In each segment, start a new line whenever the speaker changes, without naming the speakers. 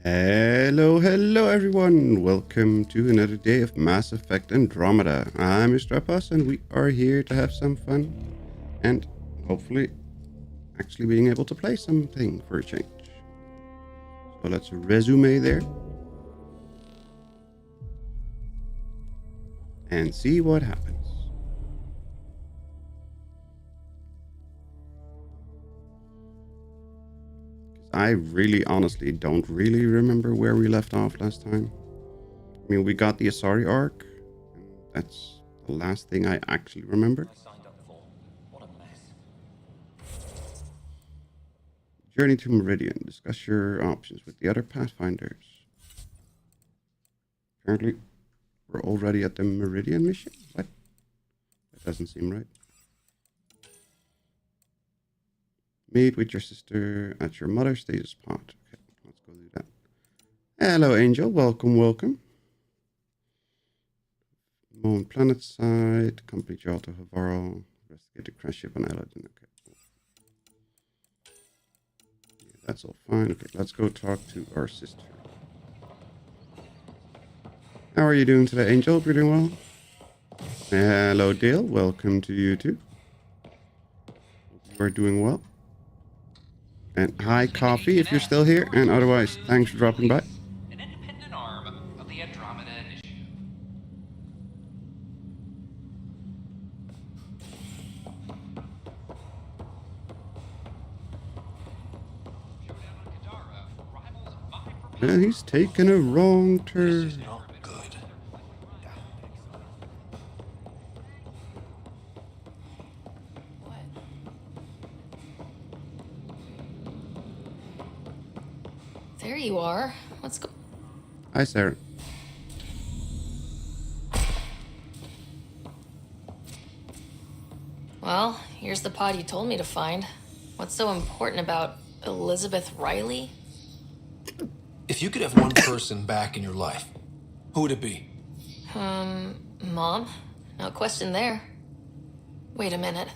Hello everyone! Welcome to another day of Mass Effect Andromeda. I'm Mr. Apas and we are here to have some fun and hopefully actually being able to play something for a change. So let's resume there and see what happens. I really honestly don't really remember where we left off last time. I mean, we got the Asari arc, and that's the last thing I actually remember.
What a mess.
Journey to Meridian. Discuss your options with the other Pathfinders. Apparently, we're already at the Meridian mission? What? That doesn't seem right. Meet with your sister at your mother's status pod. Okay, let's go do that. Hello, Angel. Welcome. Moon planet side. Complete your auto Havaro. Investigate the crash ship on Eladin. Okay. Yeah, that's all fine. Okay, let's go talk to our sister. How are you doing today, Angel? Hope you're doing well. Hello, Dale. Welcome to you too. Hope you are doing well. And hi, Coffee, if you're still here. And otherwise, thanks for dropping by.
An independent arm of the Andromeda Initiative.
Yeah, he's taking a wrong turn.
This is not good.
What? There you are. What's go-
Hi, Sarah.
Well, here's the pod you told me to find. What's so important about Elizabeth Riley?
If you could have one person back in your life, who would it be?
Mom? No question there. Wait a minute.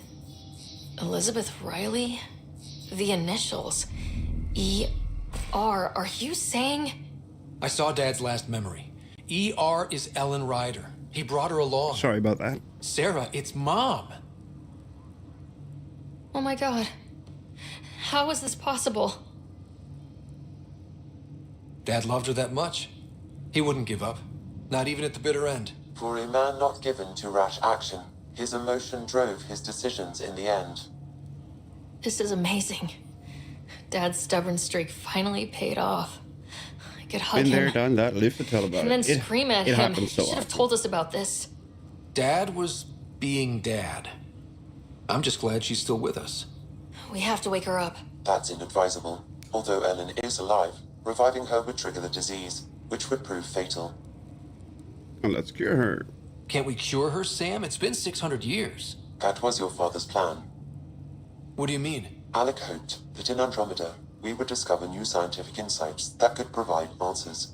Elizabeth Riley? The initials. E.R. Are you saying?
I saw Dad's last memory. E.R. is Ellen Ryder. He brought her along.
Sorry about that.
Sarah, it's Mom.
Oh my god. How is this possible?
Dad loved her that much. He wouldn't give up, not even at the bitter end.
For a man not given to rash action, his emotion drove his decisions in the end.
This is amazing. Dad's stubborn streak finally paid off. I could hug
Been
him
there, done that. Live to tell about
and then
it.
scream at
it
him.
happens so
He should have
often.
told us about this.
Dad was being Dad. I'm just glad she's still with us.
We have to wake her up.
That's inadvisable. Although Ellen is alive, reviving her would trigger the disease, which would prove fatal.
Well, let's cure her.
Can't we cure her, Sam? It's been 600 years.
That was your father's plan.
What do you mean?
Alec hoped that in Andromeda, we would discover new scientific insights that could provide answers.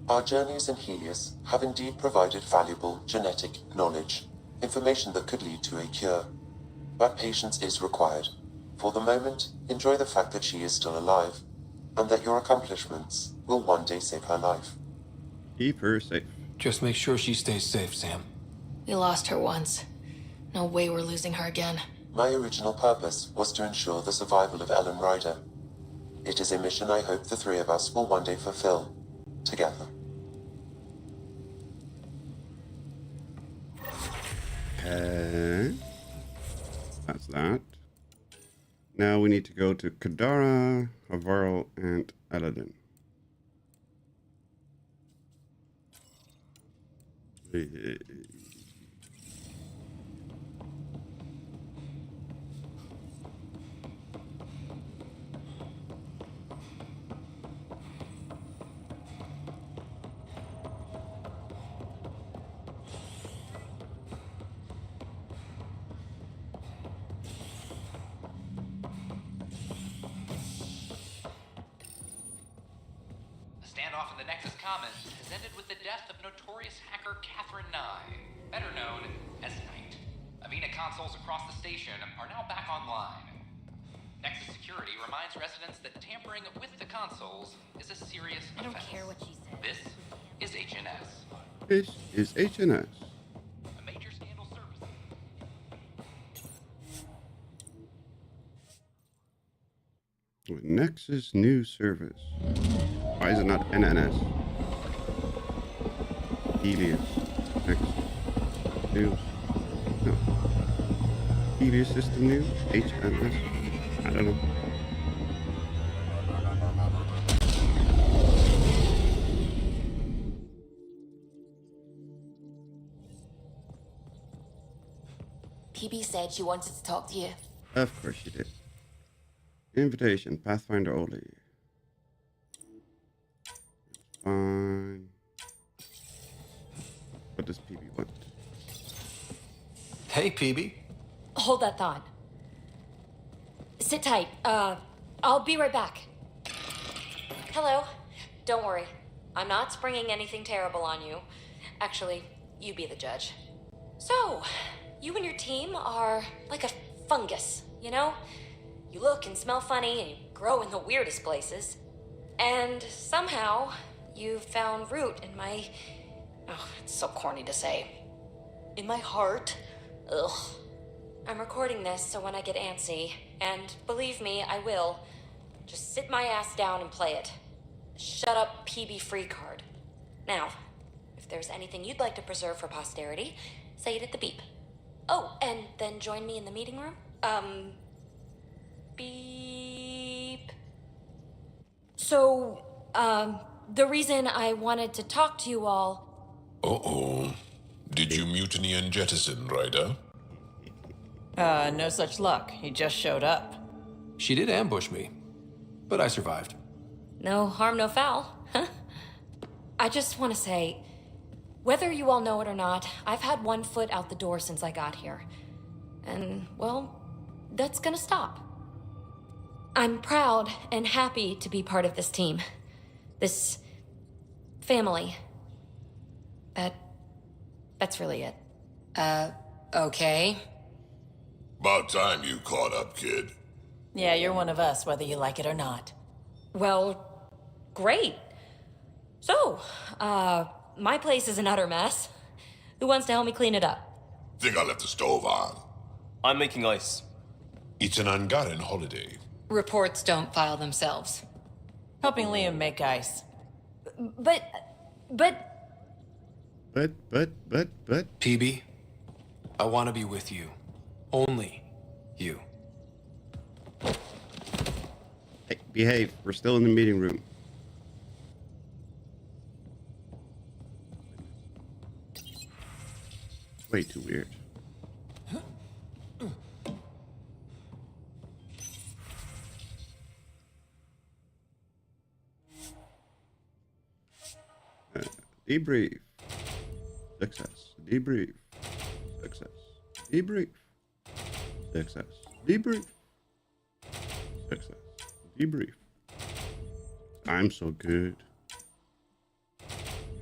Our journeys in Helios have indeed provided valuable genetic knowledge, information that could lead to a cure. But patience is required. For the moment, enjoy the fact that she is still alive, and that your accomplishments will one day save her life.
Keep her safe.
Just make sure she stays safe, Sam.
We lost her once. No way we're losing her again.
My original purpose was to ensure the survival of Ellen Ryder. It is a mission I hope the three of us will one day fulfill, together.
That's that. Now we need to go to Kadara, Havaro, and Eladin.
The standoff in the Nexus Commons has ended with the death of notorious hacker Catherine Nye, better known as Knight. Avena consoles across the station are now back online. Nexus security Security reminds residents that tampering with the consoles is a serious offense.
I don't care what she said.
This is HNS.
This is HNS.
A major scandal service.
Nexus new service. Why is it not NNS? Helios. Nexus. News. No. Helios system news? HNS? I don't know.
PB said she wanted to talk to you.
Of course you did. Invitation, Pathfinder only. Fine. What does PB want?
Hey, PB.
Hold that thought. Sit tight. I'll be right back. Hello. Don't worry. I'm not springing anything terrible on you. Actually, you be the judge. So, you and your team are like a fungus, you know? You look and smell funny and you grow in the weirdest places. And somehow, you found root in my... Oh, it's so corny to say. In my heart. Ugh. I'm recording this so when I get antsy, and believe me, I will, just sit my ass down and play it. Shut up, PB free card. Now, if there's anything you'd like to preserve for posterity, say it at the beep. Oh, and then join me in the meeting room? Beep. So, the reason I wanted to talk to you all...
Uh-oh. Did you mutiny and jettison, Ryder?
No such luck. He just showed up.
She did ambush me, but I survived.
No harm, no foul, huh? I just want to say, whether you all know it or not, I've had one foot out the door since I got here. And, well, that's gonna stop. I'm proud and happy to be part of this team. This... family. That's really it.
Okay.
About time you caught up, kid.
Yeah, you're one of us, whether you like it or not.
Well, great. So, my place is an utter mess. Who wants to help me clean it up?
Think I left the stove on.
I'm making ice.
It's an Angaran holiday.
Reports don't file themselves.
Helping Liam make ice.
But...
PB, I want to be with you. Only you.
Hey, behave. We're still in the meeting room. Way too weird. Debrief. Success. Debrief. Success. Debrief. Success. Debrief. Success. Debrief. I'm so good.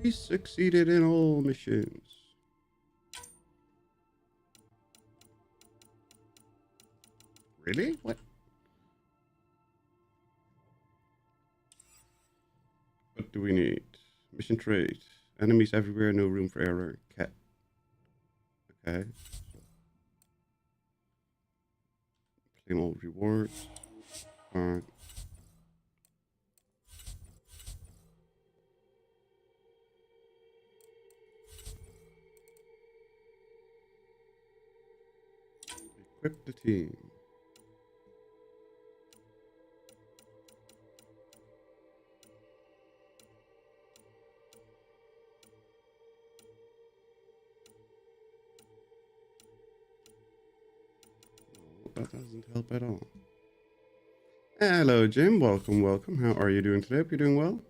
We succeeded in all missions. Really? What? What do we need? Mission trait. Enemies everywhere, no room for error. Kett. Okay. Claim all rewards. Alright. Equip the team. That doesn't help at all. Hello, Jim. Welcome, welcome. How are you doing today? Hope you're doing well.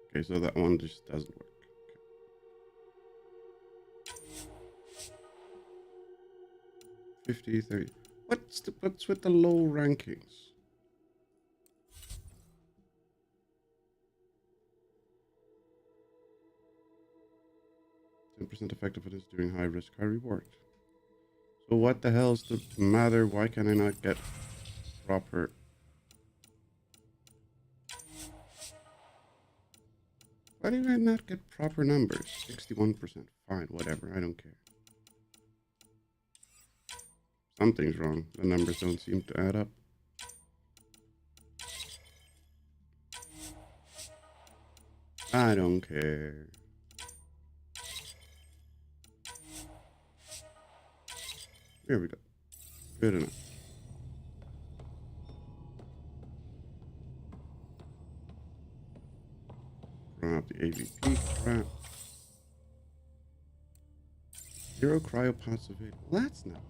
Okay, so that one just doesn't work. Okay. 50, 30. What's with the low rankings? % effectiveness doing high risk, high reward. But what the hell's the matter? Why can I not get proper... Why do I not get proper numbers? 61%. Fine, whatever. I don't care. Something's wrong. The numbers don't seem to add up. I don't care. There we go. Good enough. Drop the AVP crap. 0 cryopods available. Well, that's not nice.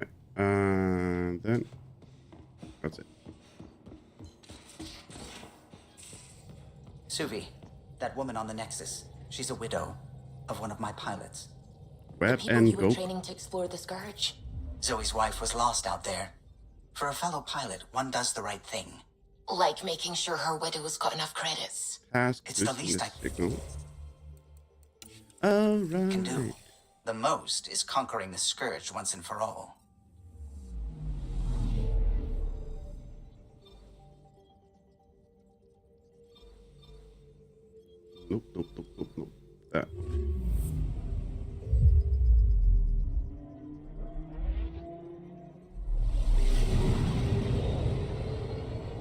Okay. Then that's it.
Suvi, that woman on the Nexus, she's a widow of one of my pilots.
Web
People
and
you were
go.
training to explore the Scourge?
Zoe's wife was lost out there. For a fellow pilot, one does the right thing.
Like making sure her widow's got enough credits.
Task
It's the least I
signal. Alright.
can do. The most is conquering the Scourge once and for all.
Nope. That.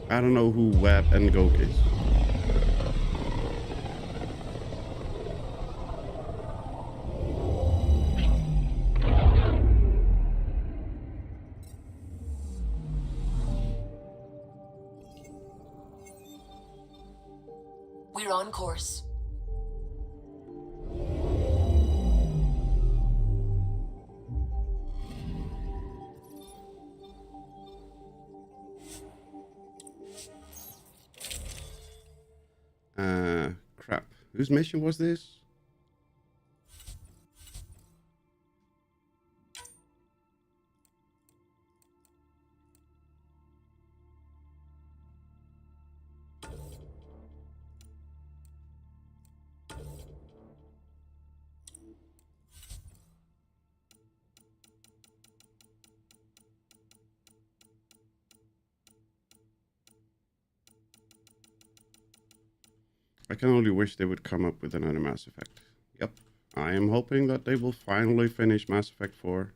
I don't know who Web and Gok is.
We're on course.
Crap. Whose mission was this? I can only wish they would come up with another Mass Effect. Yep. I am hoping that they will finally finish Mass Effect 4.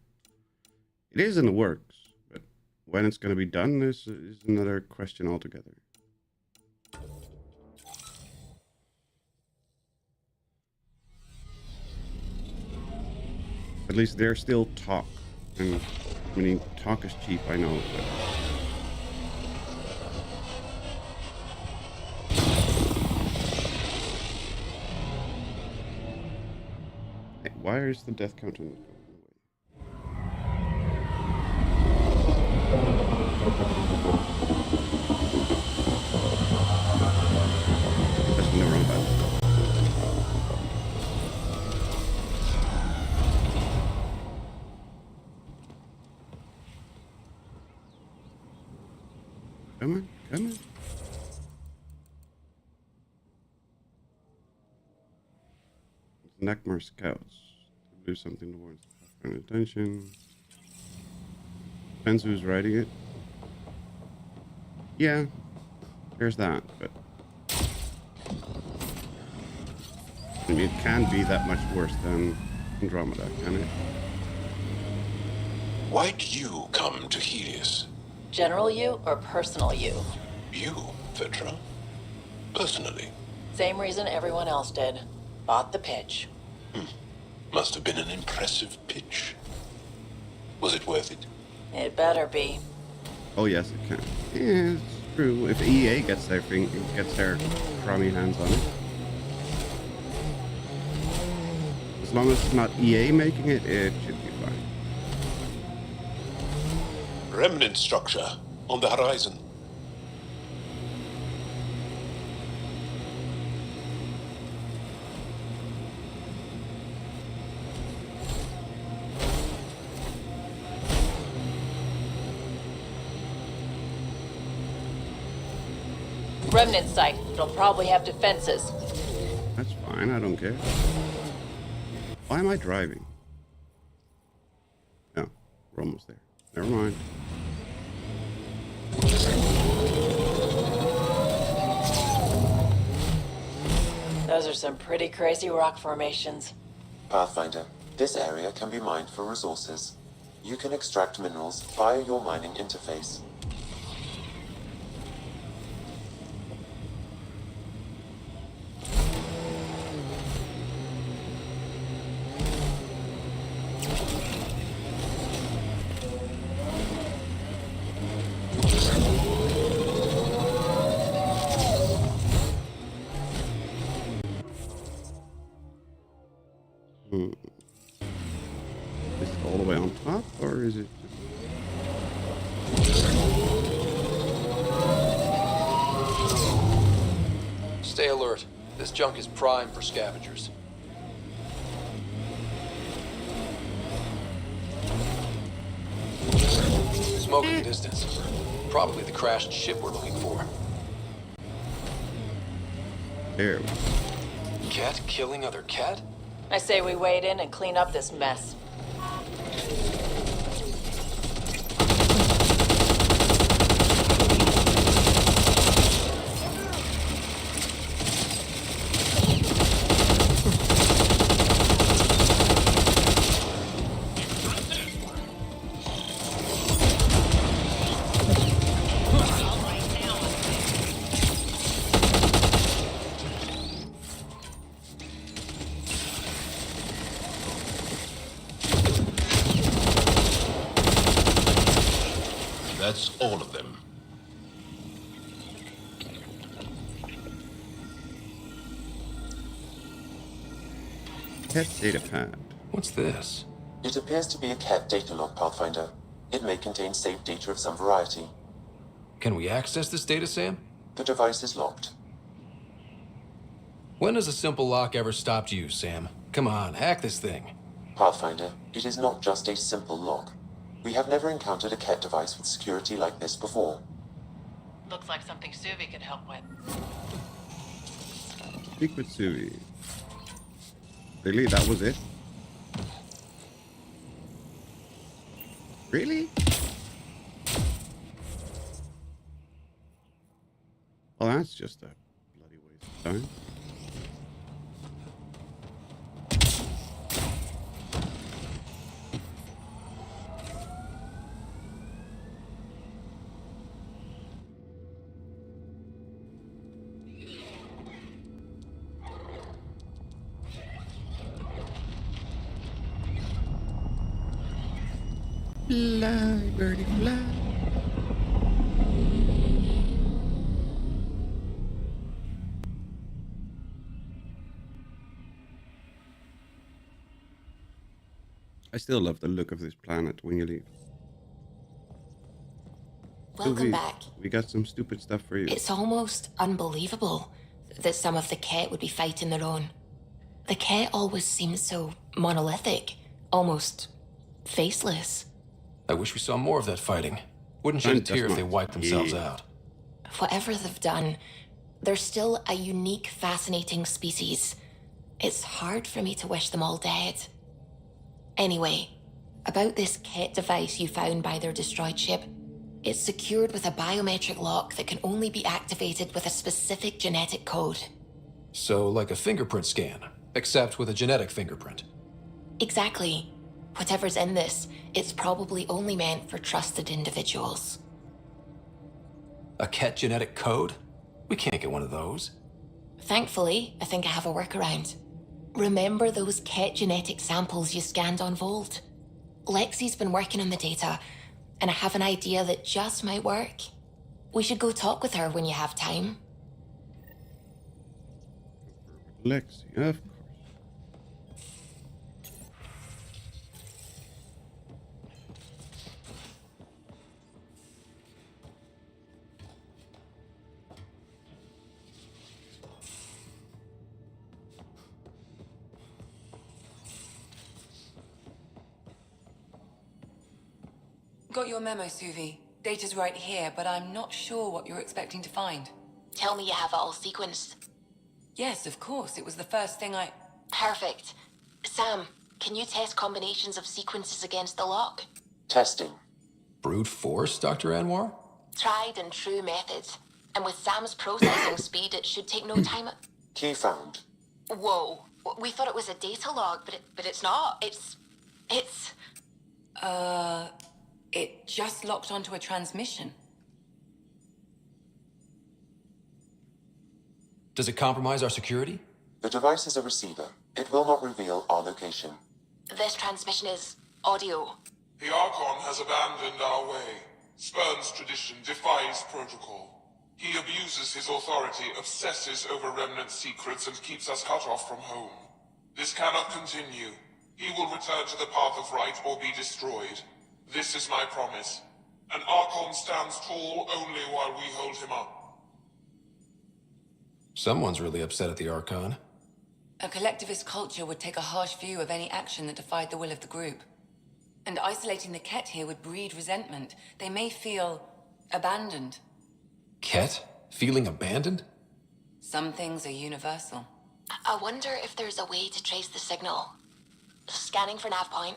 It is in the works, but when it's going to be done is another question altogether. At least there's still talk. And, I mean, talk is cheap, I know, but... Why is the death counter not going away? That's in the wrong button. Come on. Neckmar scouts. Do something towards the attention. Depends who's writing it. Yeah, there's that, but I mean, it can't be that much worse than Andromeda, can it?
Why'd you come to Helios?
General you or personal you?
You, Vetra? Personally?
Same reason everyone else did. Bought the pitch.
Must have been an impressive pitch. Was it worth it?
It better be.
Oh yes, it can. Yeah, it's true. If EA gets their crummy hands on it. As long as it's not EA making it, it should be fine.
Remnant structure on the horizon.
Remnant site. It'll probably have defenses.
That's fine, I don't care. Why am I driving? Oh, we're almost there. Never mind.
Those are some pretty crazy rock formations.
Pathfinder, this area can be mined for resources. You can extract minerals via your mining interface.
Is it all the way on top, or is it just...
Stay alert. This junk is prime for scavengers. Smoke in the distance. Probably the crashed ship we're looking for.
There.
Cat killing other cat?
I say we wade in and clean up this mess.
That's all of them.
Kett data pad.
What's this?
It appears to be a Kett data log, Pathfinder. It may contain saved data of some variety.
Can we access this data, Sam?
The device is locked.
When has a simple lock ever stopped you, Sam? Come on, hack this thing.
Pathfinder, it is not just a simple lock. We have never encountered a Kett device with security like this before.
Looks like something Suvi could help with.
Speak with Suvi. Really? That was it? Really? Well, that's just a bloody waste of time. Fly, birdie, fly. I still love the look of this planet when you leave.
Welcome
Suvi,
back.
We got some stupid stuff for you.
It's almost unbelievable that some of the Kett would be fighting their own. The Kett always seem so monolithic, almost faceless.
I wish we saw more of that fighting. Wouldn't shed a tear if they wiped themselves out.
Whatever they've done, they're still a unique, fascinating species. It's hard for me to wish them all dead. Anyway, about this Kett device you found by their destroyed ship, it's secured with a biometric lock that can only be activated with a specific genetic code.
So, like a fingerprint scan, except with a genetic fingerprint.
Exactly. Whatever's in this, it's probably only meant for trusted individuals.
A Kett genetic code? We can't get one of those.
Thankfully, I think I have a workaround. Remember those Kett genetic samples you scanned on Volt? Lexi's been working on the data, and I have an idea that just might work. We should go talk with her when you have time.
Lexi, of course.
Got your memo, Suvi. Data's right here, but I'm not sure what you're expecting to find.
Tell me you have it all sequenced.
Yes, of course. It was the first thing I...
Perfect. Sam, can you test combinations of sequences against the lock?
Testing.
Brute force, Dr. Anwar?
Tried and true methods. And with Sam's processing speed, it should take no time.
Key found.
Whoa. We thought it was a data log, but it's not. It's...
It just locked onto a transmission.
Does it compromise our security?
The device is a receiver. It will not reveal our location.
This transmission is audio.
The Archon has abandoned our way, spurns tradition, defies protocol. He abuses his authority, obsesses over Remnant secrets, and keeps us cut off from home. This cannot continue. He will return to the path of right or be destroyed. This is my promise. An Archon stands tall only while we hold him up.
Someone's really upset at the Archon.
A collectivist culture would take a harsh view of any action that defied the will of the group. And isolating the Kett here would breed resentment. They may feel abandoned.
Kett? Feeling abandoned?
Some things are universal.
I wonder if there's a way to trace the signal. Scanning for nav point.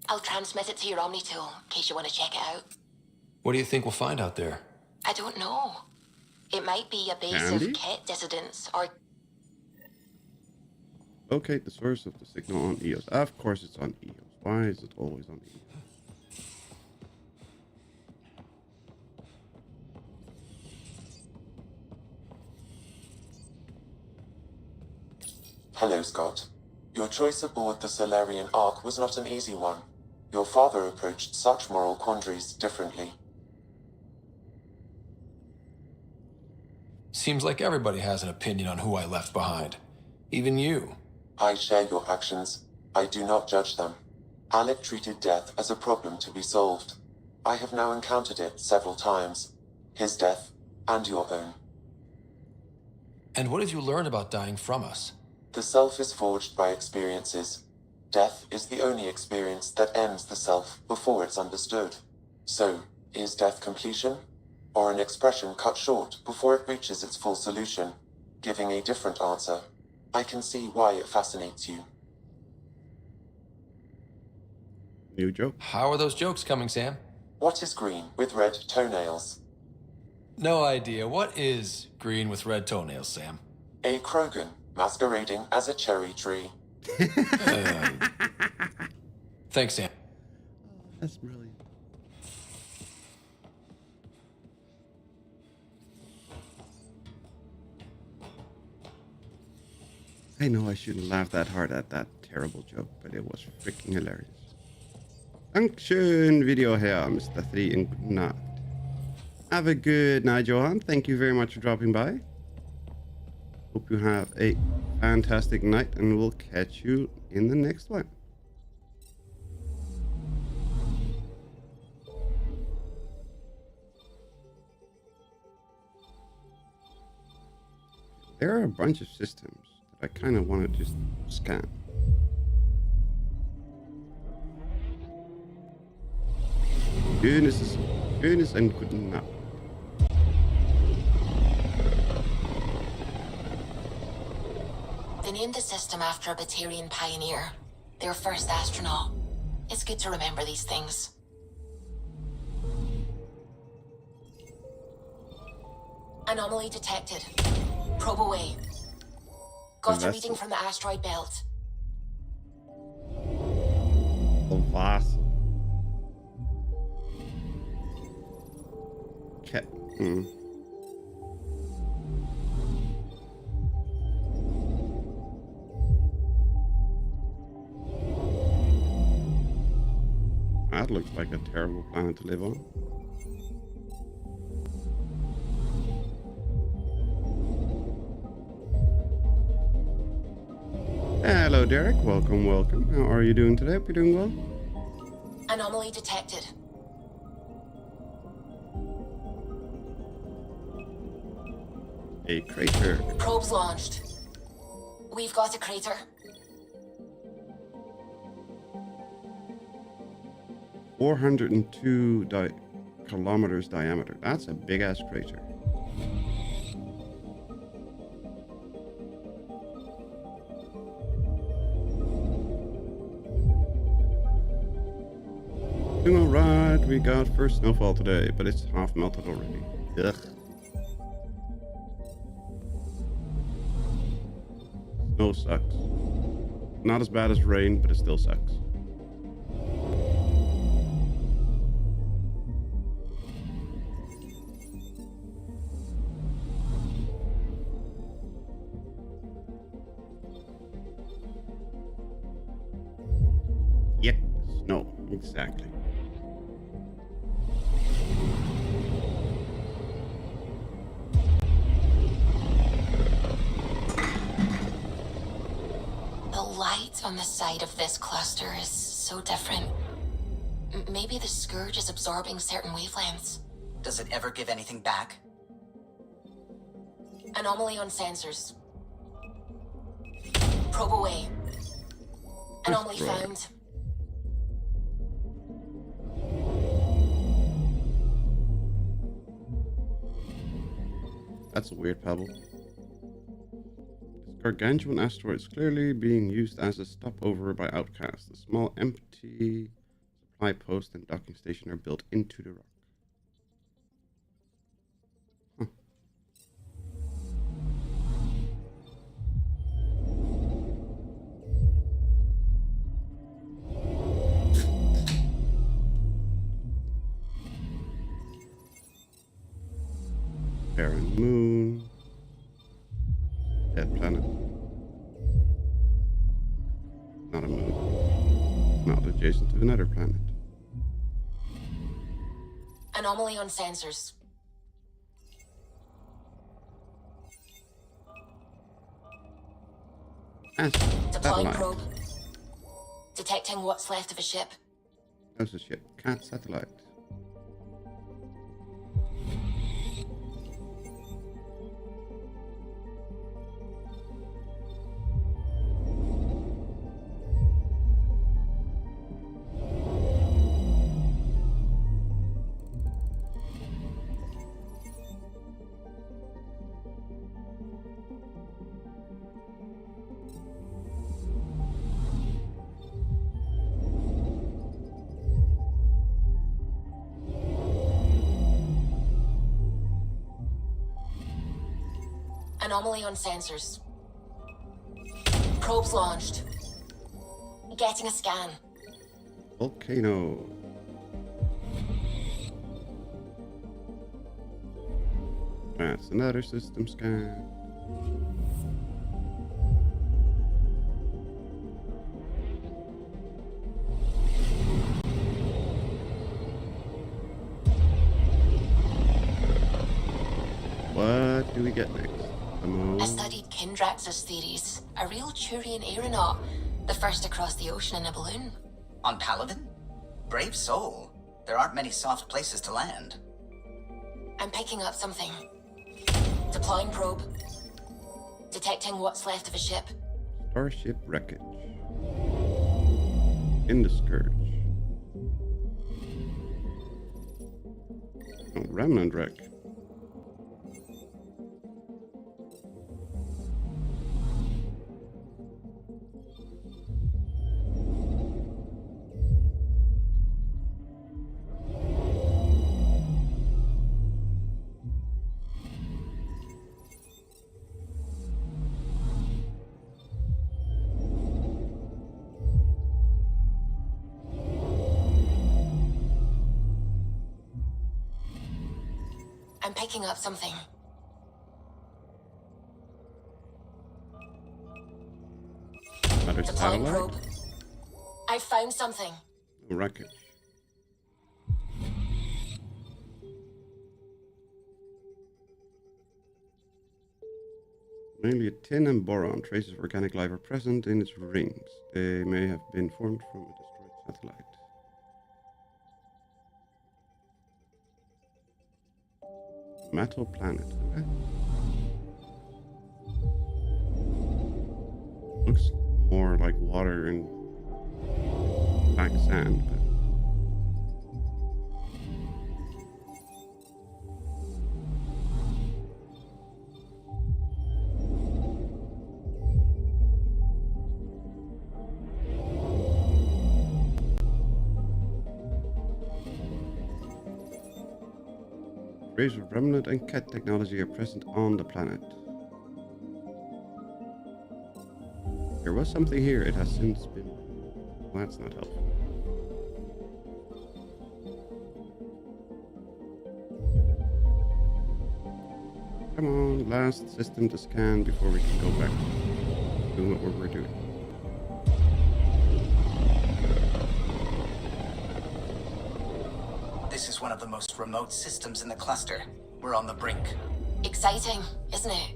I'll transmit it to your Omni tool, in case you want to check it out.
What do you think we'll find out there?
I don't know. It might be a base
Candy?
of Kett dissidents, or...
Locate the source of the signal on EOS. Of course it's on EOS. Why is it always on EOS?
Hello, Scott. Your choice aboard the Solarian Ark was not an easy one. Your father approached such moral quandaries differently.
Seems like everybody has an opinion on who I left behind. Even you.
I share your actions. I do not judge them. Alec treated death as a problem to be solved. I have now encountered it several times. His death, and your own.
And what did you learn about dying from us?
The self is forged by experiences. Death is the only experience that ends the self before it's understood. So, is death completion? Or an expression cut short before it reaches its full solution, giving a different answer? I can see why it fascinates you.
New joke.
How are those jokes coming, Sam?
What is green with red toenails?
No idea. What is green with red toenails, Sam?
A Krogan masquerading as a cherry tree.
Thanks, Sam.
That's brilliant. I know I shouldn't laugh that hard at that terrible joke, but it was freaking hilarious. Dankeschön, Video her, Mr. 3 and good night. Have a good night, Johan. Thank you very much for dropping by. Hope you have a fantastic night, and we'll catch you in the next one. There are a bunch of systems that I kind of want to just scan. Schönes and guten Nacht.
They named the system after a Batarian pioneer, their first astronaut. It's good to remember these things. Anomaly detected. Probe away. Got a reading from the asteroid belt.
The vessel. Kett. That looks like a terrible planet to live on. Hello, Derek. Welcome, welcome. How are you doing today? Hope you're doing well.
Anomaly detected.
A crater.
Probes launched. We've got a crater.
402 kilometers diameter. That's a big ass crater. Doing alright. We got first snowfall today, but it's half melted already. Ugh. Snow sucks. Not as bad as rain, but it still sucks. Yep, snow, exactly.
The light on the side of this cluster is so different. Maybe the Scourge is absorbing certain wavelengths.
Does it ever give anything back?
Anomaly on sensors. Probe away. Anomaly found.
That's a weird pebble. This gargantuan asteroid is clearly being used as a stopover by outcasts. A small empty supply post and docking station are built into the rock. Huh. Barren moon. Dead planet. Not a moon. Not adjacent to another planet.
Anomaly on sensors. Deploying probe. Detecting what's left of a ship.
How's the ship? Kett satellite.
Anomaly on sensors. Probes launched. Getting a scan.
Volcano. That's another system scan. What do we get next?
I studied Kindrax's theories. A real Turian aeronaut. The first to cross the ocean in a balloon.
On Paladin? Brave soul. There aren't many soft places to land.
I'm picking up something. Deploying probe. Detecting what's left of a ship.
Starship wreckage. In the Scourge. Oh, Remnant wreck.
I'm picking up something.
Another
Deploying
satellite.
probe. I found something.
Wreckage. Mainly tin and boron. Traces of organic life are present in its rings. They may have been formed from a destroyed satellite. Metal planet. Okay. Looks more like water and black sand, but Rays of Remnant and Kett technology are present on the planet. There was something here. It has since been... Well, that's not helpful. Come on, last system to scan before we can go back to doing what we're doing.
This is one of the most remote systems in the cluster. We're on the brink.
Exciting, isn't it?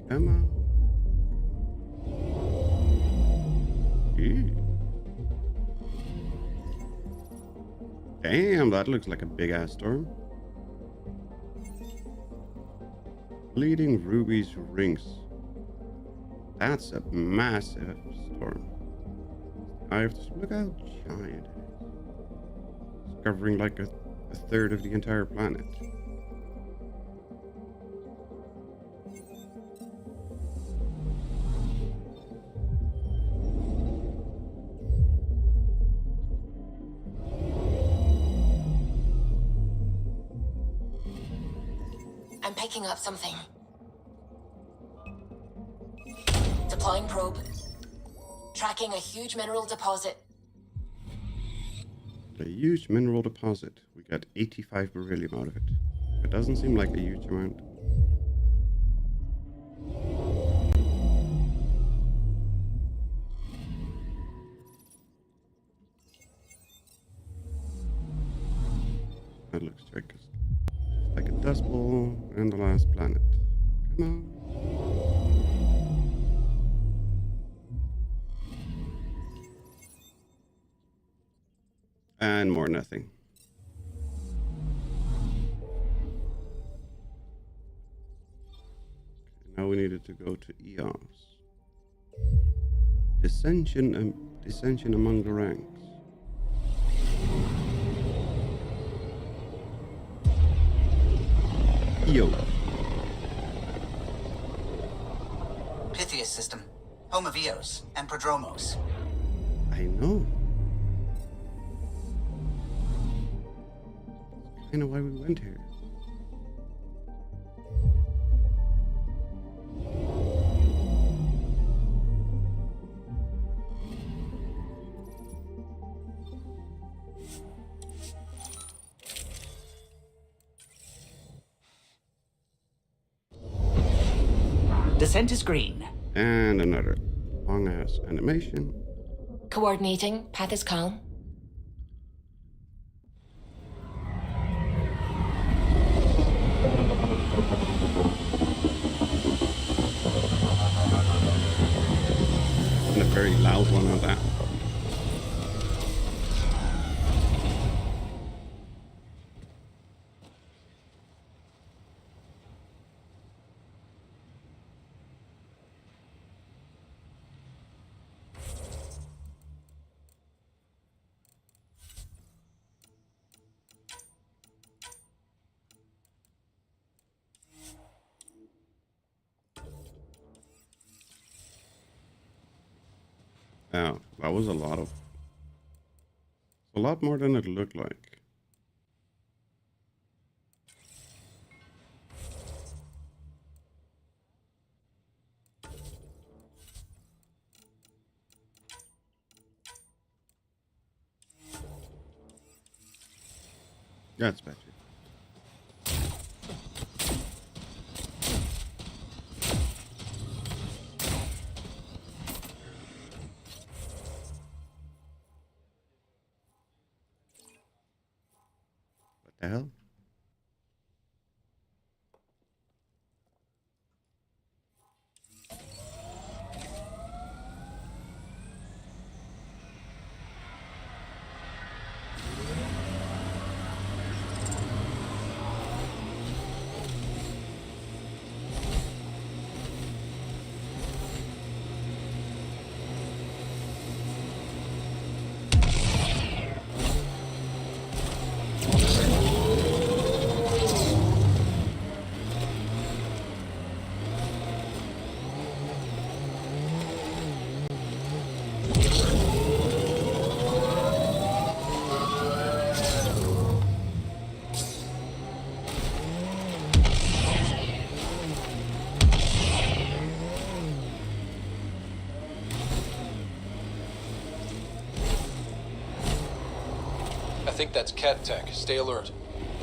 Come on. Ew. Damn, that looks like a big ass storm. Bleeding Ruby's rings. That's a massive storm. I have to look how giant it is. It's covering like a third of the entire planet.
I'm picking up something. Deploying probe. Tracking a huge mineral deposit.
A huge mineral deposit. We got 85 beryllium out of it. It doesn't seem like a huge amount. That looks just like a dust bowl and the last planet. Come on. And more nothing. Okay, now we needed to go to EOS. Dissension among the ranks. EOS.
Pythias system. Home of Eos and Prodromos.
I know. That's kind of why we went here.
Descent is green.
And another long ass animation.
Coordinating. Path is calm.
And a very loud one on that. Now, that was a lot more than it looked like. That's better. What the hell?
think that's Kett tech. Stay alert.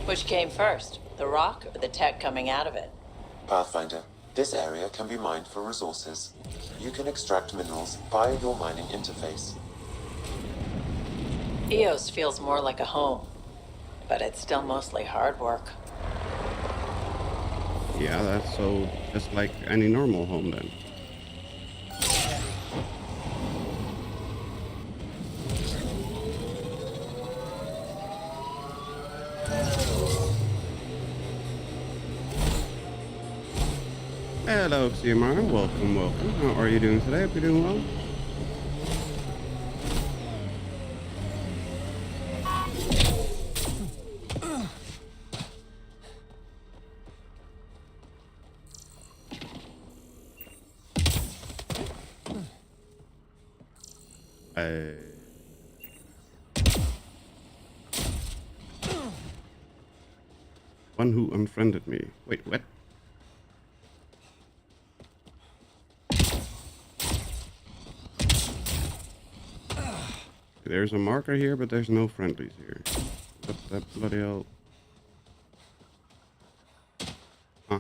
Which came first, the rock or the tech coming out of it?
Pathfinder, this area can be mined for resources. You can extract minerals via your mining interface.
EOS feels more like a home, but it's still mostly hard work.
Yeah, that's so just like any normal home then. Hello, CMR. Welcome, welcome. How are you doing today? Hope you're doing well. One who unfriended me. Wait, what? There's a marker here, but there's no friendlies here. What the bloody hell? Huh.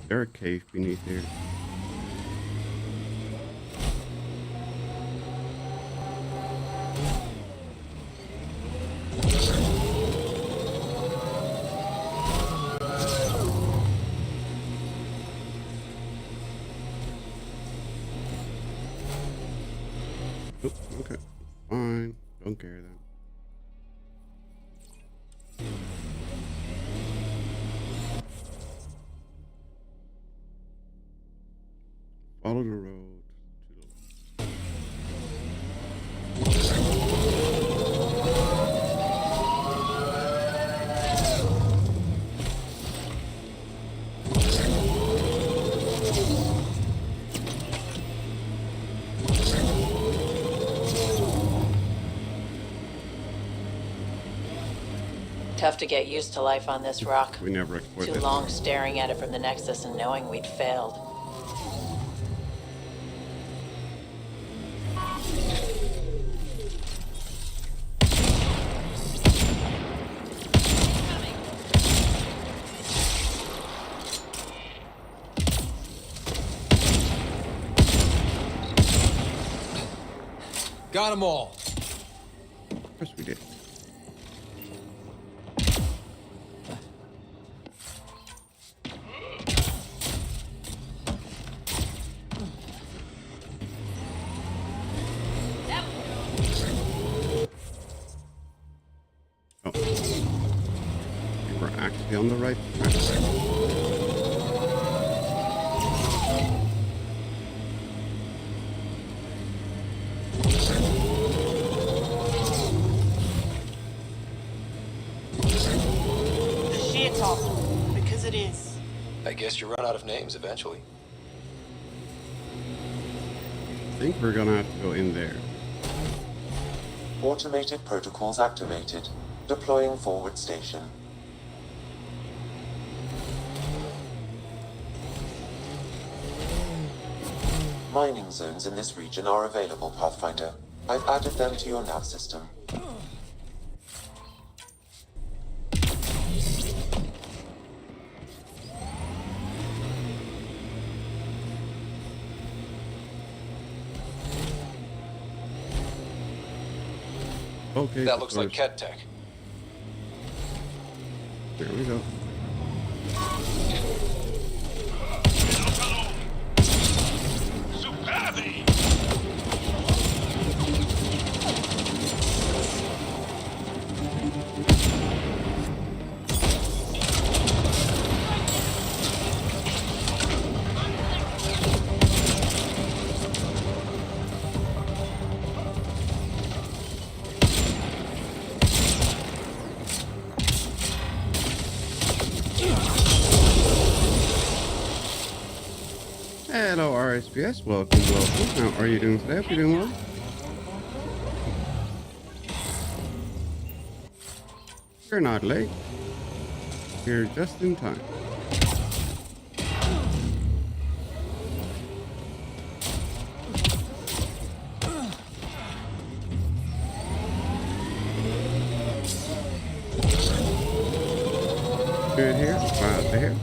Is there a cave beneath here? Okay, fine. Don't care then. Follow the road to the
Tough to get used to life on this rock.
We never explored
Too
this.
long staring at it from the Nexus and knowing we'd failed.
Got them all.
Of course we did. Oh. We're actually on the right track.
Shit's awesome, because it is.
I guess you run out of names eventually.
I think we're gonna have to go in there.
Automated protocols activated. Deploying forward station. Mining zones in this region are available, Pathfinder. I've added them to your nav system.
Okay.
That looks like Kett tech.
There we go. Hello, RSPS. Welcome, welcome. How are you doing today? Hope you're doing well. You're not late. You're just in time. good here. Fly out to here.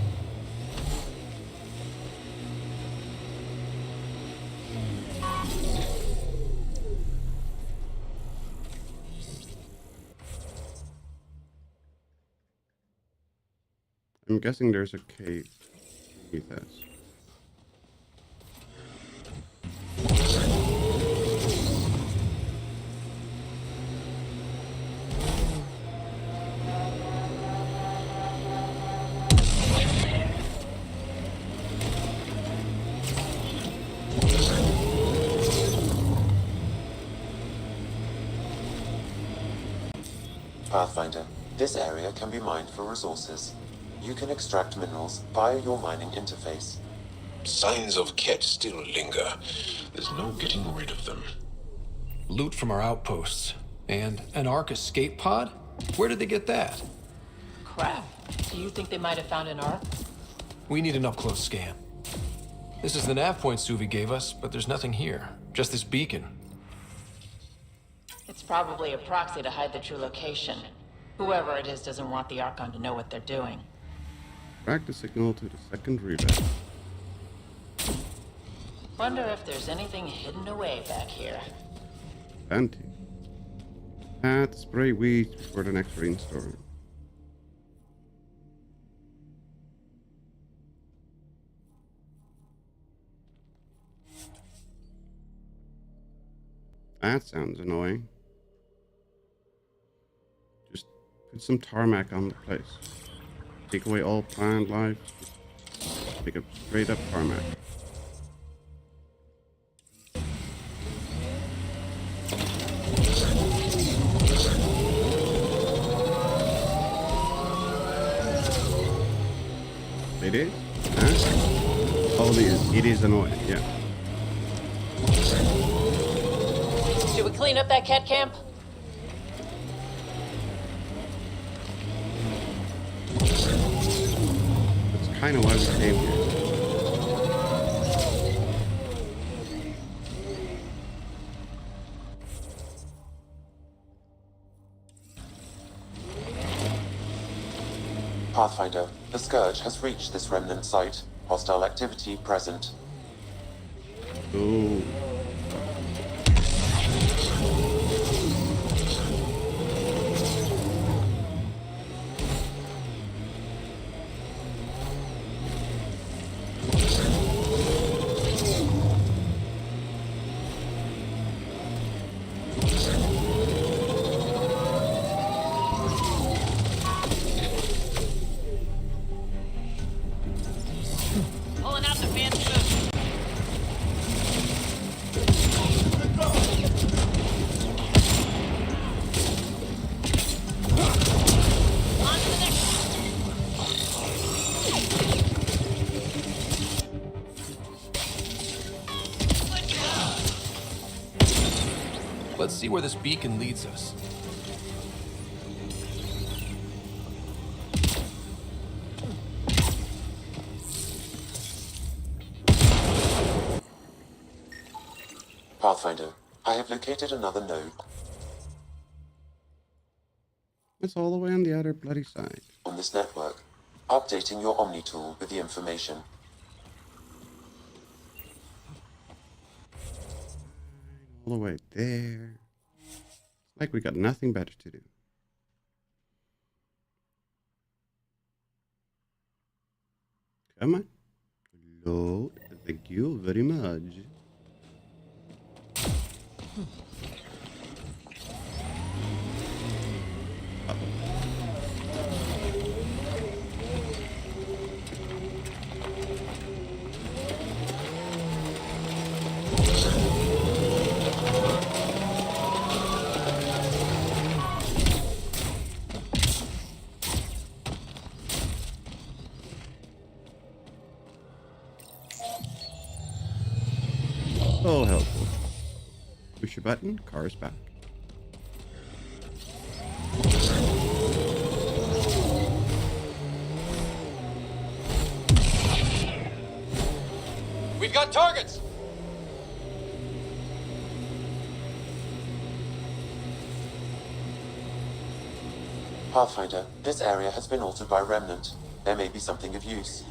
I'm guessing there's a cave beneath us.
Pathfinder, this area can be mined for resources. You can extract minerals via your mining interface.
Signs of Kett still linger. There's no getting rid of them.
Loot from our outposts. And an Ark escape pod? Where did they get that?
Crap. Do you think they might have found an Ark?
We need an up-close scan. This is the nav point Suvi gave us, but there's nothing here. Just this beacon.
It's probably a proxy to hide the true location. Whoever it is doesn't want the Archon to know what they're doing.
Track the signal to the second relay.
Wonder if there's anything hidden away back here.
Plenty. Path, spray weeds before the next rainstorm. That sounds annoying. Just put some tarmac on the place. Take away all plant life. Make a straight up tarmac. It is? Huh? Oh, it is annoying, yeah.
Should we clean up that Kett camp?
That's kind of why we came here.
Pathfinder, the Scourge has reached this Remnant site. Hostile activity present.
Oh.
Pulling out the fancy move. On to the next.
Let's see where this beacon leads us.
Pathfinder, I have located another node.
It's all the way on the other bloody side.
On this network, updating your Omni tool with the information.
All the way there. It's like we got nothing better to do. Come on. Load. Thank you very much. So helpful. Push a button, car is back.
We've got targets!
Pathfinder, this area has been altered by Remnant. There may be something of use.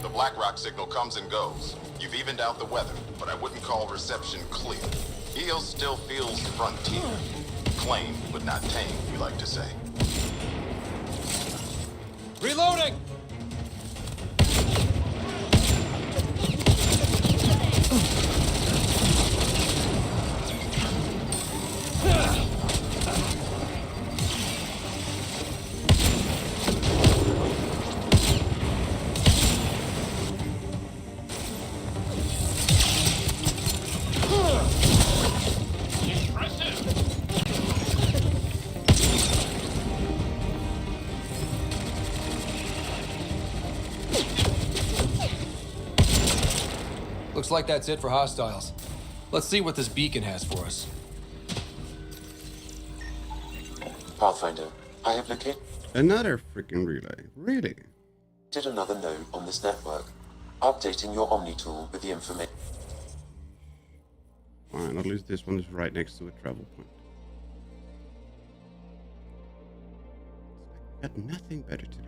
The BlackRock signal comes and goes. You've evened out the weather, but I wouldn't call reception clear. EOS still feels frontier. Claim, but not tame, we like to say.
Reloading! Looks like that's it for hostiles. Let's see what this beacon has for us.
Pathfinder, I have located
Another freaking relay. Really?
another node on this network. Updating your Omni tool with the information.
Fine, at least this one is right next to a travel point. Got nothing better to do.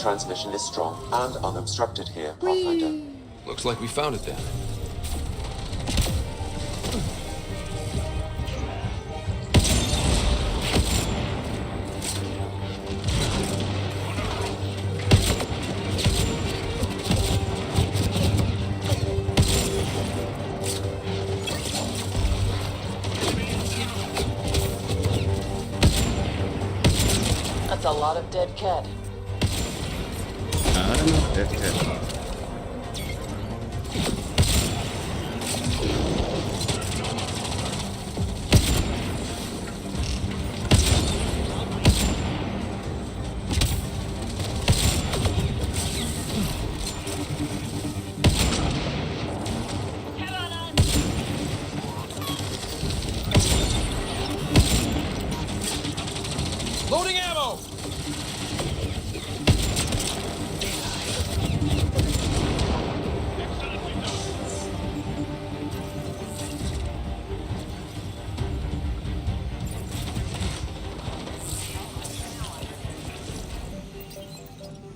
Transmission is strong and unobstructed here, Pathfinder.
Looks like we found it then.
That's a lot of dead Kett.
I don't know. Dead Kett.
Loading ammo!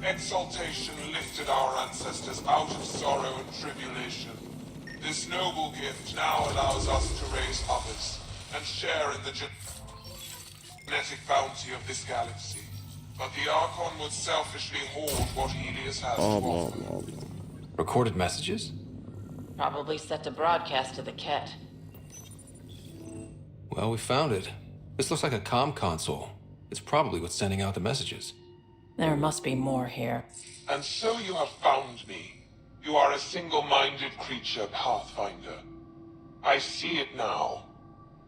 Exaltation lifted our ancestors out of sorrow and tribulation. This noble gift now allows us to raise others and share in the genetic bounty of this galaxy. But the Archon would selfishly hoard what Helios has to offer.
Recorded messages?
Probably set to broadcast to the Kett.
Well, we found it. This looks like a comm console. It's probably what's sending out the messages.
There must be more here.
And so you have found me. You are a single-minded creature, Pathfinder. I see it now.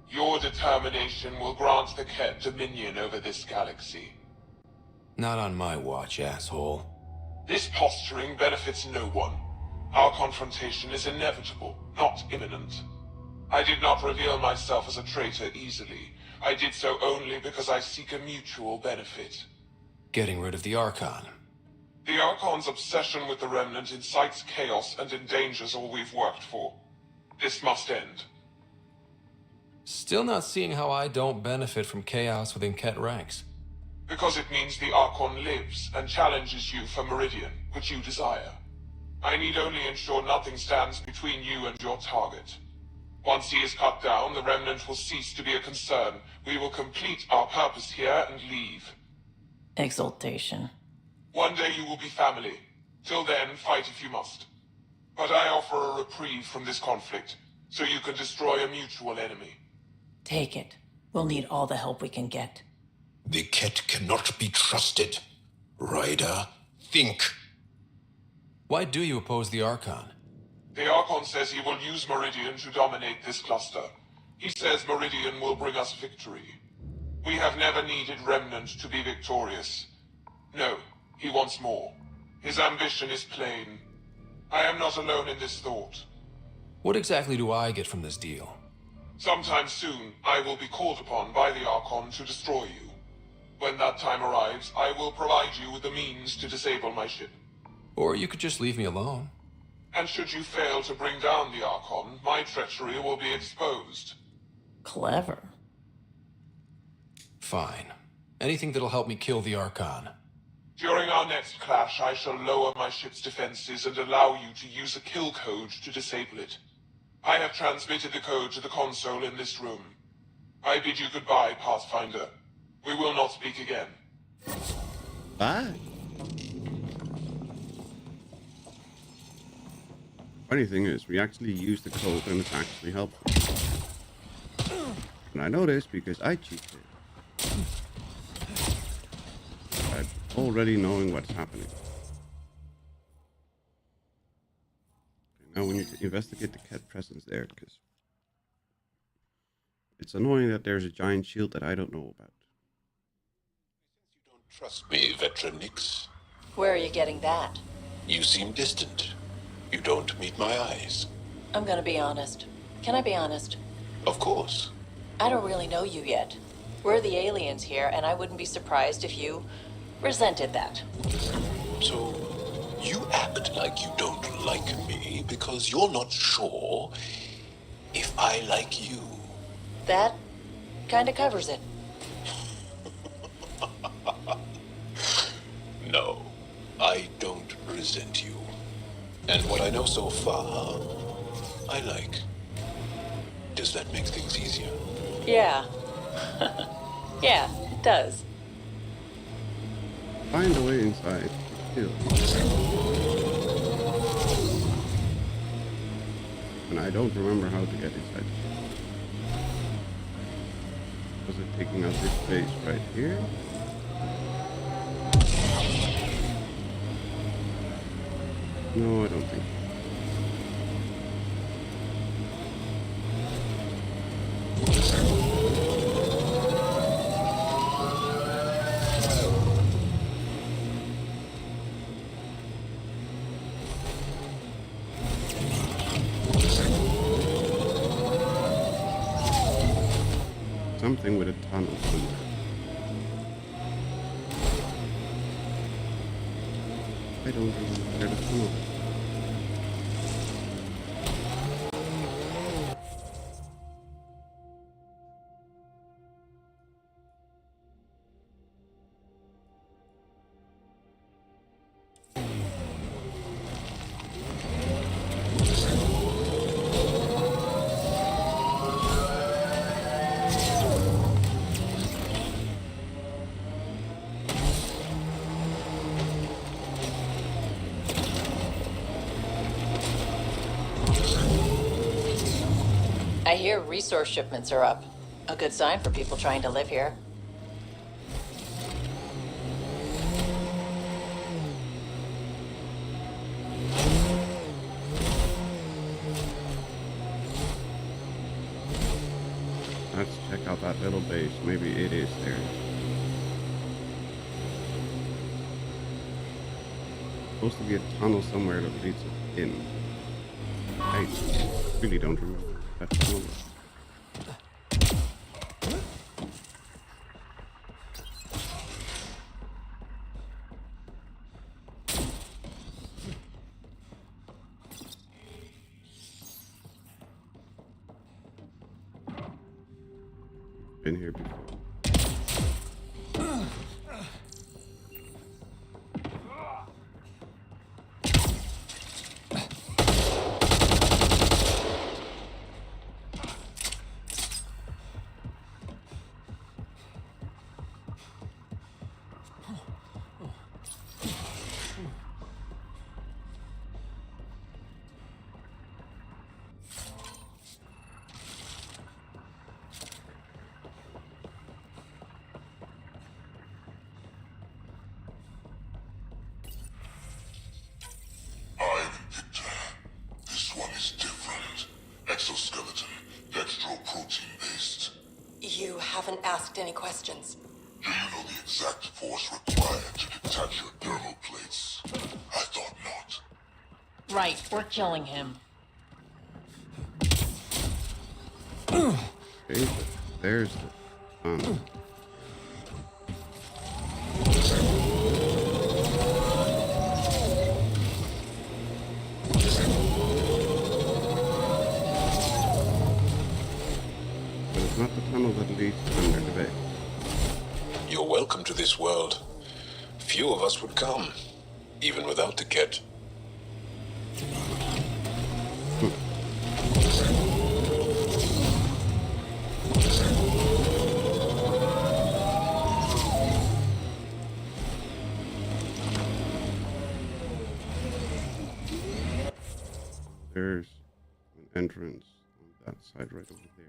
Your determination will grant the Kett dominion over this galaxy.
Not on my watch, asshole.
This posturing benefits no one. Our confrontation is inevitable, not imminent. I did not reveal myself as a traitor easily. I did so only because I seek a mutual benefit.
Getting rid of the Archon.
The Archon's obsession with the Remnant incites chaos and endangers all we've worked for. This must end.
Still not seeing how I don't benefit from chaos within Kett ranks.
Because it means the Archon lives and challenges you for Meridian, which you desire. I need only ensure nothing stands between you and your target. Once he is cut down, the Remnant will cease to be a concern. We will complete our purpose here and leave.
Exaltation.
One day you will be family. Till then, fight if you must. But I offer a reprieve from this conflict, so you can destroy a mutual enemy.
Take it. We'll need all the help we can get.
The Kett cannot be trusted. Ryder, think.
Why do you oppose the Archon?
The Archon says he will use Meridian to dominate this cluster. He says Meridian will bring us victory. We have never needed Remnant to be victorious. No, he wants more. His ambition is plain. I am not alone in this thought.
What exactly do I get from this deal?
Sometime soon, I will be called upon by the Archon to destroy you. When that time arrives, I will provide you with the means to disable my ship.
Or you could just leave me alone.
And should you fail to bring down the Archon, my treachery will be exposed.
Clever.
Fine. Anything that'll help me kill the Archon.
During our next clash, I shall lower my ship's defenses and allow you to use a kill code to disable it. I have transmitted the code to the console in this room. I bid you goodbye, Pathfinder. We will not speak again.
Bye. Funny thing is, we actually use the code and it's actually helpful. And I know this because I cheated. I'm already knowing what's happening. Okay, now we need to investigate the Kett presence there because it's annoying that there's a giant shield that I don't know about.
Trust me, veteran Nix.
Where are you getting that?
You seem distant. You don't meet my eyes.
I'm gonna be honest. Can I be honest?
Of course.
I don't really know you yet. We're the aliens here, and I wouldn't be surprised if you resented that.
So, you act like you don't like me because you're not sure if I like you.
That kinda covers it.
No, I don't resent you. And what I know so far, I like. Does that make things easier?
Yeah. Yeah, it does.
Find a way inside. Kill. And I don't remember how to get inside. Was it taking out this space right here? No, I don't think so. Something with a tunnel somewhere. I don't remember where the tunnel is.
I hear resource shipments are up. A good sign for people trying to live here.
Let's check out that little base. Maybe it is there. Supposed to be a tunnel somewhere that leads in. I really don't remember that tunnel. Been here before.
asked any questions.
Do you know the exact force required to detach your thermal plates? I thought not.
Right, we're killing him.
Okay, there's the tunnel. But it's not the tunnel that leads under the bay.
You're welcome to this world. Few of us would come, even without the Kett.
There's an entrance on that side right over there.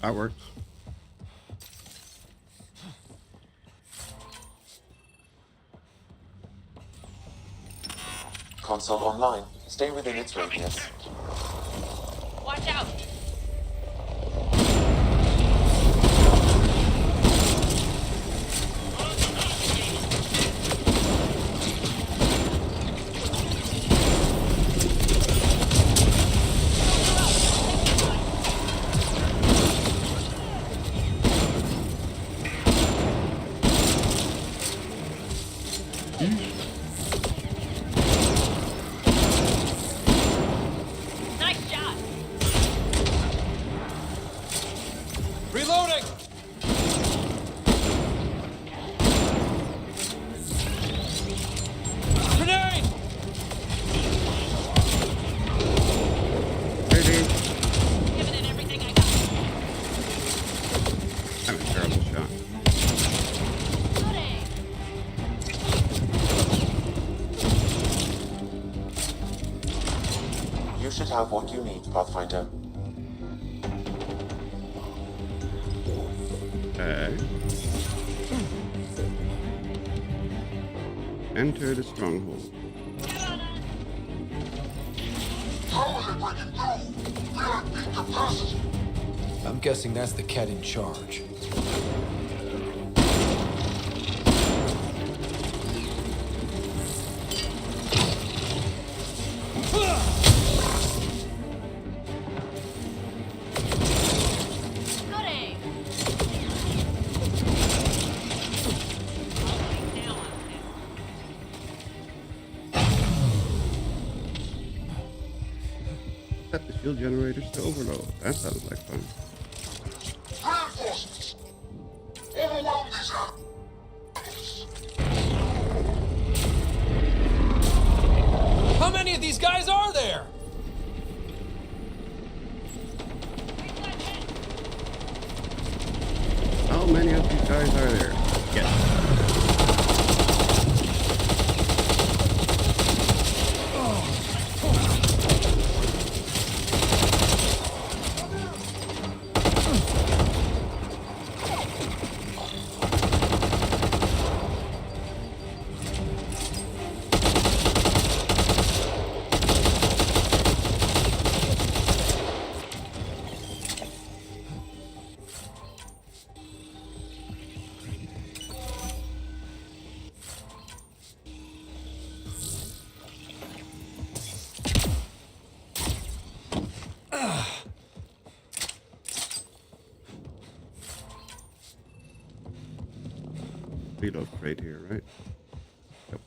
That works.
Console online. Stay within its radius.
Watch out! Nice shot!
Reloading! Grenade!
Ready?
Giving it everything I got.
I'm a terrible shot.
Good aim.
You should have what you need, Pathfinder.
Okay. Enter the stronghold.
How is it breaking through? We are at peak capacity.
I'm guessing that's the Kett in charge.
Good aim. Now
Set the shield generators to overload. That sounds like fun.
Reinforcements. Overwhelm these animals.
How many of these guys are there?
How many of these guys are there? Yes. reload crate here, right? Yep.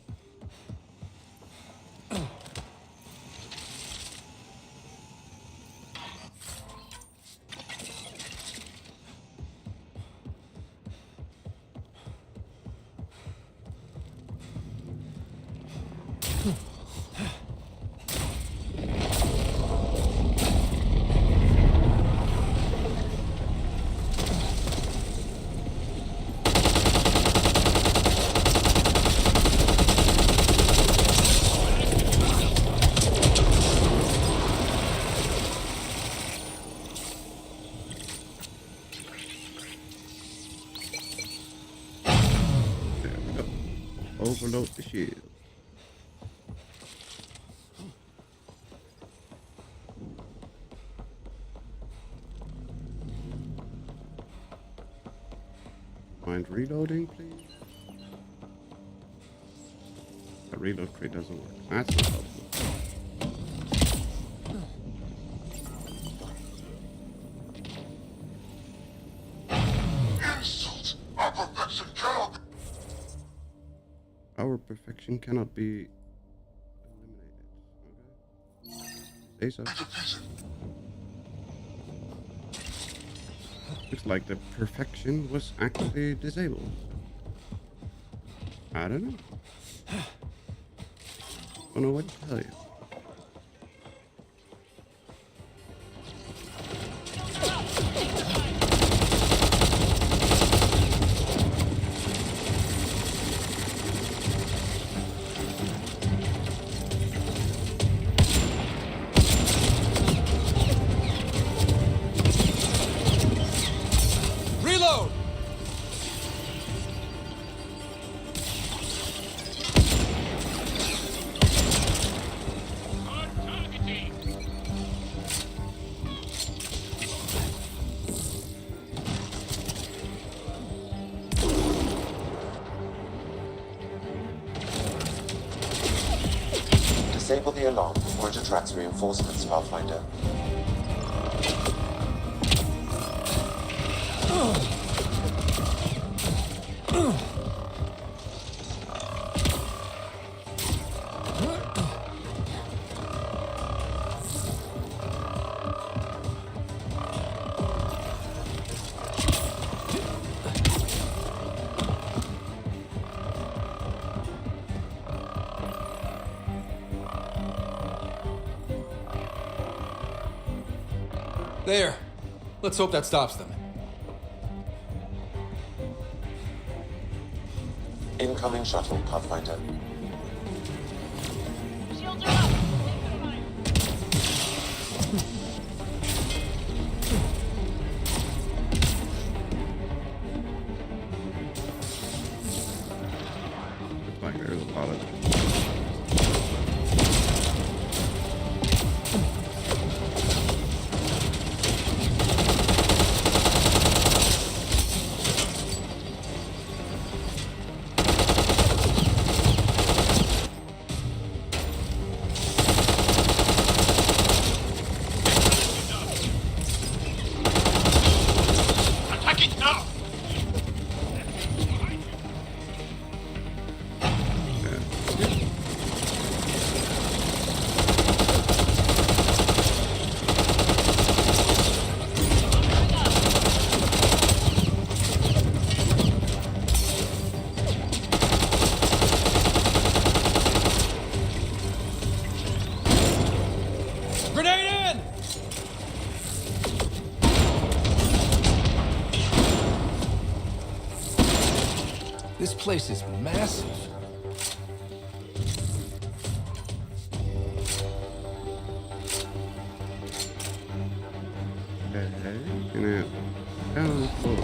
Overload the shield. Mind reloading, please? The reload crate doesn't work. That's not helpful.
Insult! Our perfection cannot
Our perfection cannot be eliminated. Okay. Say so. Looks like the perfection was actually disabled. I don't know. Don't know what to tell you.
Disable the alarm before it attracts reinforcements, Pathfinder.
There. Let's hope that stops them.
Incoming shuttle, Pathfinder.
Shields are up!
Looks like there's a lot of them.
This place is massive.
Gonna down floor.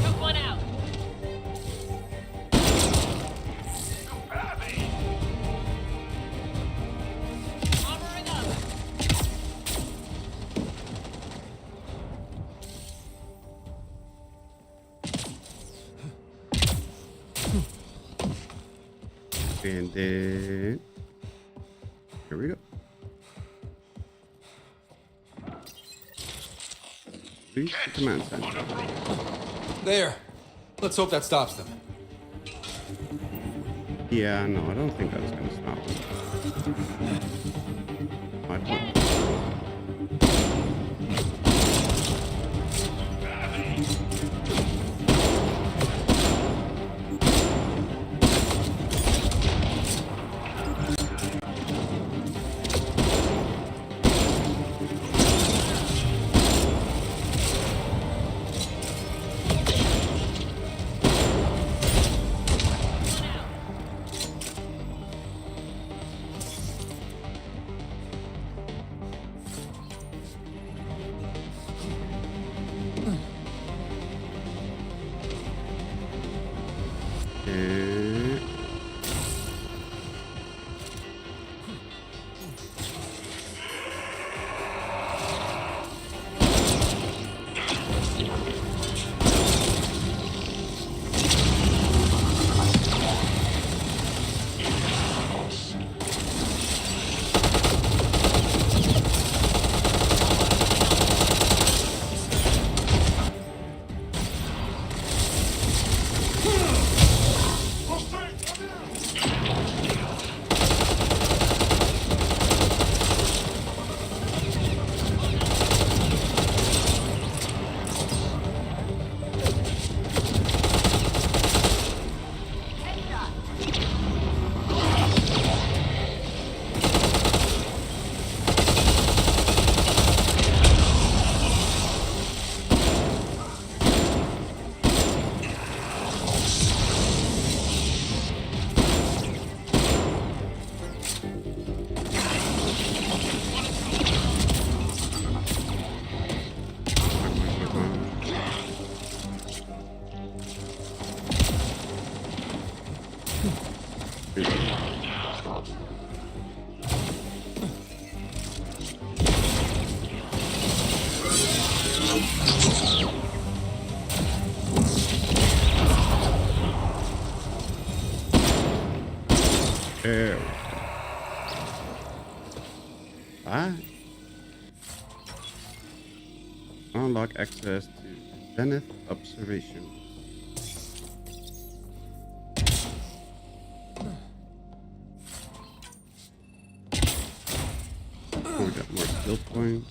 Took one out. Armoring up.
And then here we go. Reach the command center.
There. Let's hope that stops them.
Yeah, no, I don't think that's gonna stop them. My point. There we go. Bye. Unlock access to Zenith Observation. Oh, we got more skill points.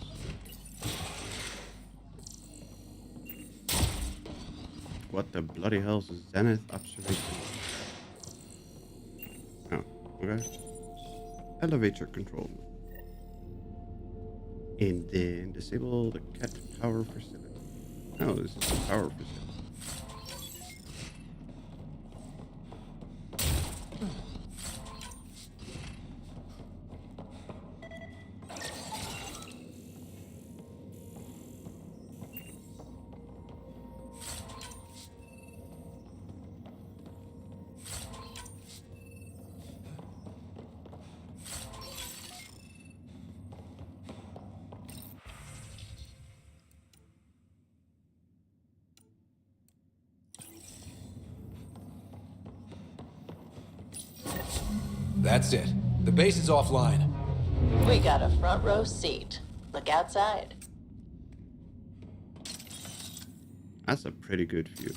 What the bloody hell is Zenith Observation? Oh, okay. Elevator control. And then disable the Kett power facility. Oh, this is the power facility.
That's it. The base is offline.
We got a front row seat. Look outside.
That's a pretty good view.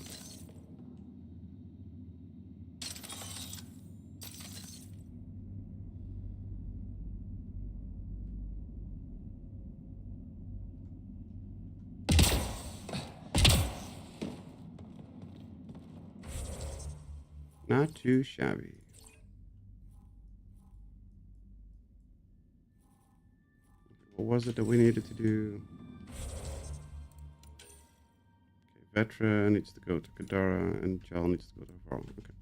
Not too shabby. What was it that we needed to do? Okay, Vetra needs to go to Kadara and Jal needs to go to Varl. Okay.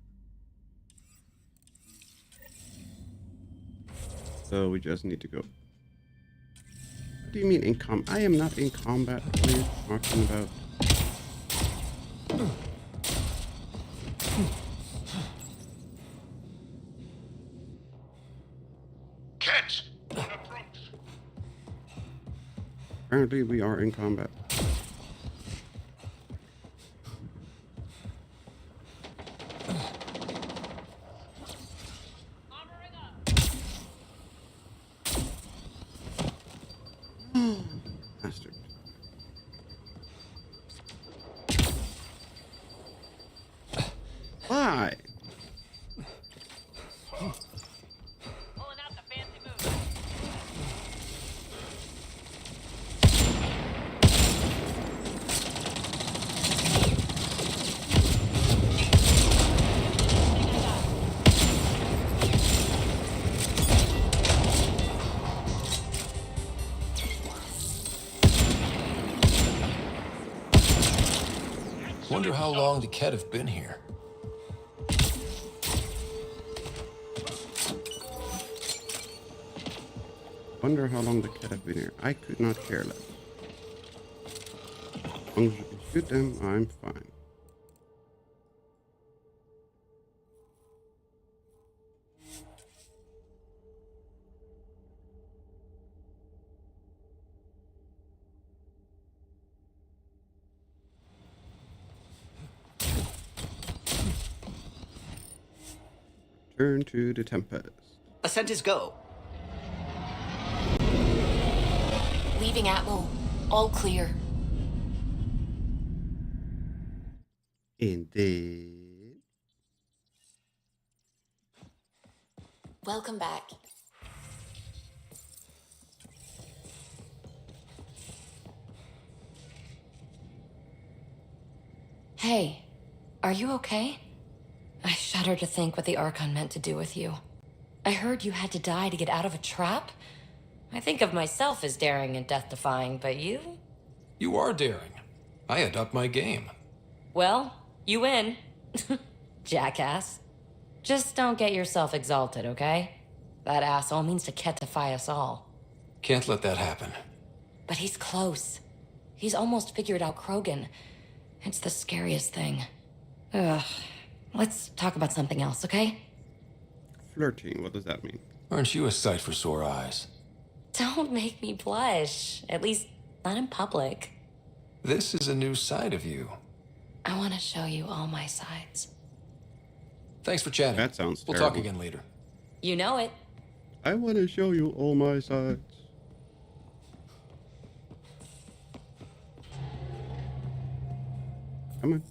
So we just need to go. What do you mean in combat? I am not in combat. What are you talking about?
Kett, on approach.
Apparently we are in combat. Bastard. Why?
Pulling out the fancy move.
Wonder how long the Kett have been here.
Wonder how long the Kett have been here. I could not care less. As long as you can shoot them, I'm fine. Turn to the Tempest.
Ascent is go.
Leaving Atmo. All clear.
Indeed.
Welcome back. Hey, are you okay? I shudder to think what the Archon meant to do with you. I heard you had to die to get out of a trap. I think of myself as daring and death-defying, but you?
You are daring. I had upped my game.
Well, you win. Jackass. Just don't get yourself exalted, okay? That asshole means to Kettify us all.
Can't let that happen.
But he's close. He's almost figured out Krogan. It's the scariest thing. Ugh. Let's talk about something else, okay?
Flirting, what does that mean?
Aren't you a sight for sore eyes?
Don't make me blush. At least, not in public.
This is a new side of you.
I want to show you all my sides.
Thanks for chatting.
That sounds
We'll
terrible.
talk again later.
You know it.
I want to show you all my sides. Come on.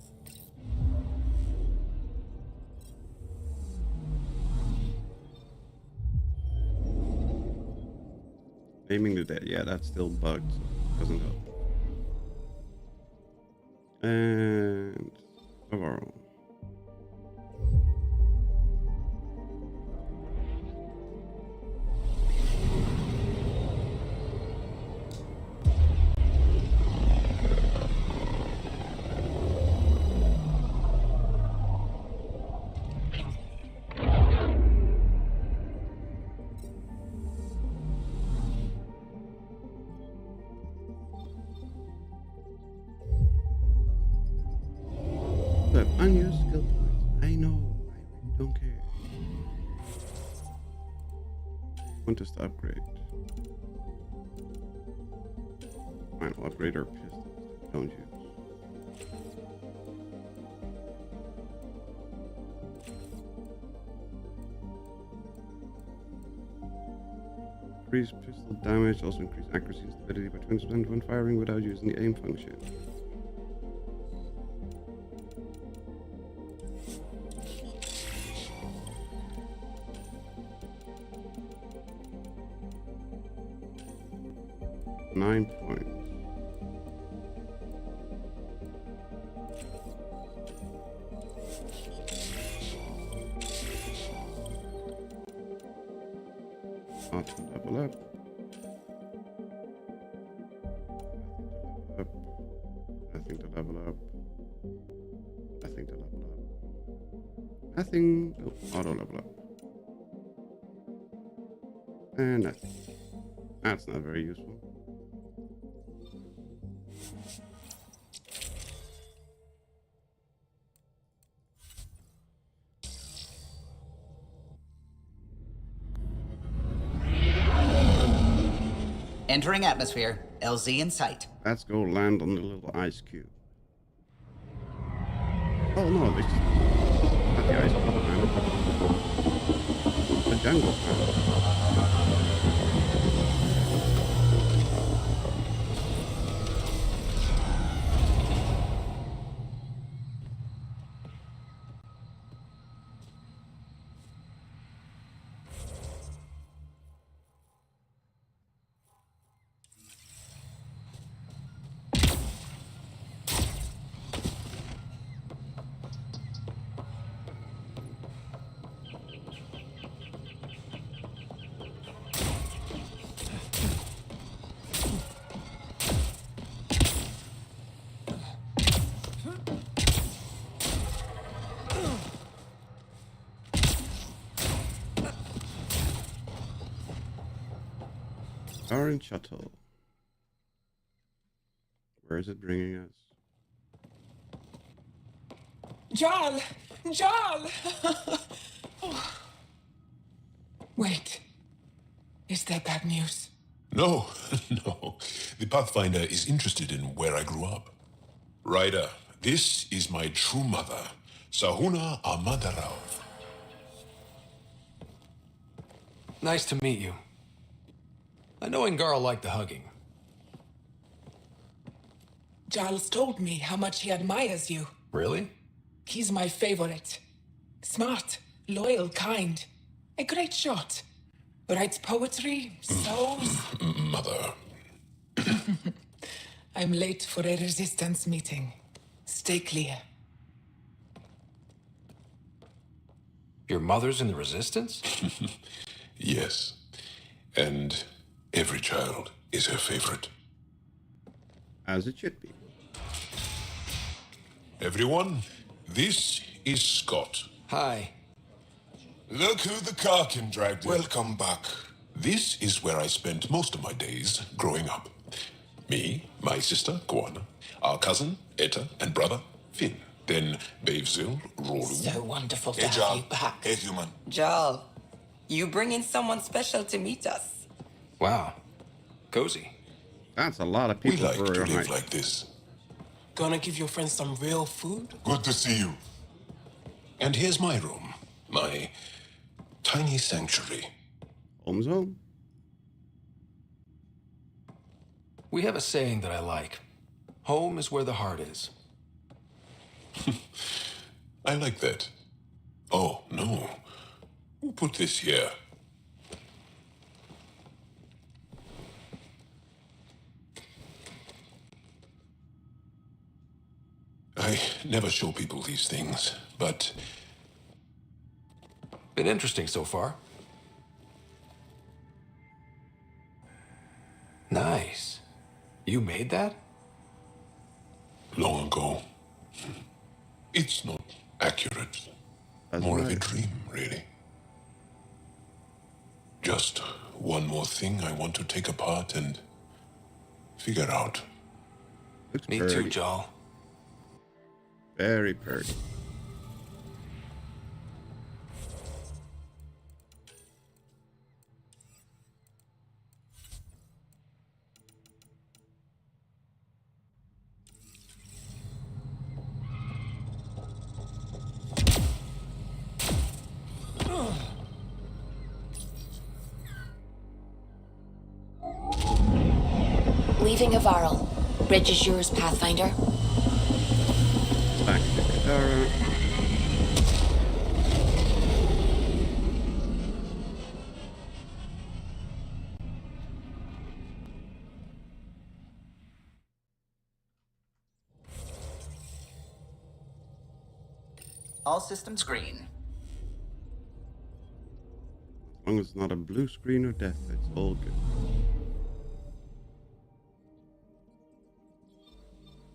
Aiming the dead, yeah, that's still bugged, so it doesn't help. And of our own. But unused skill points. I know. I really don't care. Want us to upgrade. Fine, we'll upgrade our pistols that we don't use. Increase pistol damage, also increase accuracy and stability by 20% when firing without using the aim function. Nine points. Auto level up. Nothing to level up. Nothing to level up. Nothing. Oh, auto level up. And nothing. That's not very useful.
Entering atmosphere. LZ in sight.
Let's go land on the little ice cube. Oh no, this is not the ice cube, man. The jungle planet. Angaran shuttle. Where is it bringing us?
Jarl! Jarl! Wait. Is that bad news?
No, no. The Pathfinder is interested in where I grew up. Ryder, this is my true mother, Sahuna Amadarov.
Nice to meet you. I know Angaran liked the hugging.
Jarl's told me how much he admires you.
Really?
He's my favorite. Smart, loyal, kind. A great shot. Writes poetry, sews.
Mother.
I'm late for a resistance meeting. Stay clear.
Your mother's in the Resistance?
Yes. And every child is her favorite.
As it should be.
Everyone, this is Scott.
Hi.
Look who the Karkin dragged in. Welcome back. This is where I spent most of my days growing up. Me, my sister, Koana, our cousin, Etta, and brother, Finn. Then Bavzil, Rolu.
So wonderful to
Hey,
have
Jarl.
you back.
Hey, human.
Jarl, you bring in someone special to meet us.
Wow. Cozy.
That's a lot of
We
people
like
for
to
a
live
night.
like this.
Gonna give your friends some real food?
Good to see you. And here's my room. My tiny sanctuary.
Home's home.
We have a saying that I like. Home is where the heart is.
I like that. Oh, no. Who put this here? I never show people these things, but
Been interesting so far. Nice. You made that?
long ago. It's not accurate. More of a dream, really. Just one more thing I want to take apart and figure out.
Me too, Jarl.
Very pretty.
Leaving Avaril. Bridge is yours, Pathfinder.
Back to Katara.
All systems green.
As long as it's not a blue screen of death, it's all good.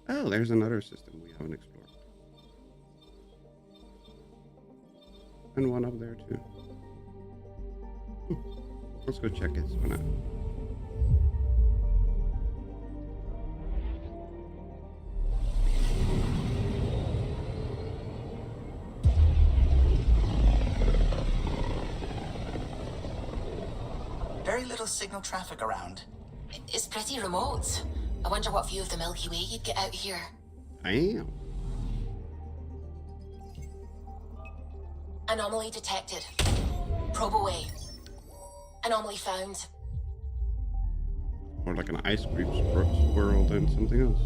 Oh, there's another system we haven't explored. And one up there too. Let's go check this one out.
Very little signal traffic around.
It's pretty remote. I wonder what view of the Milky Way you'd get out here.
I am.
Anomaly detected. Probe away. Anomaly found.
Or like an ice cream swirl than something else.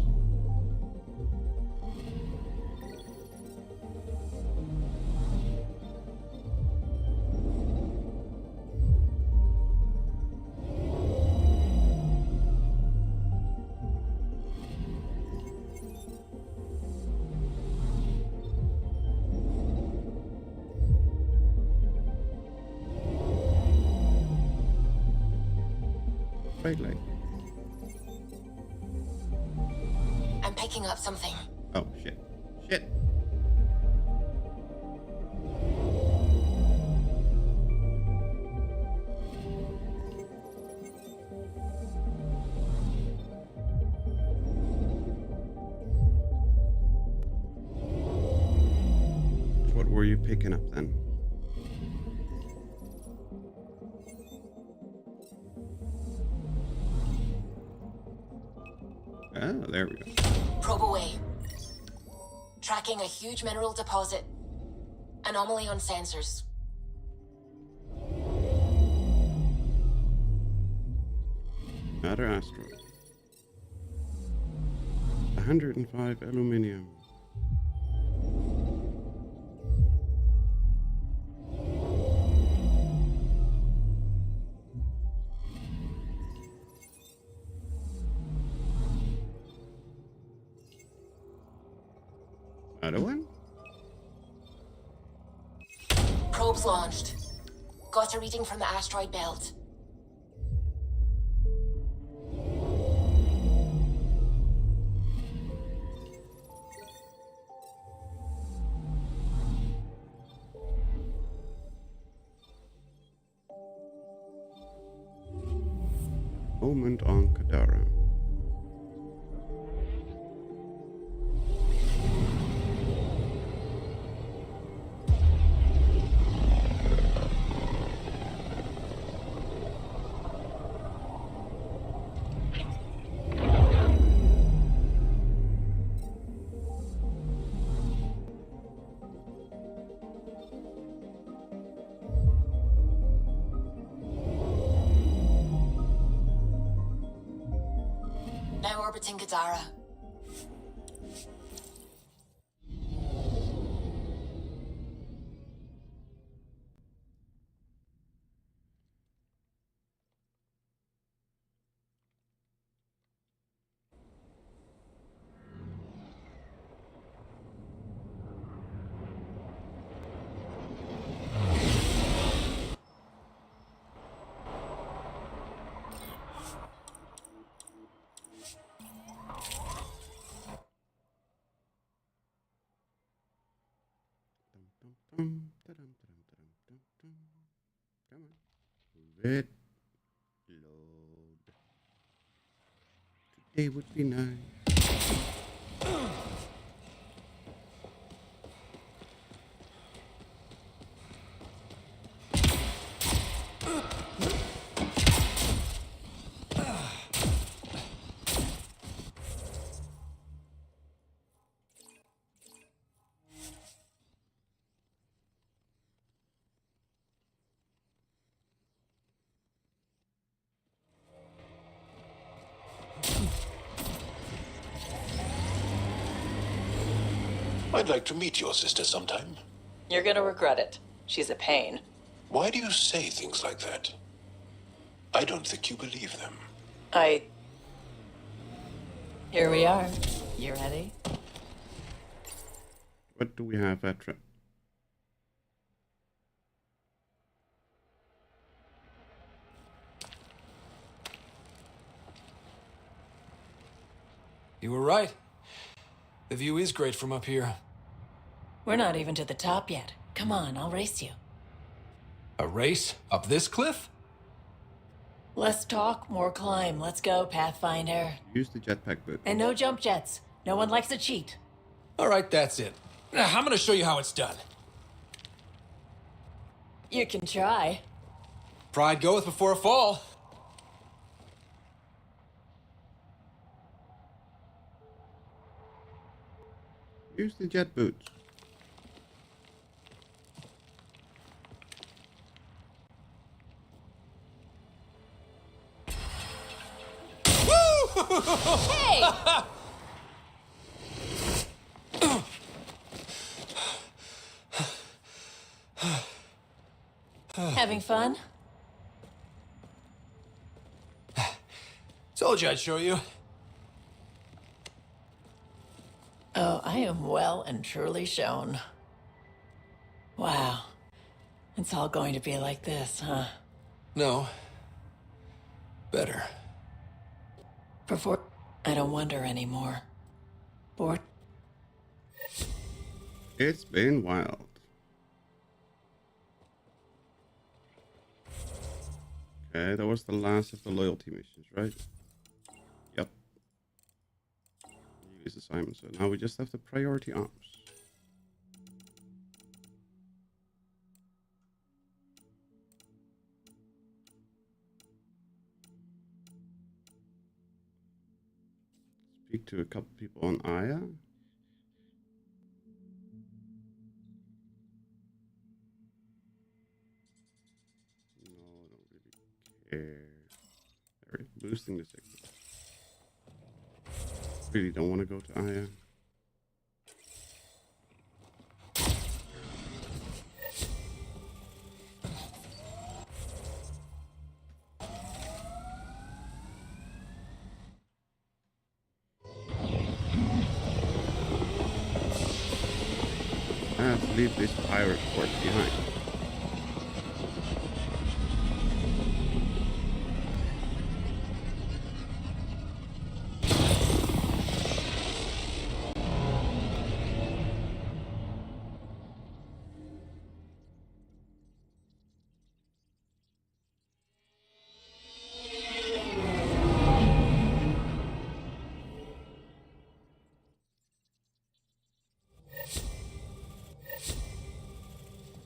Right leg.
I'm picking up something.
Oh, shit. Shit. you picking up then? Oh, there we go.
Probe away. Tracking a huge mineral deposit. Anomaly on sensors.
Another asteroid. 105 aluminium. Another one?
Probes launched. Got a reading from the asteroid belt.
Moment on Kadara.
Now orbiting Kadara.
Come on. Move it. Load. Today would be nice.
I'd like to meet your sister sometime.
You're gonna regret it. She's a pain.
Why do you say things like that? I don't think you believe them.
Here we are. You ready?
What do we have at
You were right. The view is great from up here.
We're not even to the top yet. Come on, I'll race you.
A race? Up this cliff?
Less talk, more climb. Let's go, Pathfinder.
Use the jetpack boot.
And no jump jets. No one likes a cheat.
All right, that's it. Now, I'm gonna show you how it's done.
You can try.
Pride goeth before a fall.
Use the jet boots.
Hey! Having fun?
Told you I'd show you.
Oh, I am well and truly shown. Wow. It's all going to be like this, huh?
No. Better.
Before... I don't wonder anymore. Bored?
It's been wild. Okay, that was the last of the loyalty missions, right? Yep. Release assignment. So now we just have the priority ops. speak to a couple people on Aya. No, don't really care. There, boosting the signal. Really don't want to go to Aya. I have to leave this pirate port behind.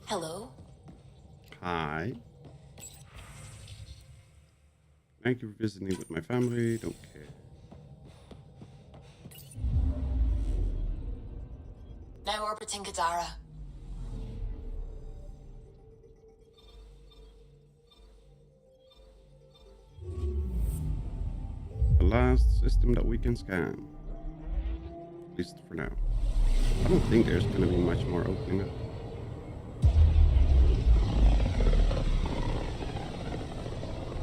Hello?
Hi. Thank you for visiting with my family. Don't care.
Now orbiting Kadara.
The last system that we can scan. At least for now. I don't think there's going to be much more opening up.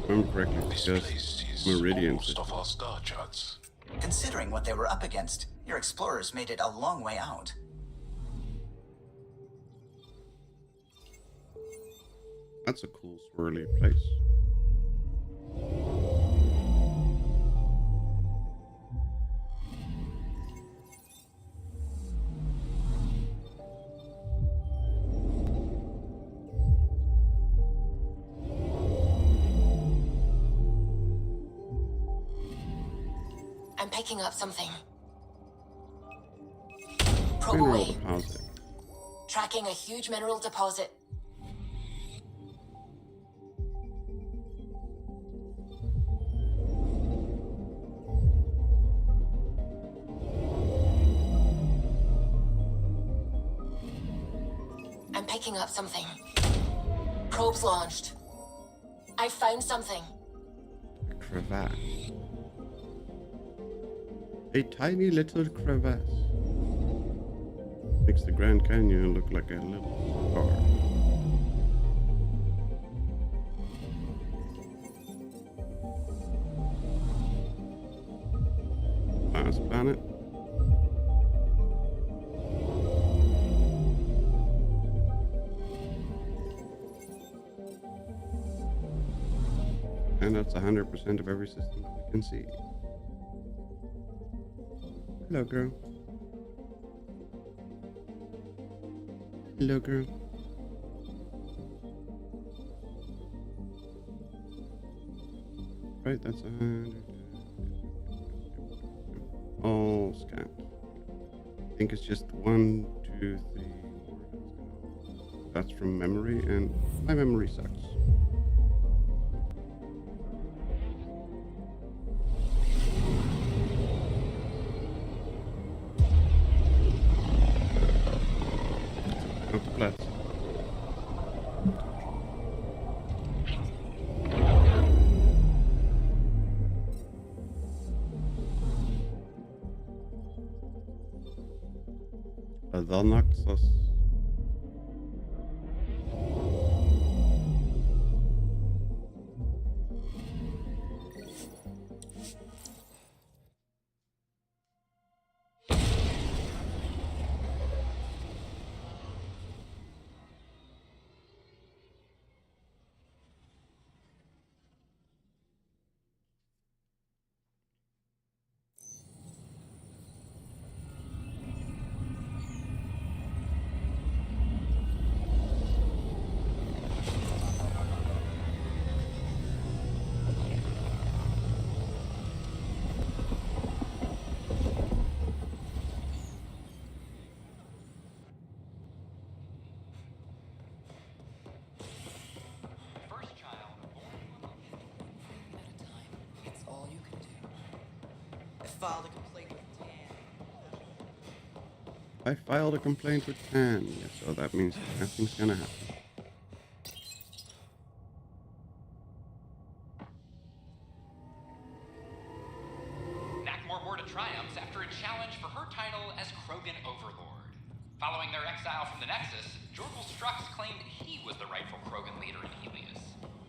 If I'm correctly, it's just Meridian.
Most of our star charts.
Considering what they were up against, your explorers made it a long way out.
That's a cool swirly place.
I'm picking up something. Probe
Mineral
away.
deposit.
Tracking a huge mineral deposit. I'm picking up something. Probes launched. I found something.
A crevasse. A tiny little crevasse. Makes the Grand Canyon look like a little star. Last planet. And that's 100% of every system that we can see. Hello, girl. Hello, girl. Right, that's 100. All scanned. I think it's just 1, 2, 3 more. That's from memory, and my memory sucks. Platz. The Nexus.
Filed a complaint with
I filed a complaint with Pan. Yeah, so that means nothing's gonna happen.
Nakmor more to triumphs after a challenge for her title as Krogan Overlord. Following their exile from the Nexus, Jorgul Strux claimed he was the rightful Krogan leader in Helios.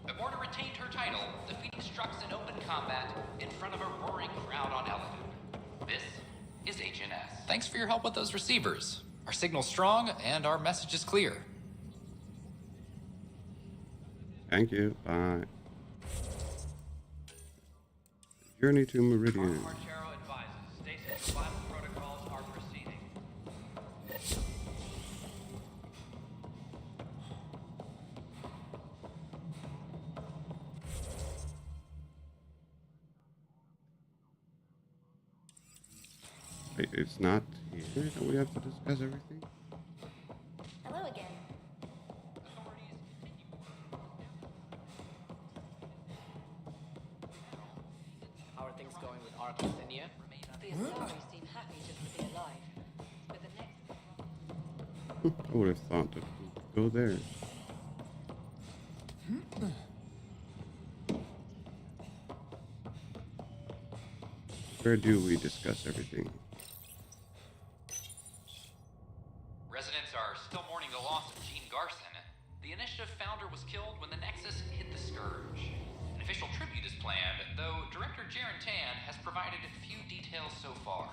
But Morta retained her title, defeating Strux in open combat in front of a roaring crowd on Eladon. This is HNS. Thanks for your help with those receivers. Our signal's strong and our message is clear.
Thank you. Bye. Journey to Meridian.
Marchero advises stasis survival protocols are proceeding.
Wait, it's not here that we have to discuss everything?
Hello again.
How are things going with Arclinia?
The Asari seem happy just to be alive. But the next...
I would have thought that we could go there. Where do we discuss everything?
Residents are still mourning the loss of Jean Garson. The Initiative founder was killed when the Nexus hit the Scourge. An official tribute is planned, though Director Jaren Tan has provided few details so far.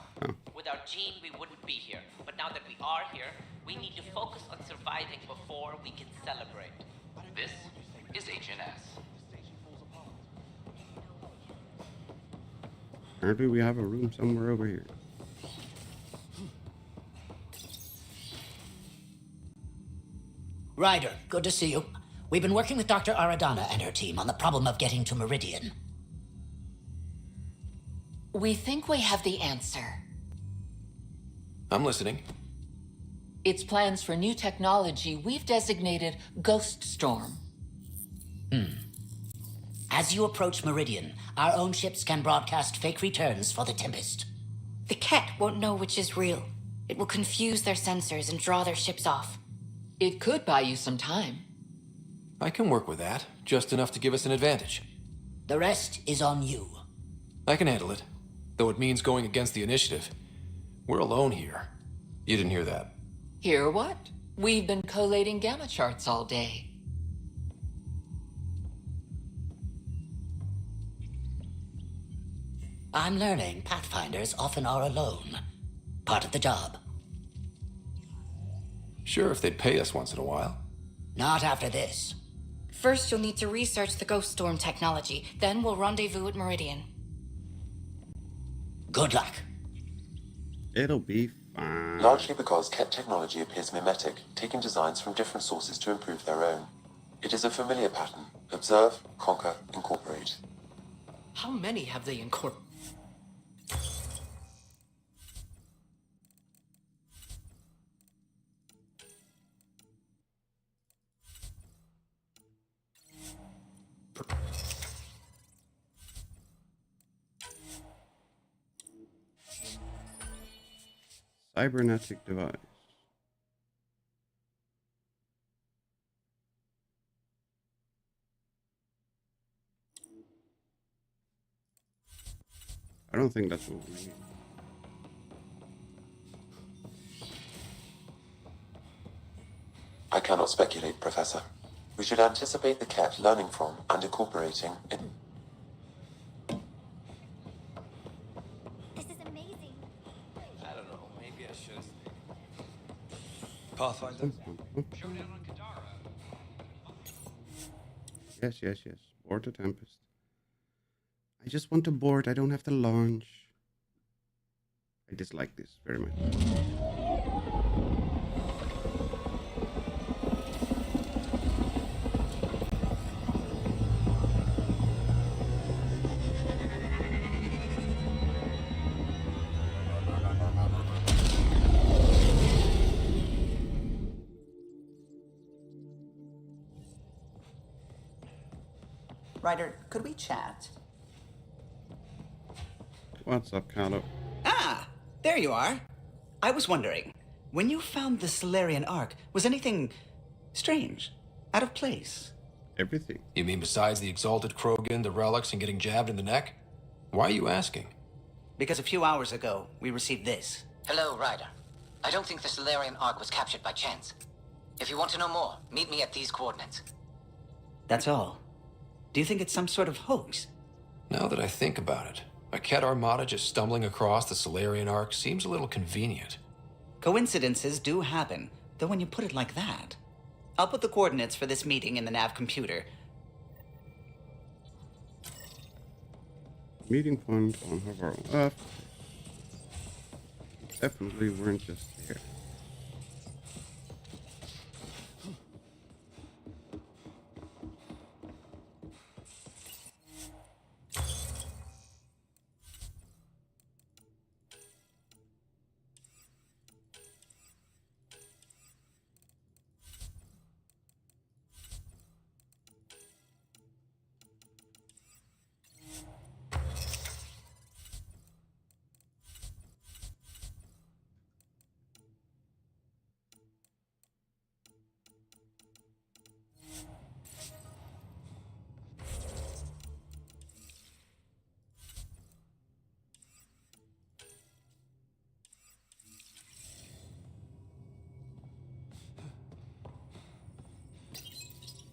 Without Jean, we wouldn't be here. But now that we are here, we need to focus on surviving before we can celebrate.
This is HNS.
Apparently we have a room somewhere over here.
Ryder, good to see you. We've been working with Dr. Aradana and her team on the problem of getting to Meridian.
We think we have the answer.
I'm listening.
It's plans for new technology we've designated Ghost Storm.
As you approach Meridian, our own ships can broadcast fake returns for the Tempest.
The Kett won't know which is real. It will confuse their sensors and draw their ships off.
It could buy you some time.
I can work with that, just enough to give us an advantage.
The rest is on you.
I can handle it, though it means going against the Initiative. We're alone here. You didn't hear that.
Hear what? We've been collating gamma charts all day.
I'm learning Pathfinders often are alone. Part of the job.
Sure, if they'd pay us once in a while.
Not after this.
First, you'll need to research the Ghost Storm technology. Then we'll rendezvous at Meridian.
Good luck.
It'll be fine.
Largely because Kett technology appears mimetic, taking designs from different sources to improve their own. It is a familiar pattern. Observe, conquer, incorporate.
How many have they incorporated?
Cybernetic device. I don't think that's what we need.
I cannot speculate, Professor. We should anticipate the Kett learning from and incorporating it.
This is amazing.
I don't know. Maybe I should. Pathfinder?
Showdown on Kadara.
Yes. Board the Tempest. I just want to board. I don't have to launch. I dislike this very much.
Ryder, could we chat?
What's up, Carlo?
Ah, there you are. I was wondering, When you found the Solarian Ark, was anything strange? Out of place?
Everything.
You mean besides the exalted Krogan, the relics, and getting jabbed in the neck? Why are you asking?
Because a few hours ago, we received this.
Hello, Ryder. I don't think the Solarian Ark was captured by chance. If you want to know more, meet me at these coordinates.
That's all. Do you think it's some sort of hoax?
Now that I think about it, a Kett armada just stumbling across the Solarian Ark seems a little convenient.
Coincidences do happen, though when you put it like that. I'll put the coordinates for this meeting in the nav computer.
Meeting point on her left. Definitely weren't just there.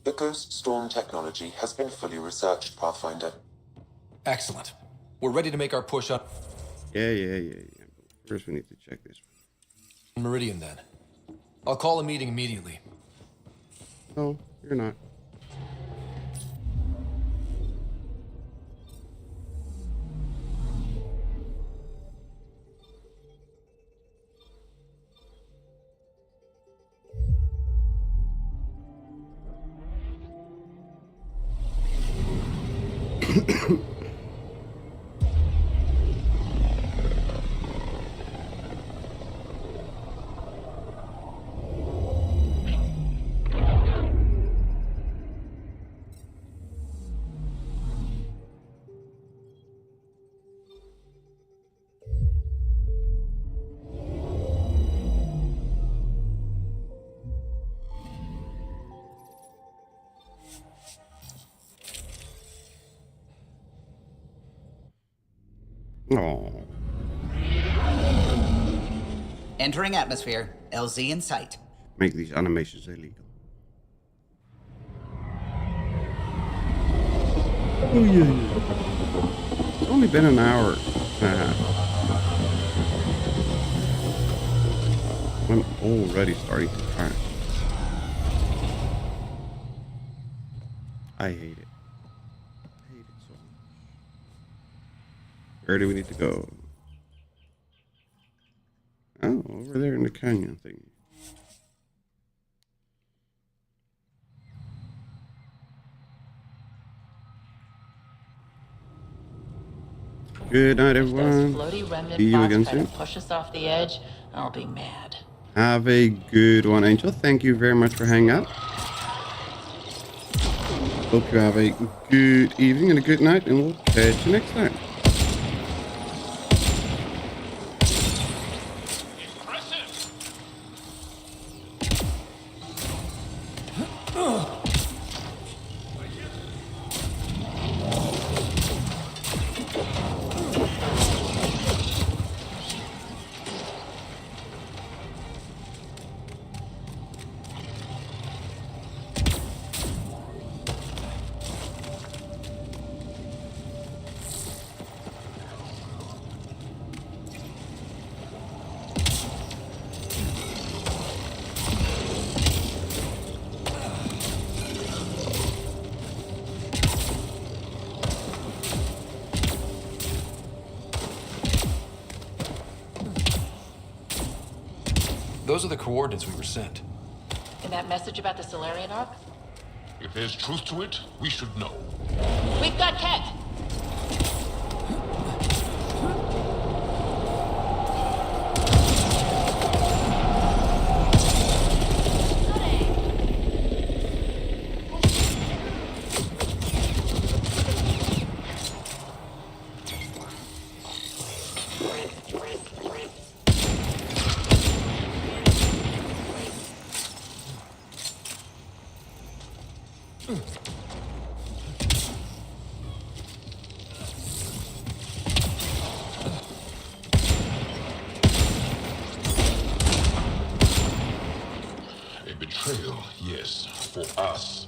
The Ghost Storm technology has been fully researched, Pathfinder.
Excellent. We're ready to make our push up.
Yeah. But first we need to check this one.
Meridian, then. I'll call a meeting immediately.
No, you're not. Oh.
Entering atmosphere. LZ in sight.
Make these animations illegal. Oh yeah. It's only been an hour and a half. I'm already starting to crash. I hate it. I hate it so much. Where do we need to go? Oh, over there in the canyon thing. Good night, everyone.
Floaty remnant
See you again
try to
soon.
push us off the edge, I'll be mad.
Have a good one, Angel. Thank you very much for hanging out. Hope you have a good evening and a good night, and we'll catch you next time.
Those are the coordinates we were sent.
And that message about the Solarian Ark?
If there's truth to it, we should know.
We've got Kett!
for us.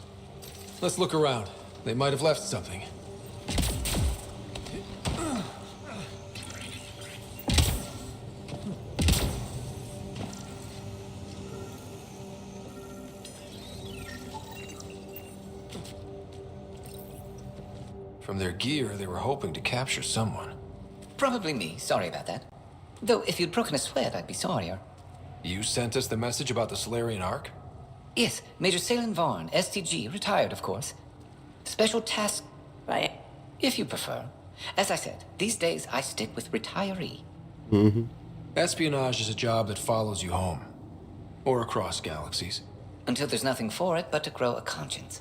Let's look around. They might have left something. From their gear, they were hoping to capture someone.
Probably me. Sorry about that. Though, if you'd broken a sweat, I'd be sorrier.
You sent us the message about the Solarian Ark?
Yes, Major Salin Vaughn, STG, retired, of course. Special task, right? If you prefer. As I said, these days I stick with retiree.
Espionage is a job that follows you home. Or across galaxies.
Until there's nothing for it but to grow a conscience.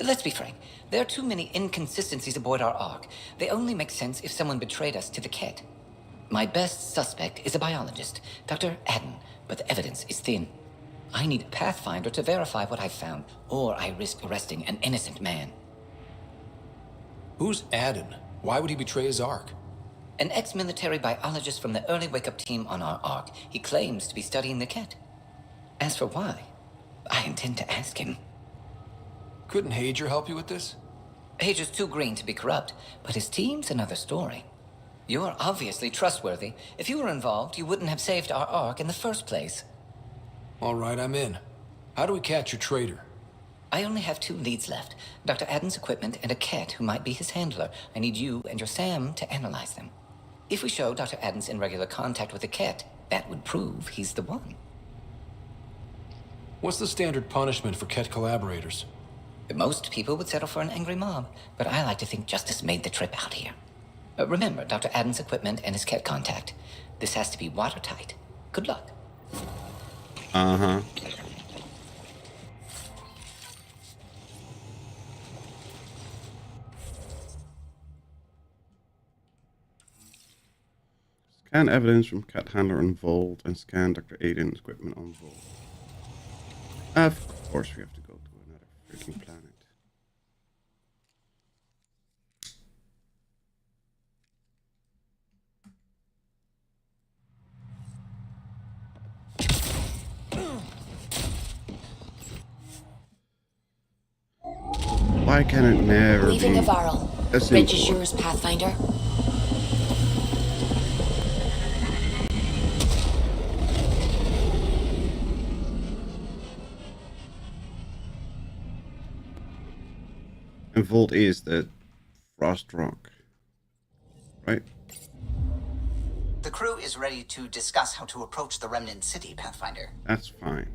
Let's be frank, there are too many inconsistencies aboard our Ark. They only make sense if someone betrayed us to the Kett. My best suspect is a biologist, Dr. Adden, but the evidence is thin. I need a Pathfinder to verify what I've found, or I risk arresting an innocent man.
Who's Adden? Why would he betray his Ark?
An ex-military biologist from the early wake-up team on our Ark. He claims to be studying the Kett. As for why, I intend to ask him.
Couldn't Hager help you with this?
Hager's too green to be corrupt, but his team's another story. You're obviously trustworthy. If you were involved, you wouldn't have saved our Ark in the first place.
All right, I'm in. How do we catch your traitor?
I only have 2 leads left. Dr. Adden's equipment and a Kett who might be his handler. I need you and your Sam to analyze them. If we show Dr. Adden's in regular contact with the Kett, that would prove he's the one.
What's the standard punishment for Kett collaborators?
Most people would settle for an angry mob, but I like to think justice made the trip out here. Remember Dr. Adden's equipment and his Kett contact. This has to be watertight. Good luck.
Uh-huh. Scan evidence from Cat Handler on Vault and scan Dr. Aiden's equipment on Vault. Of course we have to go to another freaking planet. Why can it never
Leaving
be
Navarro.
a simple?
Ridge is yours, Pathfinder.
And Vault is the Frost Rock, right?
The crew is ready to discuss how to approach the Remnant city, Pathfinder.
That's fine.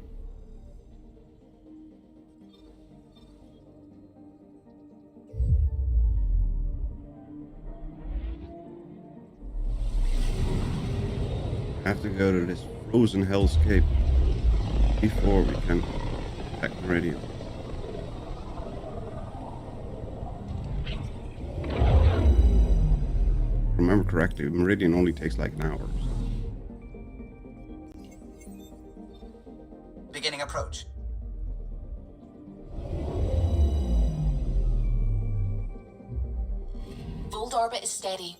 Have to go to this frozen hellscape before we can attack Meridian. Remember correctly, Meridian only takes like an hour.
Beginning approach.
Vault orbit is steady.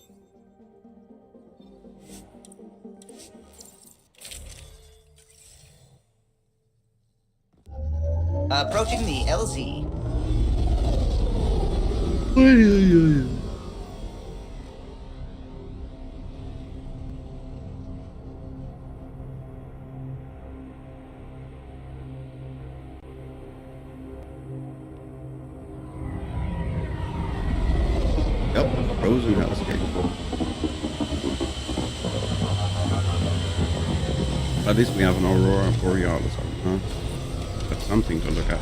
Approaching the LZ.
Yep, frozen hellscape. At least we have an Aurora Borealis on, huh? That's something to look at.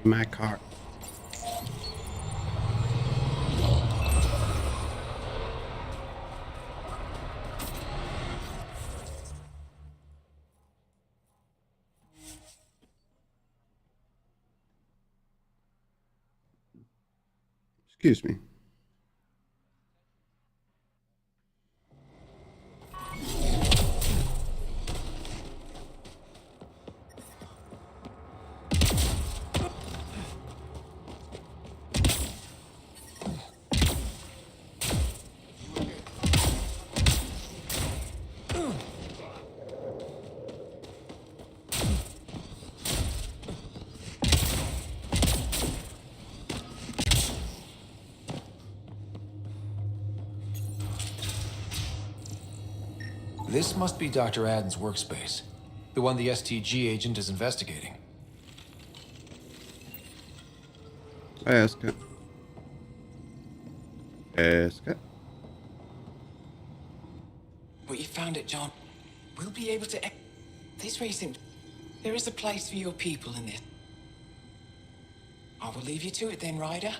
My car. Excuse me.
This must be Dr. Aden's workspace. The one the STG agent is investigating.
Hi, Eska. Eska.
But you found it, John. We'll be able to... This racing... There is a place for your people in this. I will leave you to it then, Ryder.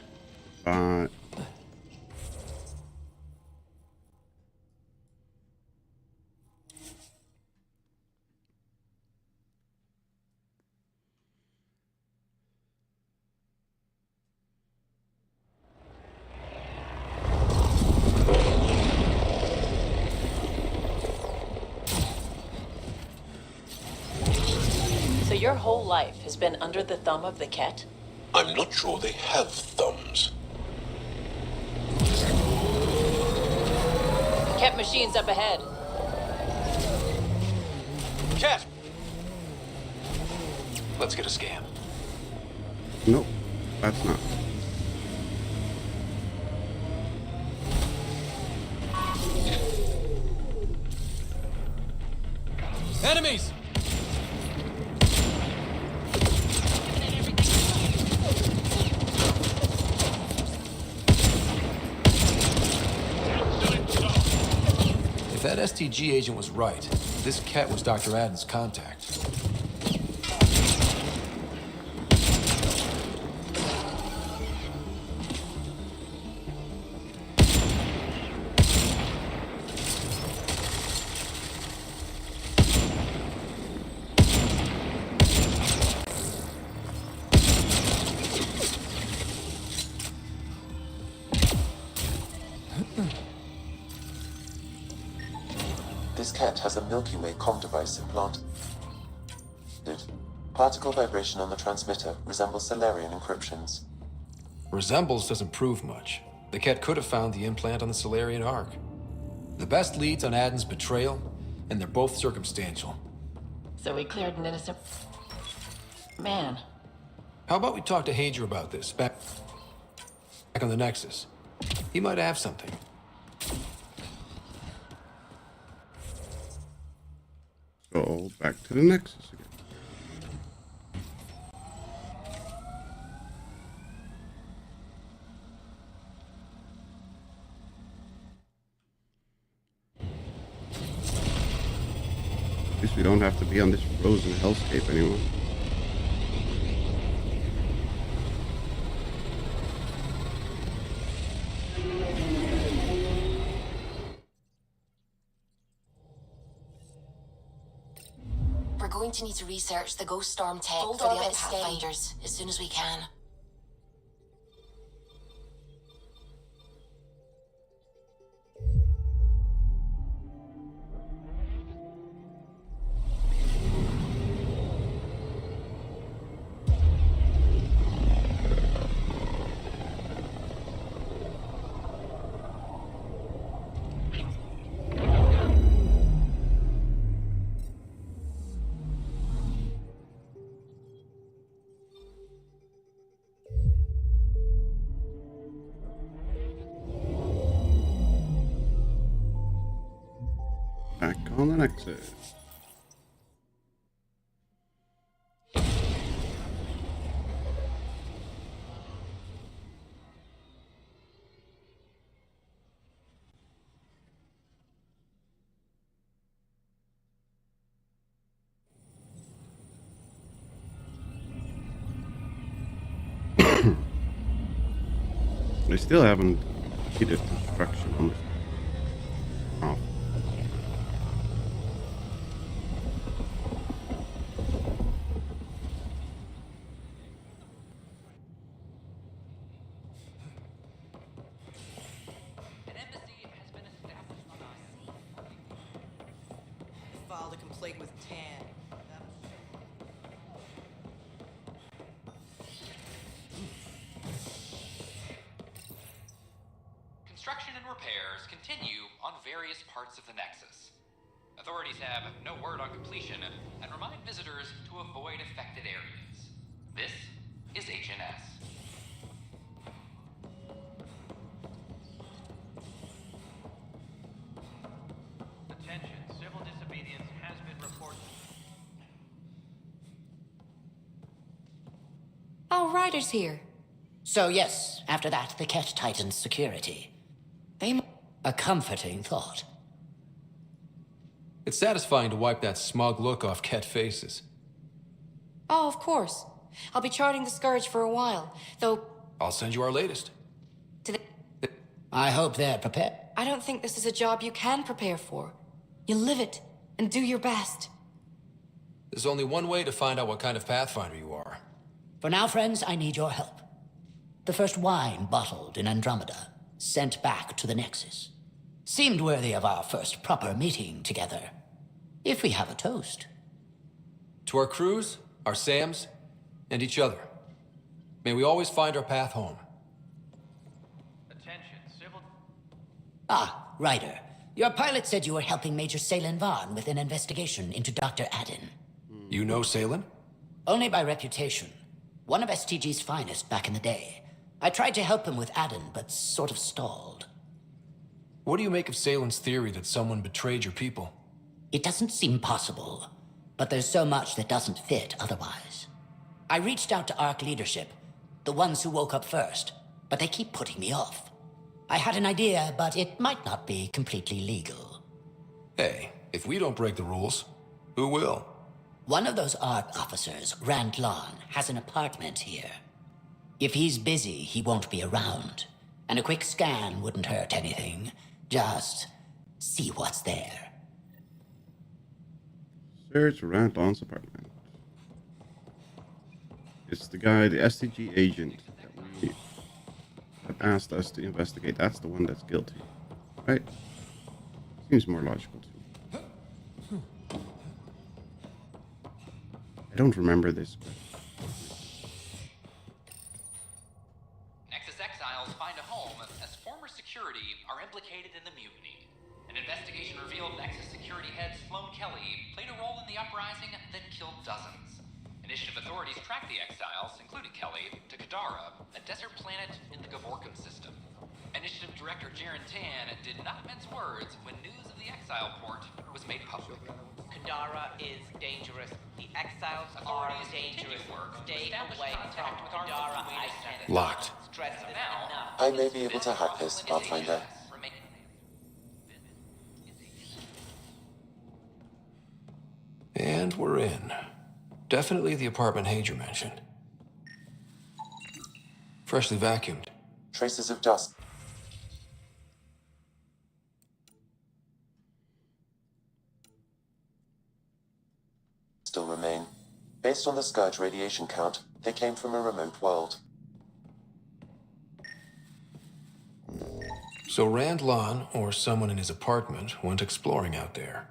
So your whole life has been under the thumb of the Kett?
I'm not sure they have thumbs.
Kett machines up ahead.
Kett! Let's get a scan.
Nope, that's not.
Enemies! If that STG agent was right, this Kett was Dr. Aden's contact.
This Kett has a Milky Way comm device implanted. Particle vibration on the transmitter resembles Solarian encryptions.
Resembles doesn't prove much. The Kett could have found the implant on the Solarian Ark. The best leads on Aden's betrayal, and they're both circumstantial.
So we cleared an innocent man.
How about we talk to Hager about this, back on the Nexus? He might have something.
So, back to the Nexus again. At least we don't have to be on this frozen hellscape anymore.
We're going to need to research the Ghost Storm tech for the other Pathfinders as soon as we can.
Back on the Nexus. They still haven't hit construction on this. Oh.
Filed a complaint with Tan.
Construction and repairs continue on various parts of the Nexus. Authorities have no word on completion and remind visitors to avoid affected areas. This is HNS.
Attention, civil
riders here.
So yes, after that, the Kett tightened security. A comforting thought.
It's satisfying to wipe that smug look off Kett faces.
Oh, of course. I'll be charting the Scourge for a while, though
I'll send you our latest.
I hope they're prepared.
I don't think this is a job you can prepare for. You live it, and do your best.
There's only one way to find out what kind of Pathfinder you are.
For now, friends, I need your help. The first wine bottled in Andromeda, sent back to the Nexus. Seemed worthy of our first proper meeting together. If we have a toast.
To our crews, our Sams, and each other. May we always find our path home.
Attention, civil...
Ah, Ryder. Your pilot said you were helping Major Salen Vaughn with an investigation into Dr. Adden.
You know Salen?
Only by reputation. One of STG's finest back in the day. I tried to help him with Adden, but sort of stalled.
What do you make of Salen's theory that someone betrayed your people?
It doesn't seem possible, but there's so much that doesn't fit otherwise. I reached out to ARC leadership, the ones who woke up first, but they keep putting me off. I had an idea, but it might not be completely legal.
Hey, if we don't break the rules, who will?
One of those ARC officers, Rand Lon, has an apartment here. If he's busy, he won't be around. And a quick scan wouldn't hurt anything. Just see what's there.
Search Rand Lon's apartment. It's the guy, the STG agent that asked us to investigate. That's the one that's guilty, right? Seems more logical to me. I don't remember this.
Nexus exiles find a home as former security are implicated in the mutiny. An investigation revealed Nexus security head Sloan Kelly played a role in the uprising that killed dozens. Initiative authorities tracked the exiles, including Kelly, to Kadara, a desert planet in the Gavorkan system. Initiative Director Jaren Tan did not mince words when news of the exile port was made public.
Kadara is dangerous. The exiles are dangerous. Stay away from Kadara. I can't
Locked.
stress this enough.
I may be able to hack this, Pathfinder.
And we're in. Definitely the apartment Hager mentioned. Freshly vacuumed.
Traces of dust. Still remain. Based on the Scourge radiation count, they came from a remote world.
So Rand Lon, or someone in his apartment, went exploring out there.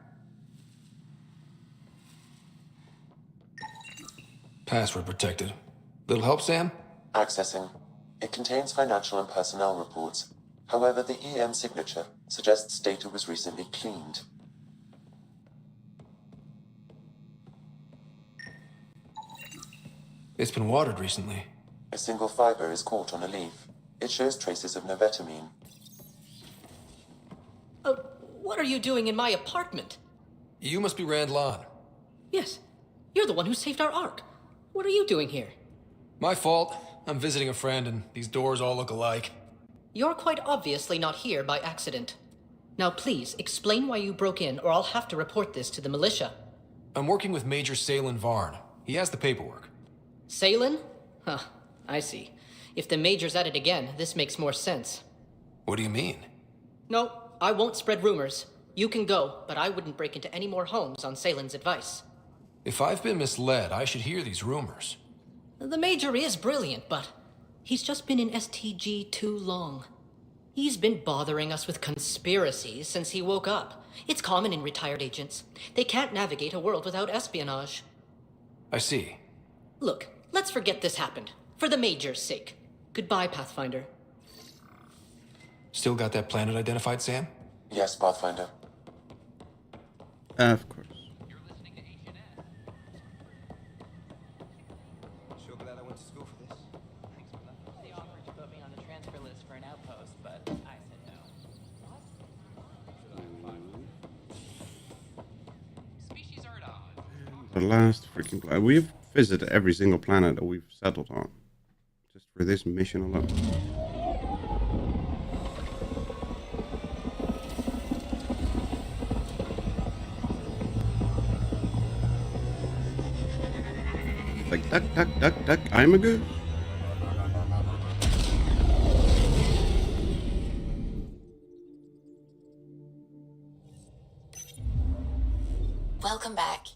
Password protected. Little help, Sam?
Accessing. It contains financial and personnel reports. However, the EM signature suggests data was recently cleaned.
It's been watered recently.
A single fiber is caught on a leaf. It shows traces of novetamine.
Oh, what are you doing in my apartment?
You must be Rand Lon.
Yes, you're the one who saved our Ark. What are you doing here?
My fault. I'm visiting a friend and these doors all look alike.
You're quite obviously not here by accident. Now please, explain why you broke in or I'll have to report this to the militia.
I'm working with Major Salen Varn. He has the paperwork.
Salen? Huh, I see. If the Major's at it again, this makes more sense.
What do you mean?
No, I won't spread rumors. You can go, but I wouldn't break into any more homes on Salen's advice.
If I've been misled, I should hear these rumors.
The Major is brilliant, but he's just been in STG too long. He's been bothering us with conspiracies since he woke up. It's common in retired agents. They can't navigate a world without espionage.
I see.
Look, let's forget this happened. For the Major's sake. Goodbye, Pathfinder.
Still got that planet identified, Sam?
Yes, Pathfinder.
Of course.
Sure glad I went to school for this.
They offered to put me on the transfer list for an outpost, but I said no. Species are at odds.
The last freaking planet. We've visited every single planet that we've settled on. for this mission alone. Like, duck, duck, duck, duck, I'm a goose.
Welcome back.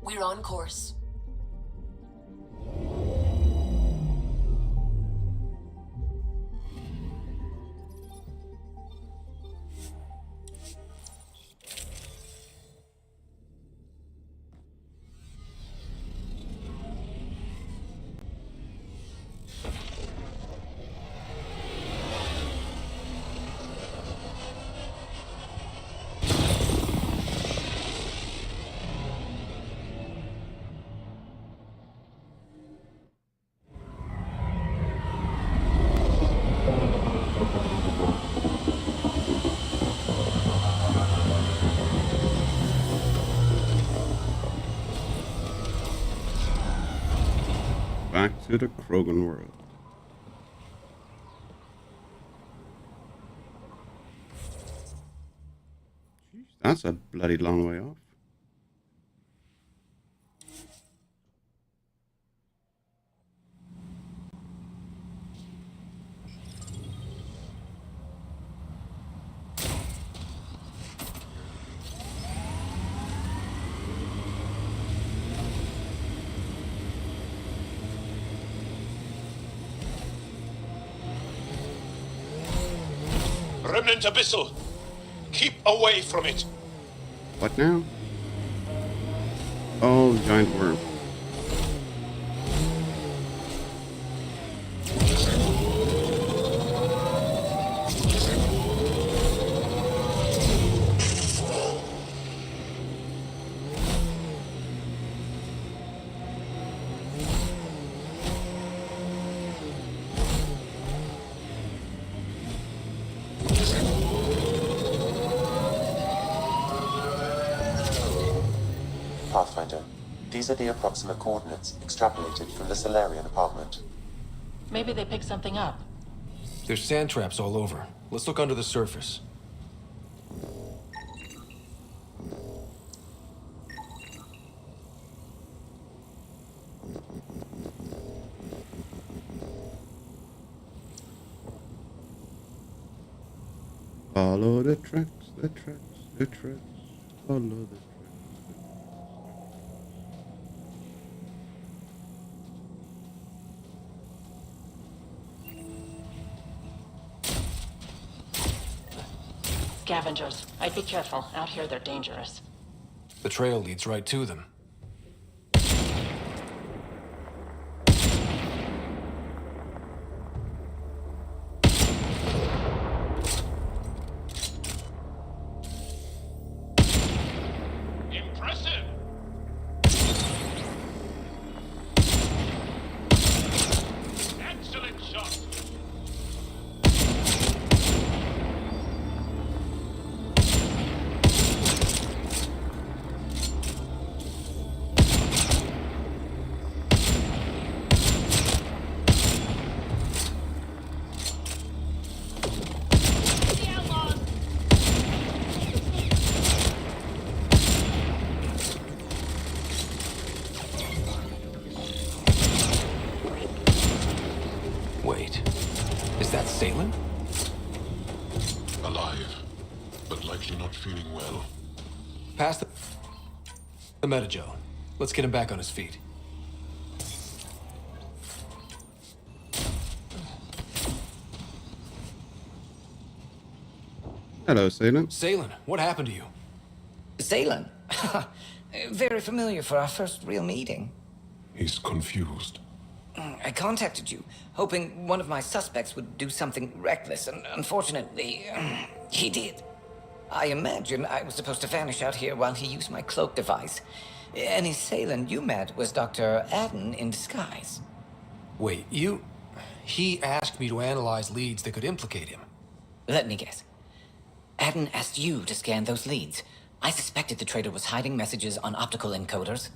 We're on course.
Back to the Krogan world. Jeez, that's a bloody long way off.
Remnant Abyssal! Keep away from it!
What now? Oh, giant worm.
Pathfinder, these are the approximate coordinates extrapolated from the Solarian apartment.
Maybe they picked something up.
There's sand traps all over. Let's look under the surface.
Follow the tracks, the tracks, the tracks. Follow the tracks.
Scavengers. I'd be careful. Out here, they're dangerous.
The trail leads right to them.
Impressive! Excellent shot!
Wait, is that Salem?
Alive, but likely not feeling well.
Pass the Metajo. Let's get him back on his feet.
Hello, Salem.
Salem, what happened to you?
Salem? Very familiar for our first real meeting.
He's confused.
I contacted you, hoping one of my suspects would do something reckless, and unfortunately, he did. I imagine I was supposed to vanish out here while he used my cloak device. Any assailant you met was Dr. Adden in disguise.
Wait, you... He asked me to analyze leads that could implicate him.
Let me guess. Adden asked you to scan those leads. I suspected the traitor was hiding messages on optical encoders.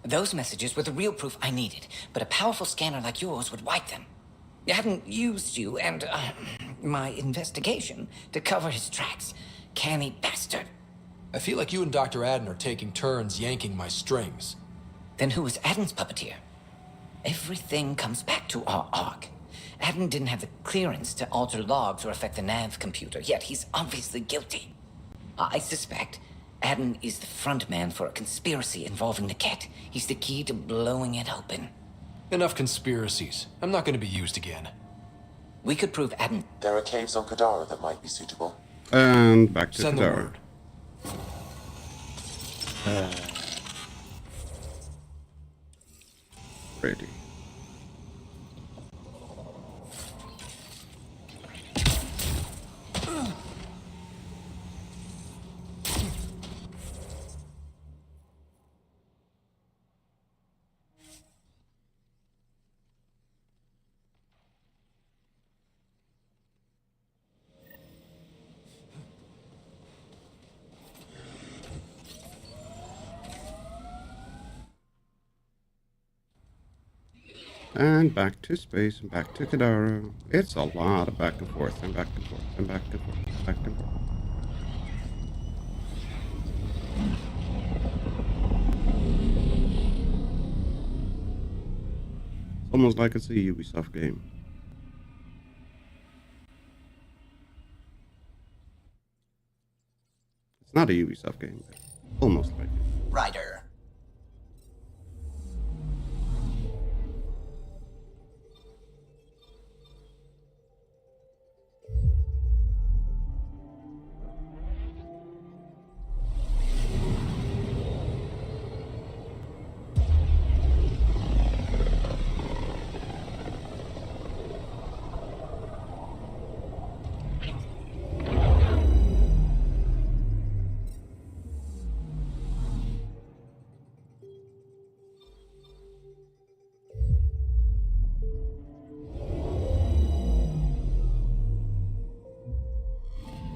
Those messages were the real proof I needed, but a powerful scanner like yours would wipe them. Adden used you and my investigation to cover his tracks. Canny bastard.
I feel like you and Dr. Adden are taking turns yanking my strings.
Then who was Adden's puppeteer? Everything comes back to our arc. Adden didn't have the clearance to alter logs or affect the nav computer, yet he's obviously guilty. I suspect Adden is the front man for a conspiracy involving the Kett. He's the key to blowing it open.
Enough conspiracies. I'm not going to be used again.
We could prove Adden...
There are caves on Kadara that might be suitable.
And back to
Send the
Kadara.
word.
Ready. And back to space and back to Kadara. It's a lot of back and forth and back and forth and back and forth and back and forth. It's almost like it's a Ubisoft game. It's not a Ubisoft game, but almost like it.
Ryder.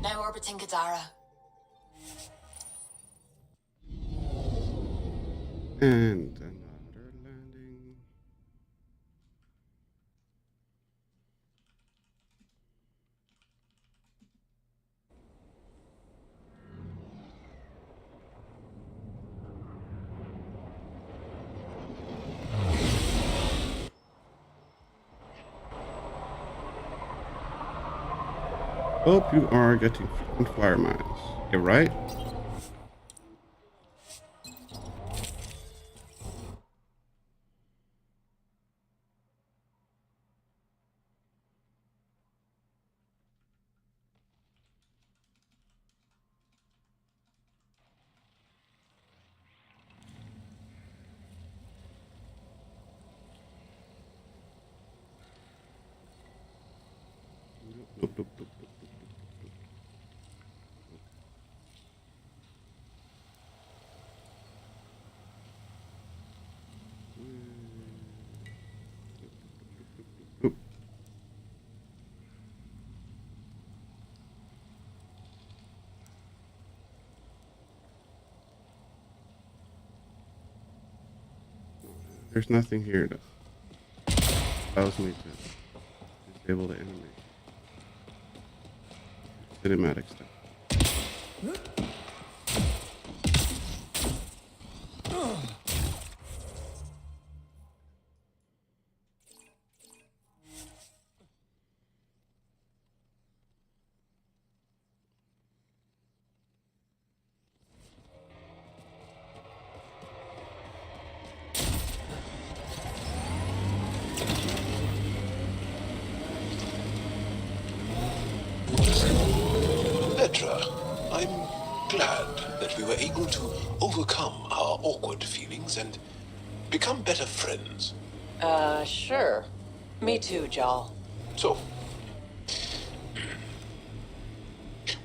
Now orbiting Kadara.
And another landing. Hope you are getting frequent flyer miles. You're right. Nope, nope, nope, nope, nope, nope, nope. Nope. There's nothing here that allows me to disable the animation. Cinematic stuff.
Petra, I'm glad that we were able to overcome our awkward feelings and Become better friends.
Sure. Me too, Jal.
So,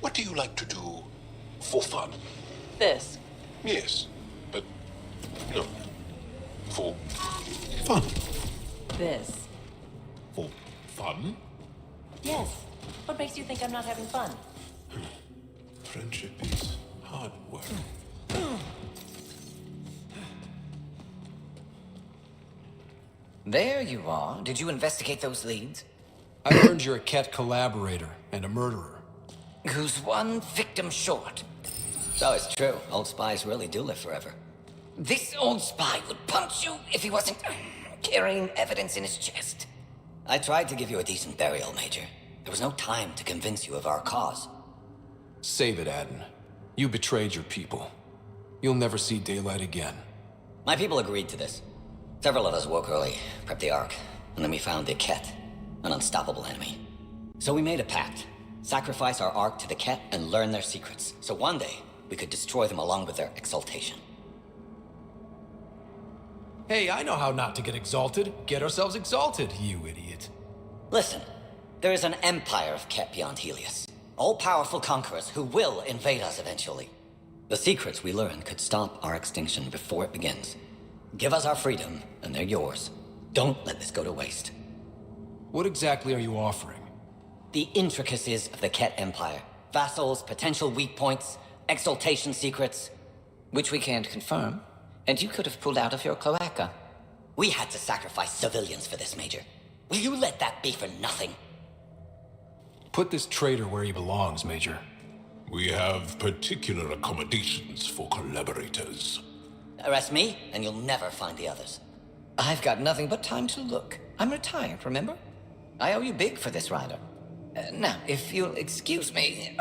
what do you like to do for fun?
This.
Yes, but no, for fun.
This.
For fun?
Yes. What makes you think I'm not having fun?
Friendship is hard work.
There you are. Did you investigate those leads?
I learned you're a Kett collaborator and a murderer.
Who's one victim short? So it's true. Old spies really do live forever. This old spy would punch you if he wasn't carrying evidence in his chest. I tried to give you a decent burial, Major. There was no time to convince you of our cause.
Save it, Aden. You betrayed your people. You'll never see daylight again.
My people agreed to this. Several of us woke early, prepped the Ark, and then we found the Kett, an unstoppable enemy. So we made a pact. Sacrifice our Ark to the Kett and learn their secrets, so one day we could destroy them along with their exaltation.
Hey, I know how not to get exalted. Get ourselves exalted, you idiot.
Listen, there is an empire of Kett beyond Helios. All-powerful conquerors who will invade us eventually. The secrets we learn could stop our extinction before it begins. Give us our freedom, and they're yours. Don't let this go to waste.
What exactly are you offering?
The intricacies of the Kett Empire. Vassals, potential weak points, exaltation secrets. Which we can't confirm. And you could have pulled out of your cloaca. We had to sacrifice civilians for this, Major. Will you let that be for nothing?
Put this traitor where he belongs, Major.
We have particular accommodations for collaborators.
Arrest me, and you'll never find the others. I've got nothing but time to look. I'm retired, remember? I owe you big for this, Ryder. Now, if you'll excuse me,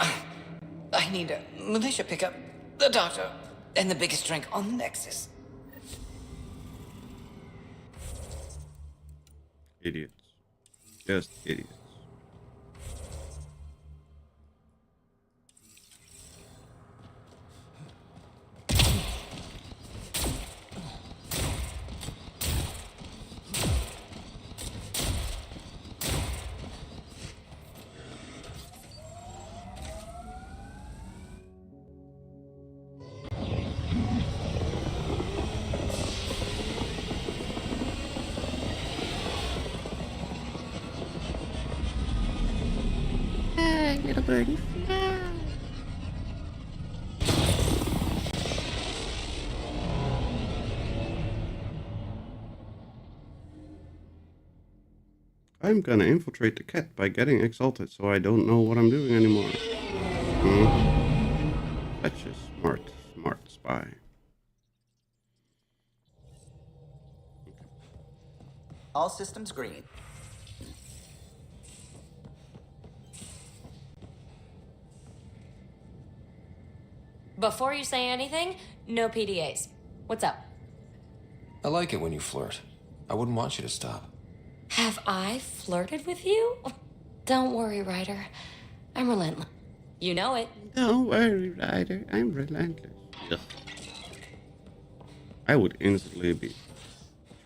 I need a militia pickup, the doctor, and the biggest drink on the Nexus.
Idiots. Just idiots. Little birdie. I'm gonna infiltrate the Kett by getting exalted so I don't know what I'm doing anymore. Such a smart spy.
All systems green.
Before you say anything, no PDAs. What's up?
I like it when you flirt. I wouldn't want you to stop.
Have I flirted with you? Don't worry, Ryder. I'm relentless. You know it.
Don't worry, Ryder. I'm relentless. Ugh. I would instantly be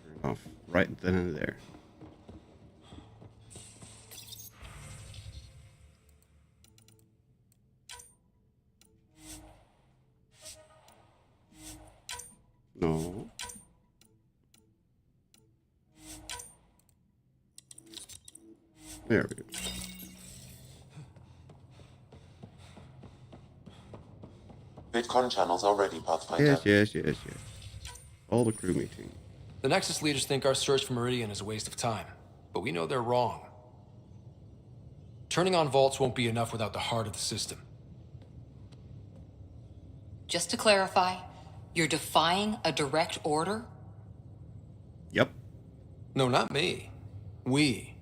turned off right then and there. No. There we go.
VidCon channels are ready, Pathfinder.
Yes. All the crew meeting.
The Nexus leaders think our search for Meridian is a waste of time, but we know they're wrong. Turning on vaults won't be enough without the heart of the system.
Just to clarify, you're defying a direct order?
Yep.
No, not me. We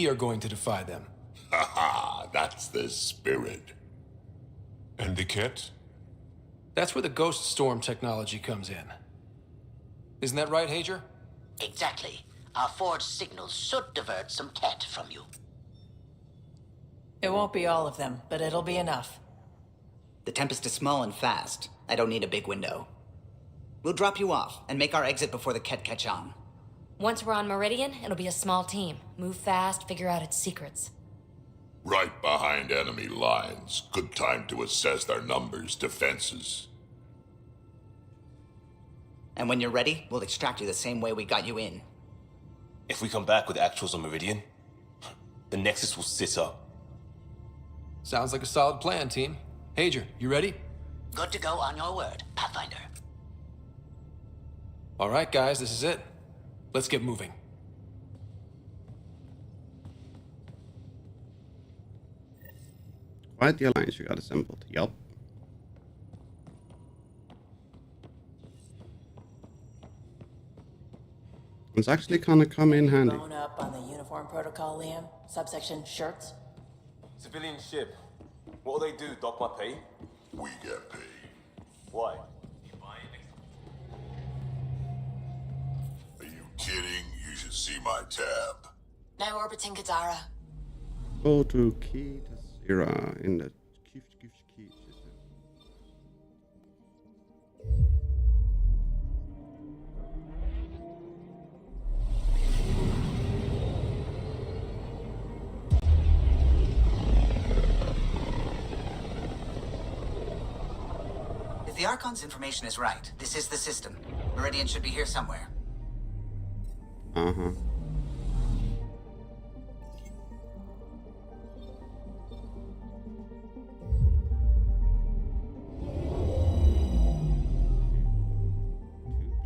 are going to defy them.
Haha, that's the spirit. And the Kett?
That's where the Ghost Storm technology comes in. Isn't that right, Hager?
Exactly. Our forged signals should divert some Kett from you.
It won't be all of them, but it'll be enough.
The Tempest is small and fast. I don't need a big window. We'll drop you off and make our exit before the Kett catch on.
Once we're on Meridian, it'll be a small team. Move fast, figure out its secrets.
Right behind enemy lines. Good time to assess their numbers, defenses.
And when you're ready, we'll extract you the same way we got you in.
If we come back with actuals on Meridian, the Nexus will sit up.
Sounds like a solid plan, team. Hager, you ready?
Good to go on your word, Pathfinder.
All right, guys, this is it. Let's get moving.
Quite the alliance you got assembled. Yup. It's actually kind of come in handy.
Bone up on the uniform protocol, Liam. Subsection shirts.
Civilian ship. What'll they do? Dock my pay?
We get paid.
Why?
Are you kidding? You should see my tab.
Now orbiting Kadara.
Go to Key to Zira in the key system.
If the Archon's information is right, this is the system. Meridian should be here somewhere.
Uh-huh.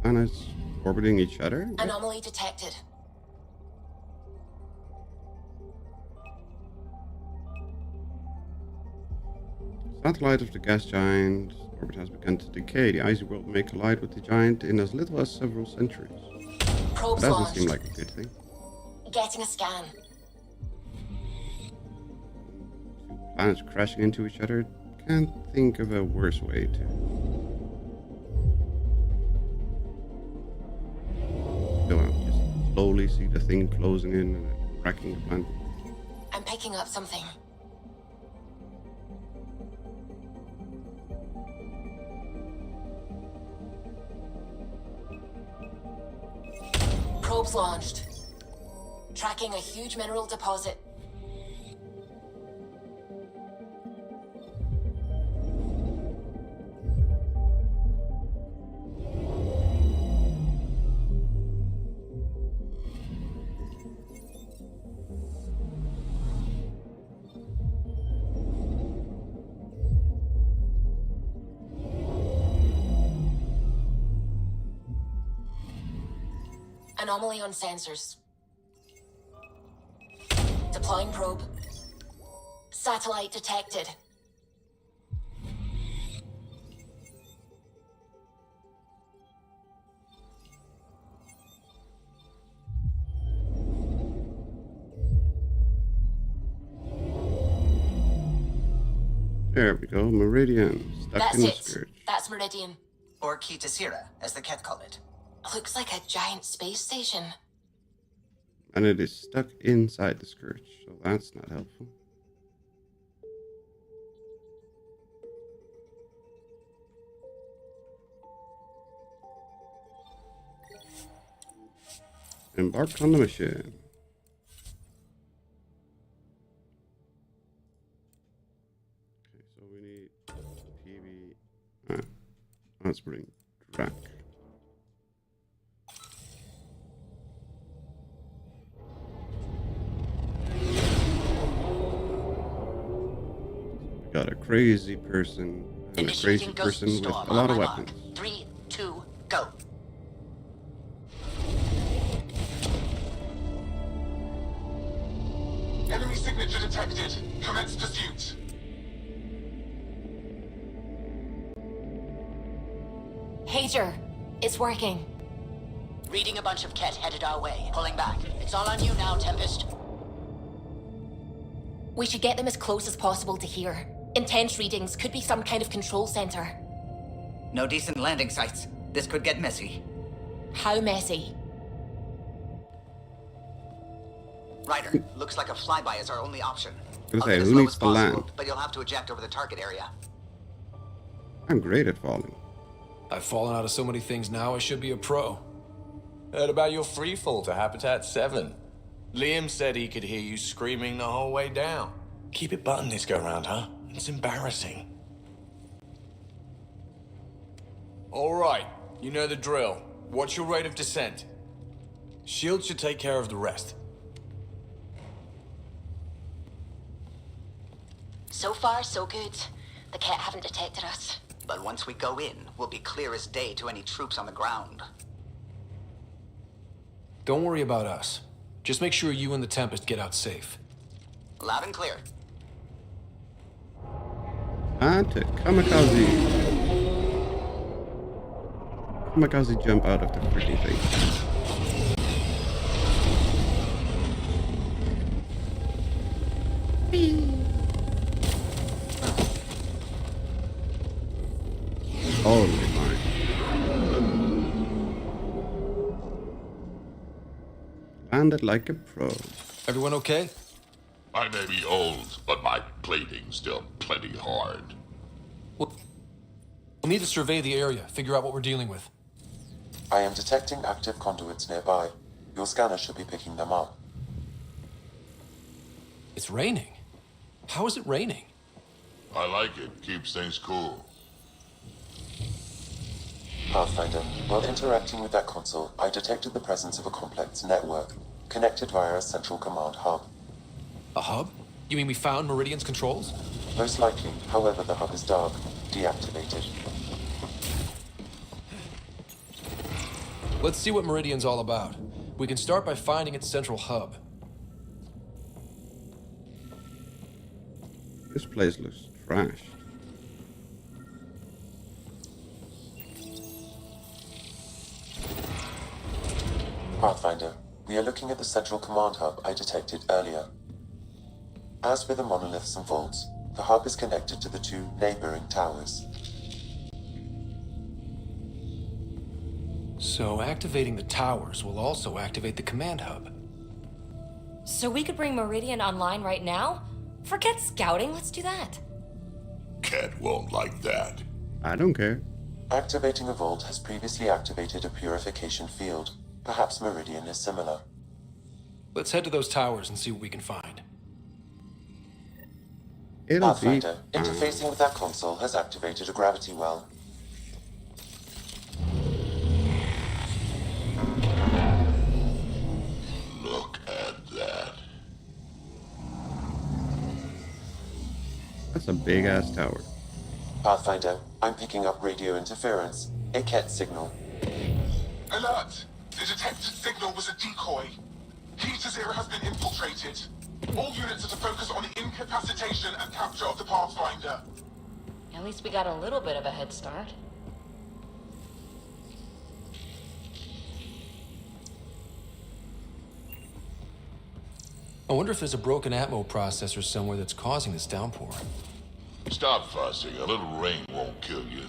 Planets orbiting each other?
Anomaly detected.
Satellite of the gas giant orbit has begun to decay. The icy world may collide with the giant in as little as several centuries.
Probes
That doesn't
launched.
seem like a good thing.
Getting a scan.
Planets crashing into each other. Can't think of a worse way to. Go out. Just slowly see the thing closing in and wrecking the planet.
I'm picking up something. Probes launched. Tracking a huge mineral deposit. Anomaly on sensors. Deploying probe. Satellite detected.
There we go. Meridian. Stuck
That's
in the
it.
scourge.
That's Meridian.
Or Key to Zira, as the Kett call it.
Looks like a giant space station.
And it is stuck inside the scourge, so that's not helpful. Embark on the mission. Okay, so we need TV. Let's bring Drac. Got a crazy person and a crazy person with a lot of weapons.
3, 2, go.
Enemy signature detected. Commence pursuit.
Hager, it's working.
Reading a bunch of Kett headed our way. Pulling back. It's all on you now, Tempest.
We should get them as close as possible to here. Intense readings could be some kind of control center.
No decent landing sites. This could get messy.
How messy?
Ryder, looks like a flyby is our only option.
Gonna
I'll
say,
get as
who
low
needs
as
to
possible,
land?
but you'll have to eject over the target area.
I'm great at falling.
I've fallen out of so many things now, I should be a pro.
Heard about your freefall to Habitat 7. Liam said he could hear you screaming the whole way down. Keep it buttoned this go-round, huh? It's embarrassing. All right, you know the drill. What's your rate of descent? Shield should take care of the rest.
So far, so good. The Kett haven't detected us.
But once we go in, we'll be clear as day to any troops on the ground.
Don't worry about us. Just make sure you and the Tempest get out safe.
Loud and clear.
And to kamikaze. Kamikaze jump out of the freaking thing. Totally fine. Landed like a pro.
Everyone okay?
I may be old, but my plating's still plenty hard.
We'll need to survey the area, figure out what we're dealing with.
I am detecting active conduits nearby. Your scanner should be picking them up.
It's raining. How is it raining?
I like it. Keeps things cool.
Pathfinder, while interacting with that console, I detected the presence of a complex network, connected via a central command hub.
A hub? You mean we found Meridian's controls?
Most likely, however, the hub is dark, deactivated.
Let's see what Meridian's all about. We can start by finding its central hub.
This place looks trashed.
Pathfinder, we are looking at the central command hub I detected earlier. As with the monoliths and vaults, the hub is connected to the two neighboring towers.
So activating the towers will also activate the command hub.
So we could bring Meridian online right now? Forget scouting, let's do that.
Kett won't like that.
I don't care.
Activating a vault has previously activated a purification field. Perhaps Meridian is similar.
Let's head to those towers and see what we can find.
Pathfinder, interfacing with that console has activated a gravity well.
Look at that.
That's a big ass tower.
Pathfinder, I'm picking up radio interference. A Kett signal.
Alert! The detected signal was a decoy. Key to Zero has been infiltrated. All units are to focus on the incapacitation and capture of the Pathfinder.
At least we got a little bit of a head start.
I wonder if there's a broken Atmo processor somewhere that's causing this downpour.
Stop fussing. A little rain won't kill you.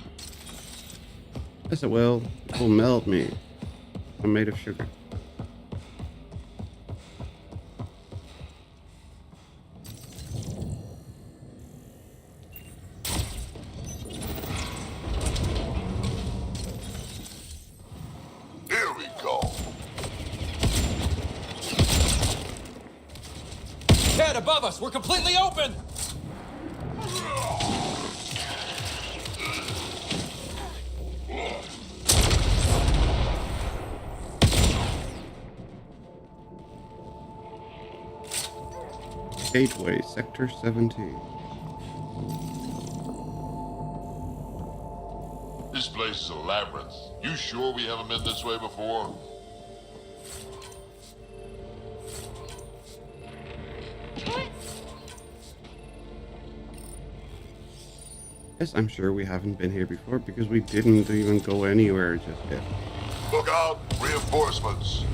Yes, it will. It will melt me. I'm made of sugar.
Here we go.
Kett, above us! We're completely open!
Gateway, Sector 17.
This place is a labyrinth. You sure we haven't been this way before?
Yes, I'm sure we haven't been here before because we didn't even go anywhere just yet.
Look out! Reinforcements!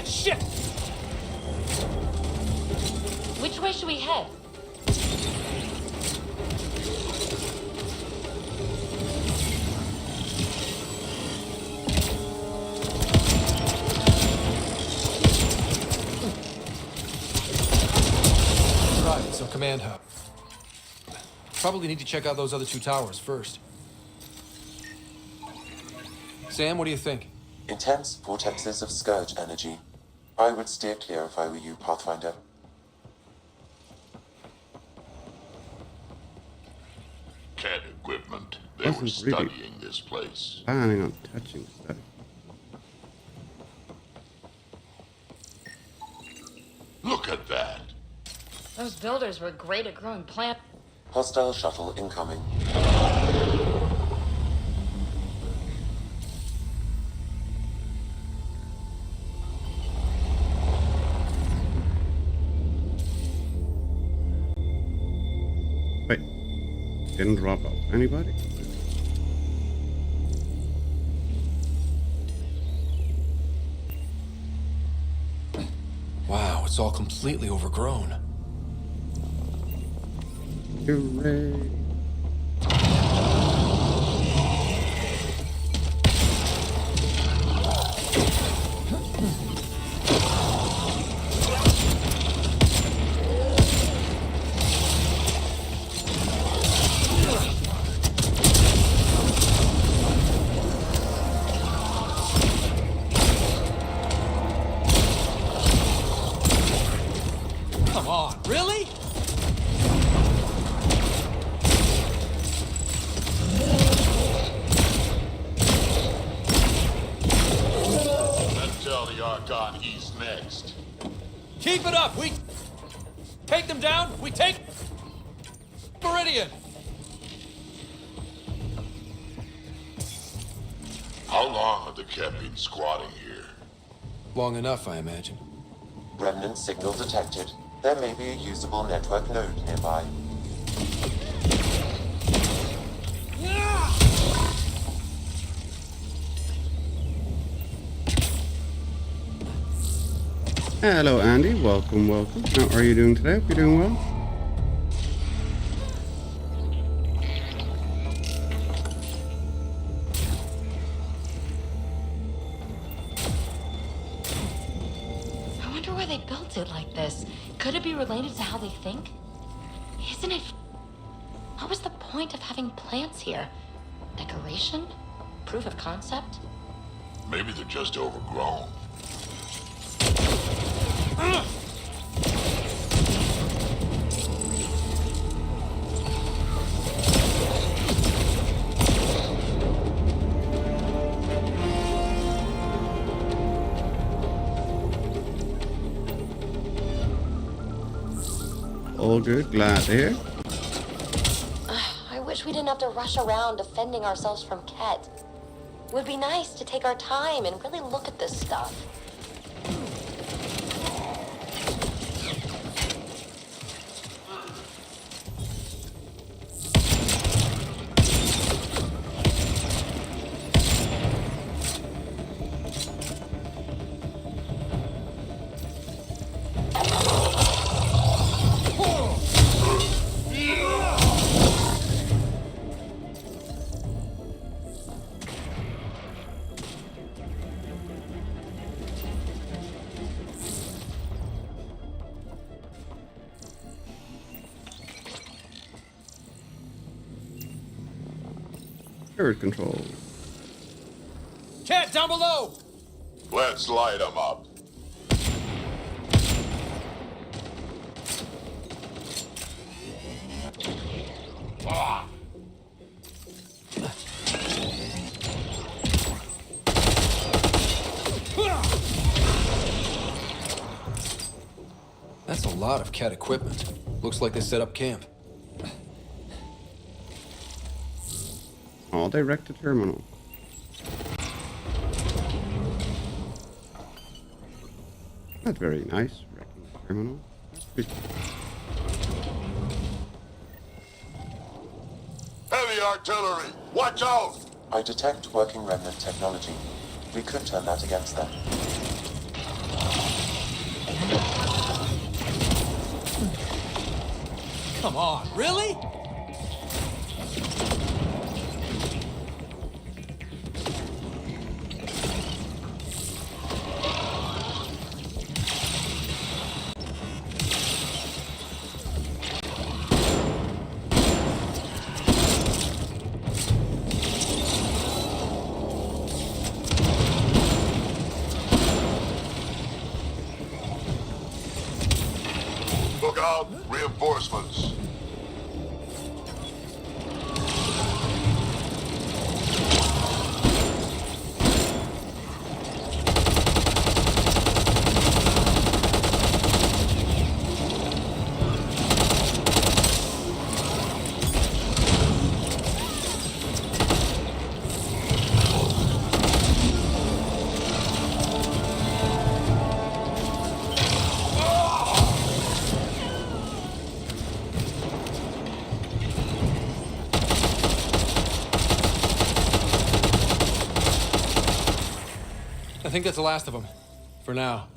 Shit!
Which way should we head?
Right, so command hub. Probably need to check out those other 2 towers first. Sam, what do you think?
Intense vortexes of scourge energy. I would steer clear if I were you, Pathfinder.
Kett equipment. They were
Wasn't really
studying this place.
planning on touching stuff.
Look at that.
Those builders were great at growing plant.
Hostile shuttle incoming.
Wait, didn't drop off anybody?
Wow, it's all completely overgrown.
Hooray.
Come on, really?
Let's tell the Archon he's next.
Keep it up! We take them down, we take Meridian!
How long have the Kett been squatting here?
Long enough, I imagine.
Remnant signal detected. There may be a usable network node nearby.
Hello, Andy. Welcome, welcome. How are you doing today? Hope you're doing well.
I wonder why they built it like this. Could it be related to how they think? Isn't it? What was the point of having plants here? Decoration? Proof of concept?
Maybe they're just overgrown.
All good. Glad to hear.
I wish we didn't have to rush around defending ourselves from Kett. It would be nice to take our time and really look at this stuff.
Turret control.
Kett, down below!
Let's light them up.
That's a lot of Kett equipment. Looks like they set up camp.
All direct to terminal. Not very nice. Wrecking the terminal.
Heavy artillery! Watch out!
I detect working Remnant technology. We could turn that against them.
Come on, really?
out reinforcements.
I think that's the last of them. For now.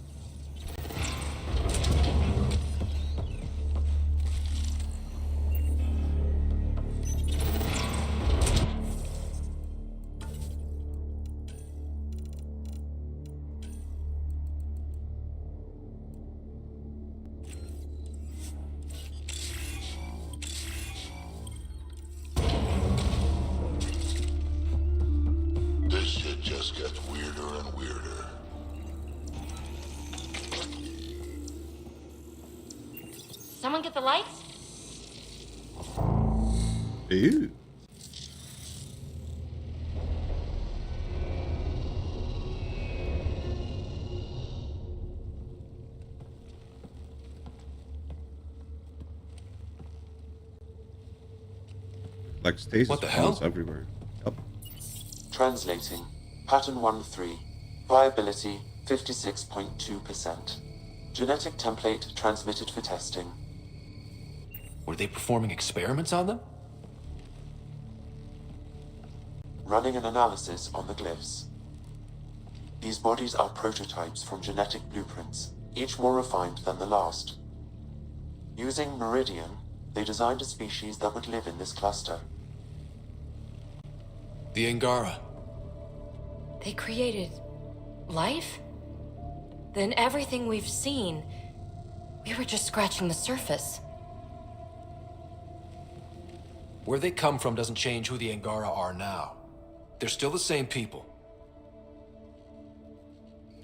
This shit just gets weirder and weirder.
Someone get the lights?
Ew. Like stasis
What the hell?
fields everywhere. Yep.
Translating. Pattern 1-3. Viability 56.2%. Genetic template transmitted for testing.
Were they performing experiments on them?
Running an analysis on the glyphs. These bodies are prototypes from genetic blueprints, each more refined than the last. Using Meridian, they designed a species that would live in this cluster.
The Angara.
They created life? Then everything we've seen, we were just scratching the surface.
Where they come from doesn't change who the Angara are now. They're still the same people.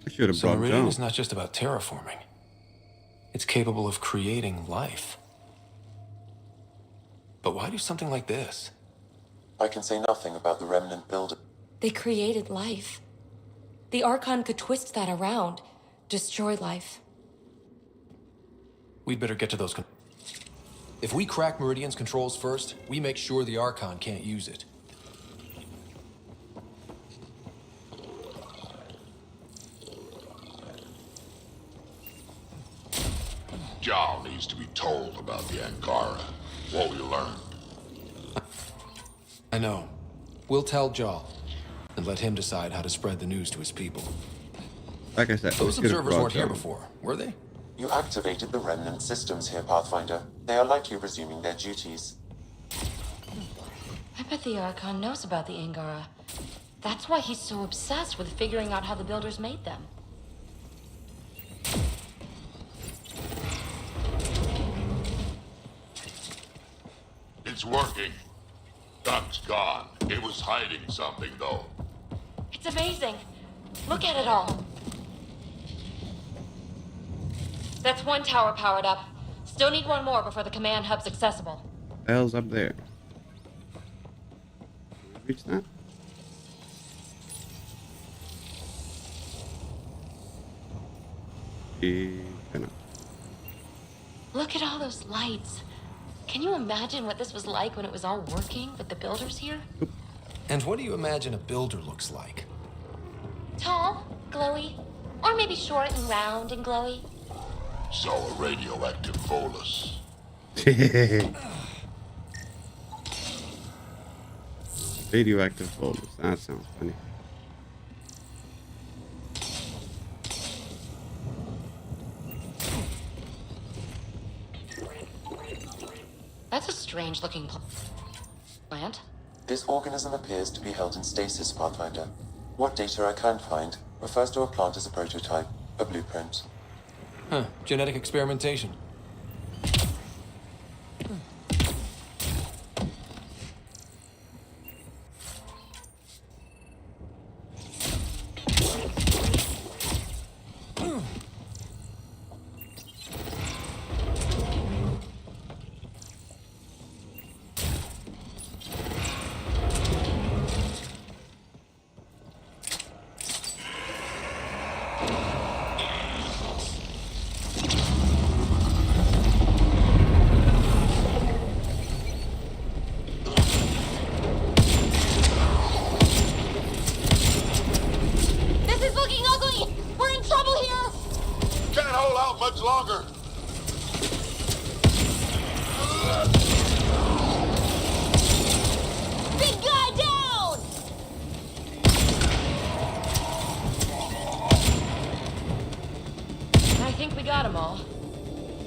I should have
So
brought it
Meridian
down.
is not just about terraforming. It's capable of creating life. But why do something like this?
I can say nothing about the Remnant builder.
They created life. The Archon could twist that around, destroy life.
We'd better get to those. If we crack Meridian's controls first, we make sure the Archon can't use it.
Jal needs to be told about the Angara. What we learned.
I know. We'll tell Jal, and let him decide how to spread the news to his people.
Like I said,
Those
I could have
observers
brought
weren't here
down.
before, were they?
You activated the Remnant systems here, Pathfinder. They are likely resuming their duties.
I bet the Archon knows about the Angara. That's why he's so obsessed with figuring out how the Builders made them.
It's working. Duck's gone. It was hiding something, though.
It's amazing. Look at it all. That's one tower powered up. Still need one more before the command hub's accessible.
The hell's up there? Reach that? Cannot.
Look at all those lights. Can you imagine what this was like when it was all working with the Builders here?
And what do you imagine a builder looks like?
Tall, glowy, or maybe short and round and glowy.
So a radioactive bolus.
Radioactive bolus. That sounds funny.
That's a strange looking plant.
This organism appears to be held in stasis, Pathfinder. What data I can find refers to a plant as a prototype, a blueprint.
Huh, genetic experimentation.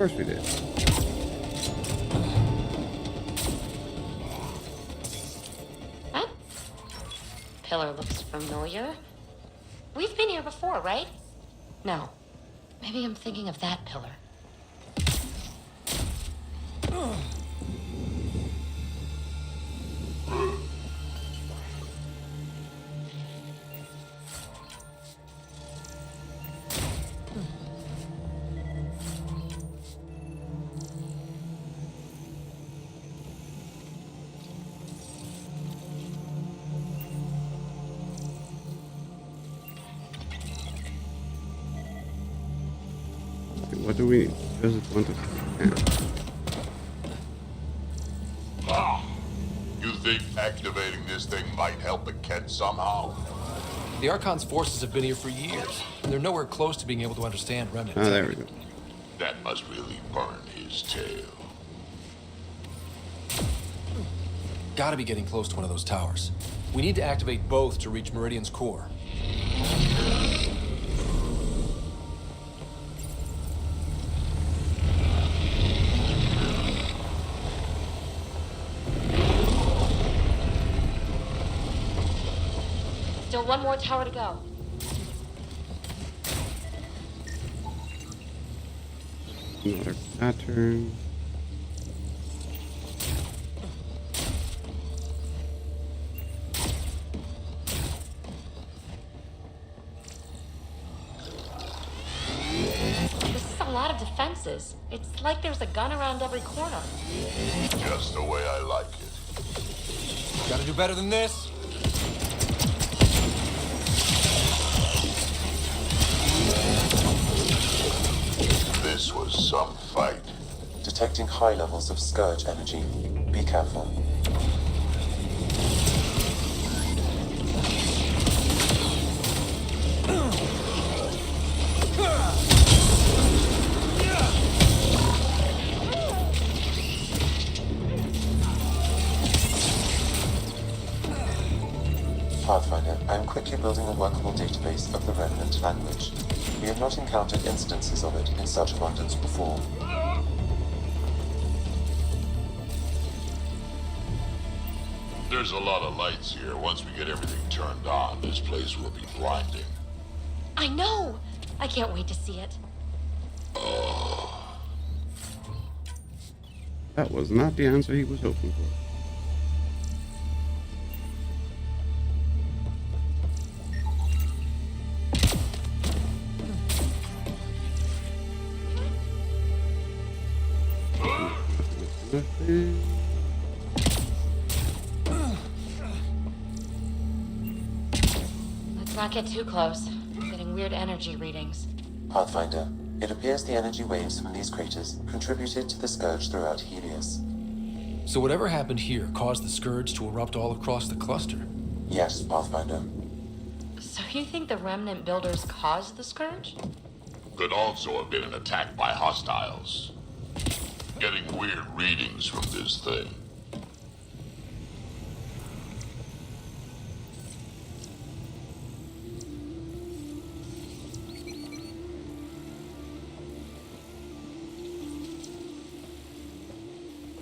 Of course we did.
That pillar looks familiar. We've been here before, right? No. Maybe I'm thinking of that pillar.
What do we need? Does it want to scan?
You think activating this thing might help the Kett somehow?
The Archon's forces have been here for years, and they're nowhere close to being able to understand Remnant.
Oh, there we go.
That must really burn his tail.
Gotta be getting close to one of those towers. We need to activate both to reach Meridian's core.
Still one more tower to go.
Another pattern.
This is a lot of defenses. It's like there's a gun around every corner.
Just the way I like it.
Gotta do better than this.
This was some fight.
Detecting high levels of Scourge energy. Be careful. Pathfinder, I am quickly building a workable database of the Remnant language. We have not encountered instances of it in such abundance before.
There's a lot of lights here. Once we get everything turned on, this place will be blinding.
I know! I can't wait to see it.
That was not the answer he was hoping for. Nothing.
Let's not get too close. I'm getting weird energy readings.
Pathfinder, it appears the energy waves from these craters contributed to the Scourge throughout Helios.
So whatever happened here caused the Scourge to erupt all across the cluster.
Yes, Pathfinder.
So you think the Remnant builders caused the Scourge?
Could also have been an attack by hostiles. Getting weird readings from this thing.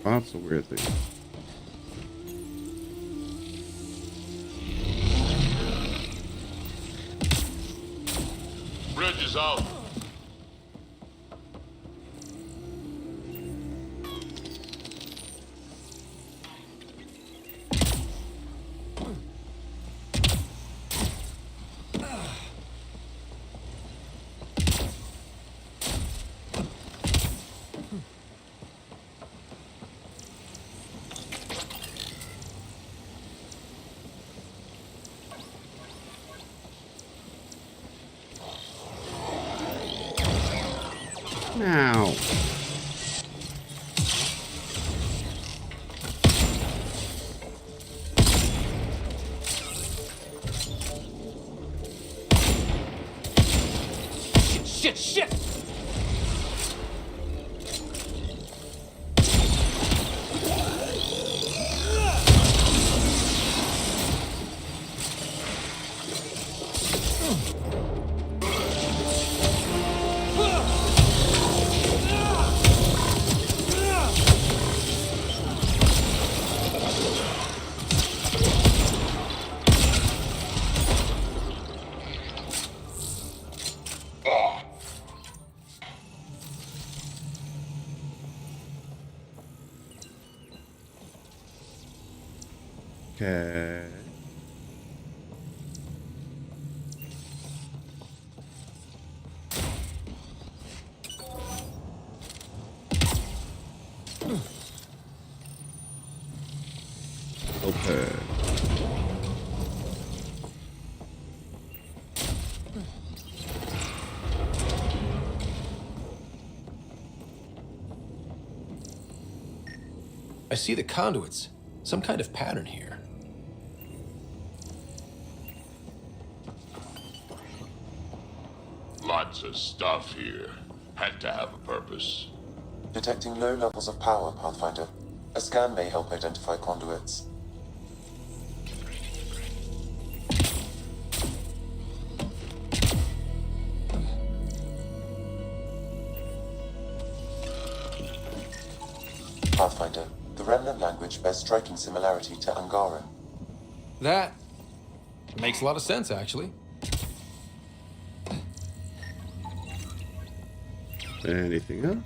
Lots of weird things.
Bridge is out.
Now.
Shit!
Okay. Open.
I see the conduits. Some kind of pattern here.
Lots of stuff here. Had to have a purpose.
Detecting low levels of power, Pathfinder. A scan may help identify conduits. Pathfinder, the Remnant language bears striking similarity to Angaran.
That makes a lot of sense, actually.
Anything else?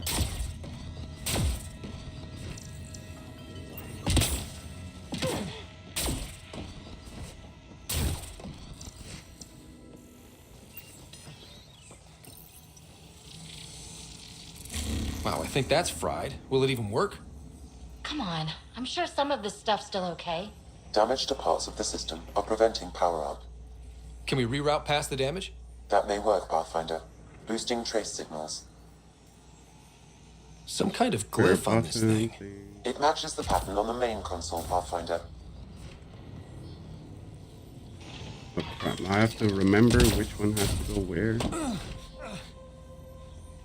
Wow, I think that's fried. Will it even work?
Come on, I'm sure some of this stuff's still okay.
Damage to parts of the system are preventing power-up.
Can we reroute past the damage?
That may work, Pathfinder. Boosting trace signals.
Some kind of glyph on this thing.
It matches the pattern on the main console, Pathfinder.
Oh crap, I have to remember which one has to go where.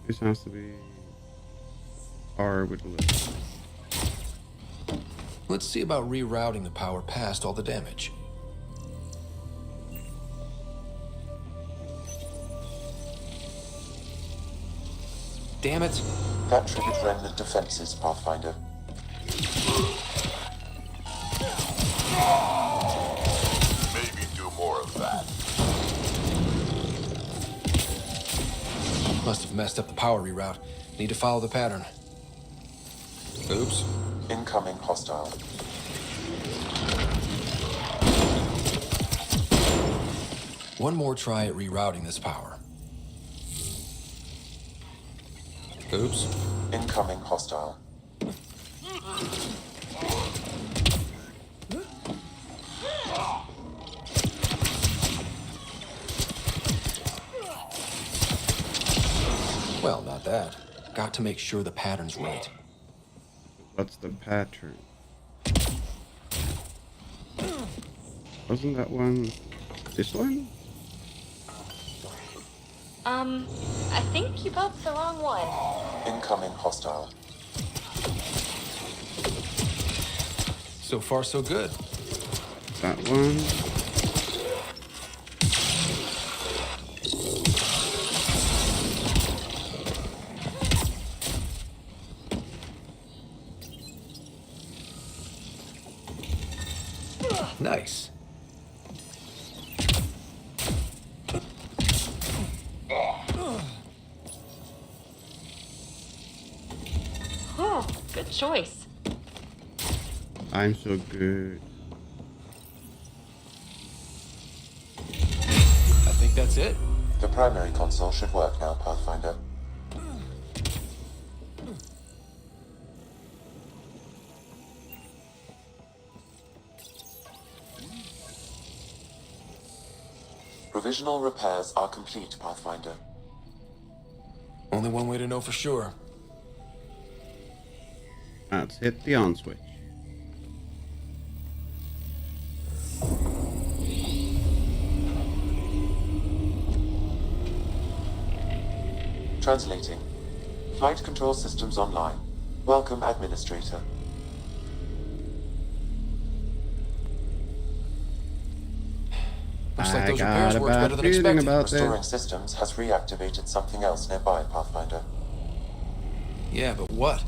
This has to be R with the list.
Let's see about rerouting the power past all the damage. Damn it.
That triggered Remnant defenses, Pathfinder.
Maybe do more of that.
Must have messed up the power reroute. Need to follow the pattern. Oops.
Incoming hostile.
One more try at rerouting this power. Oops.
Incoming hostile.
Well, not that. Got to make sure the pattern's right.
What's the pattern? Wasn't that one this one?
I think you got the wrong one.
Incoming hostile.
So far, so good.
That one.
Nice.
Oh, good choice.
I'm so good.
I think that's it.
The primary console should work now, Pathfinder. Provisional repairs are complete, Pathfinder.
Only one way to know for sure.
Let's hit the on switch.
Translating. Flight control systems online. Welcome, Administrator.
Looks like
I
those
got
repairs
a
worked
bad
better than
feeling
expected.
about
Restoring
this.
systems has reactivated something else nearby, Pathfinder.
Yeah, but what?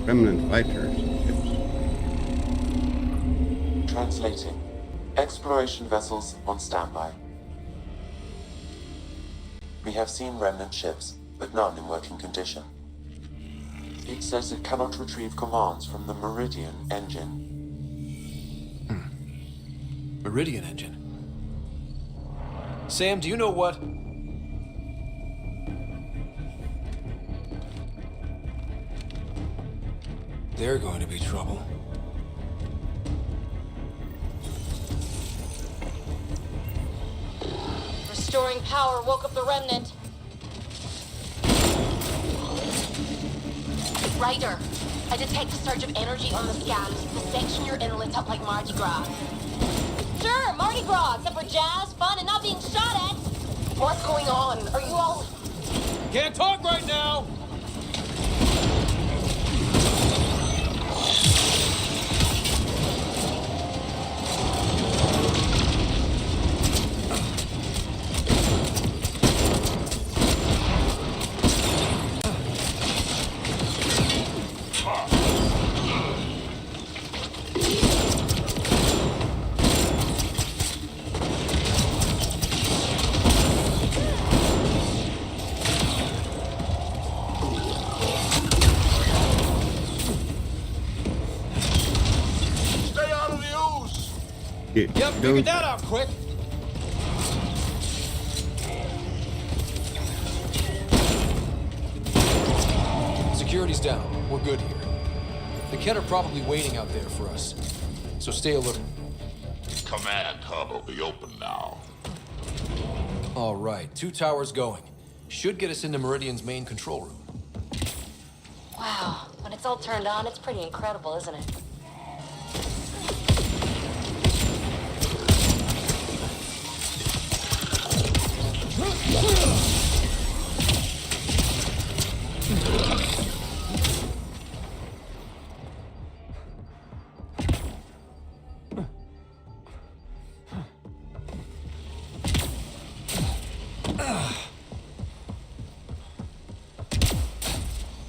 Remnant fighters. Ships.
Translating. Exploration vessels on standby. We have seen Remnant ships, but none in working condition. It says it cannot retrieve commands from the Meridian engine.
Meridian engine. Sam, do you know what? They're going to be trouble.
Restoring power woke up the Remnant. Ryder, I detect a surge of energy on the scans. The section you're in lit up like Mardi Gras. Sure, Mardi Gras, except for jazz, fun, and not being shot at. What's going on? Are you all...
Can't talk right now! Yep, figured that out quick.
Security's down. We're good here. The Kett are probably waiting out there for us. So stay alert.
Command hub will be open now.
All right, 2 towers going. Should get us into Meridian's main control room.
Wow, when it's all turned on, it's pretty incredible, isn't it?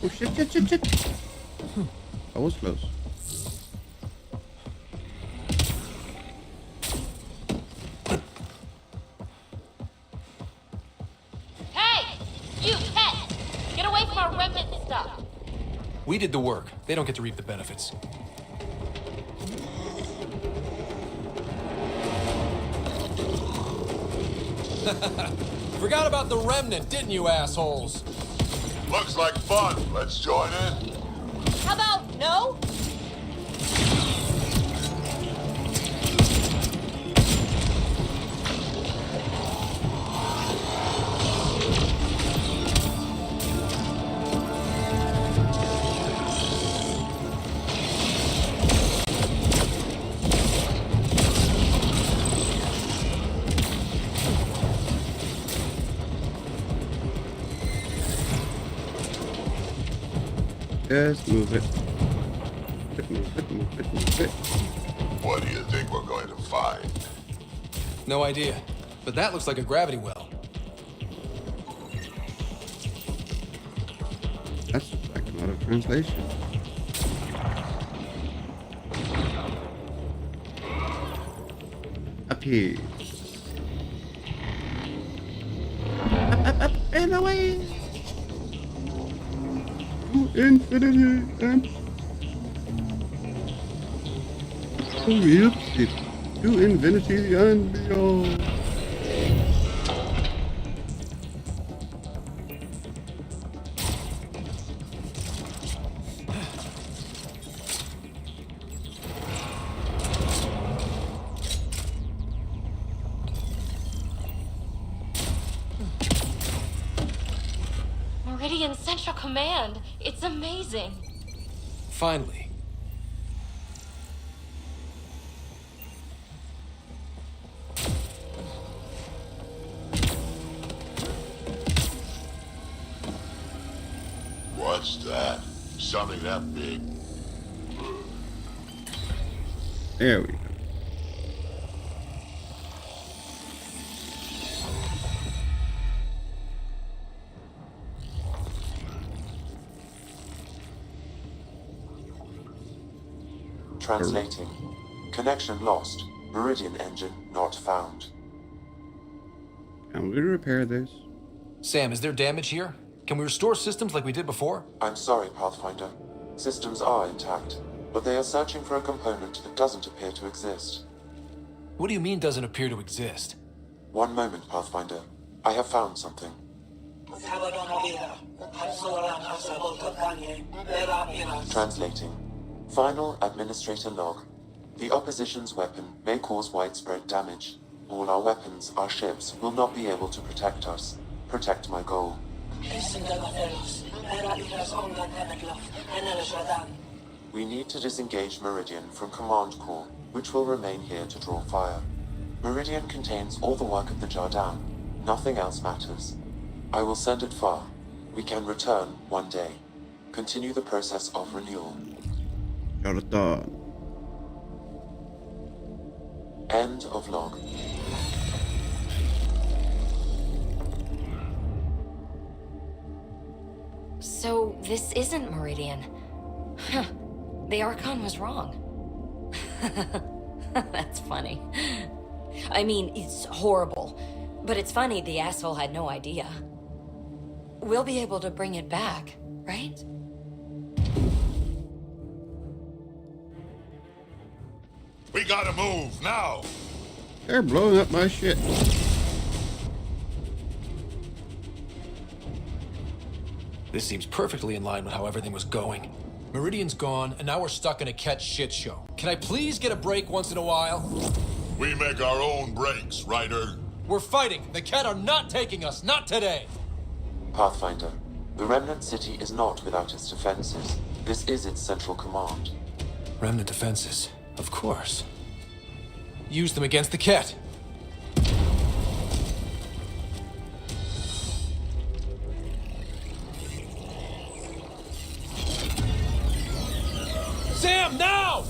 Oh shit, shit. That was close.
Hey! You, Kett! Get away from our Remnant stuff!
We did the work. They don't get to reap the benefits. Forgot about the Remnant, didn't you, assholes?
Looks like fun. Let's join in.
How about no?
Just move it. Move it.
What do you think we're going to find?
No idea. But that looks like a gravity well.
That's like a lot of translation. Up here. Up, and away. To infinity and... To infinity and beyond.
Meridian Central Command. It's amazing.
Finally.
What's that? Something that big?
There we go.
Translating. Connection lost. Meridian engine not found.
Can we repair this?
Sam, is there damage here? Can we restore systems like we did before?
I'm sorry, Pathfinder. Systems are intact, but they are searching for a component that doesn't appear to exist.
What do you mean doesn't appear to exist?
One moment, Pathfinder. I have found something. Translating. Final Administrator log. The opposition's weapon may cause widespread damage. All our weapons, our ships, will not be able to protect us. Protect my goal. We need to disengage Meridian from Command Core, which will remain here to draw fire. Meridian contains all the work of the Jardan. Nothing else matters. I will send it far. We can return one day. Continue the process of renewal.
Jardan.
End of log.
So, this isn't Meridian. Huh. The Archon was wrong. That's funny. I mean, it's horrible. But it's funny the asshole had no idea. We'll be able to bring it back, right?
We gotta move, now!
They're blowing up my shit.
This seems perfectly in line with how everything was going. Meridian's gone, and now we're stuck in a Kett shit show. Can I please get a break once in a while?
We make our own breaks, Ryder.
We're fighting. The Kett are not taking us, not today.
Pathfinder, the Remnant city is not without its defenses. This is its central command.
Remnant defenses, of course. Use them against the Kett. Sam, now!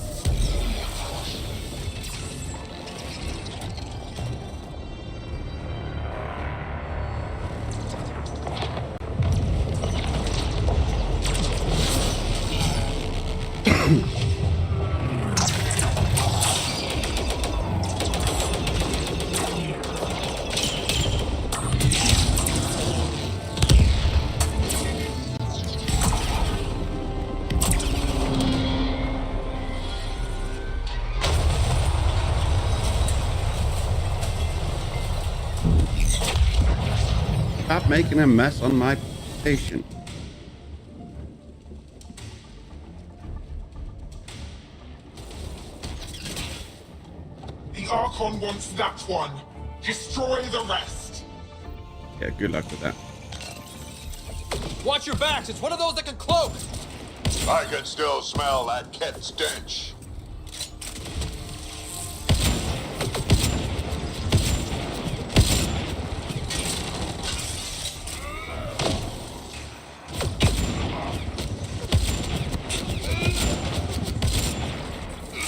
Stop making a mess on my station.
The Archon wants that one. Destroy the rest.
Yeah, good luck with that.
Watch your backs. It's one of those that can cloak.
I can still smell that Kett stench.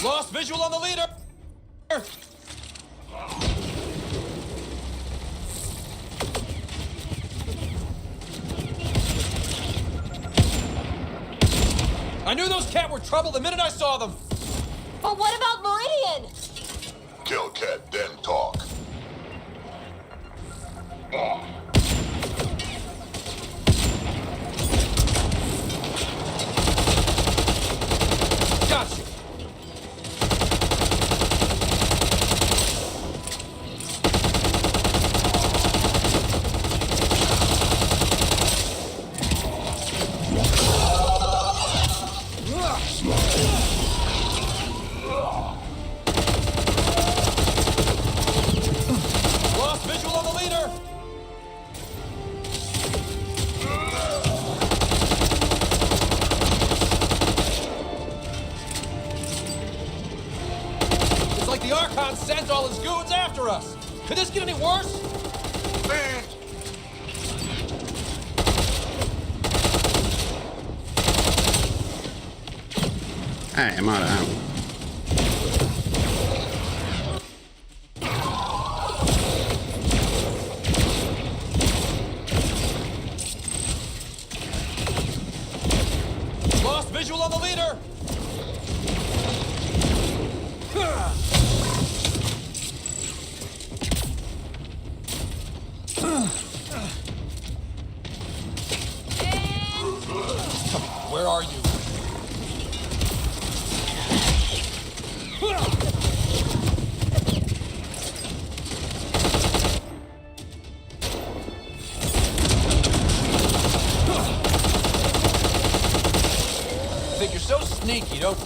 Lost visual on the leader! I knew those Kett were trouble the minute I saw them!
But what about Meridian?
Kill Kett, then talk.
Gotcha! Lost visual on the leader! It's like the Archon sent all his goons after us! Could this get any worse?
Man!
Hey, I'm out of ammo.
Lost visual on the leader! Where are you? Think you're so sneaky, don't you?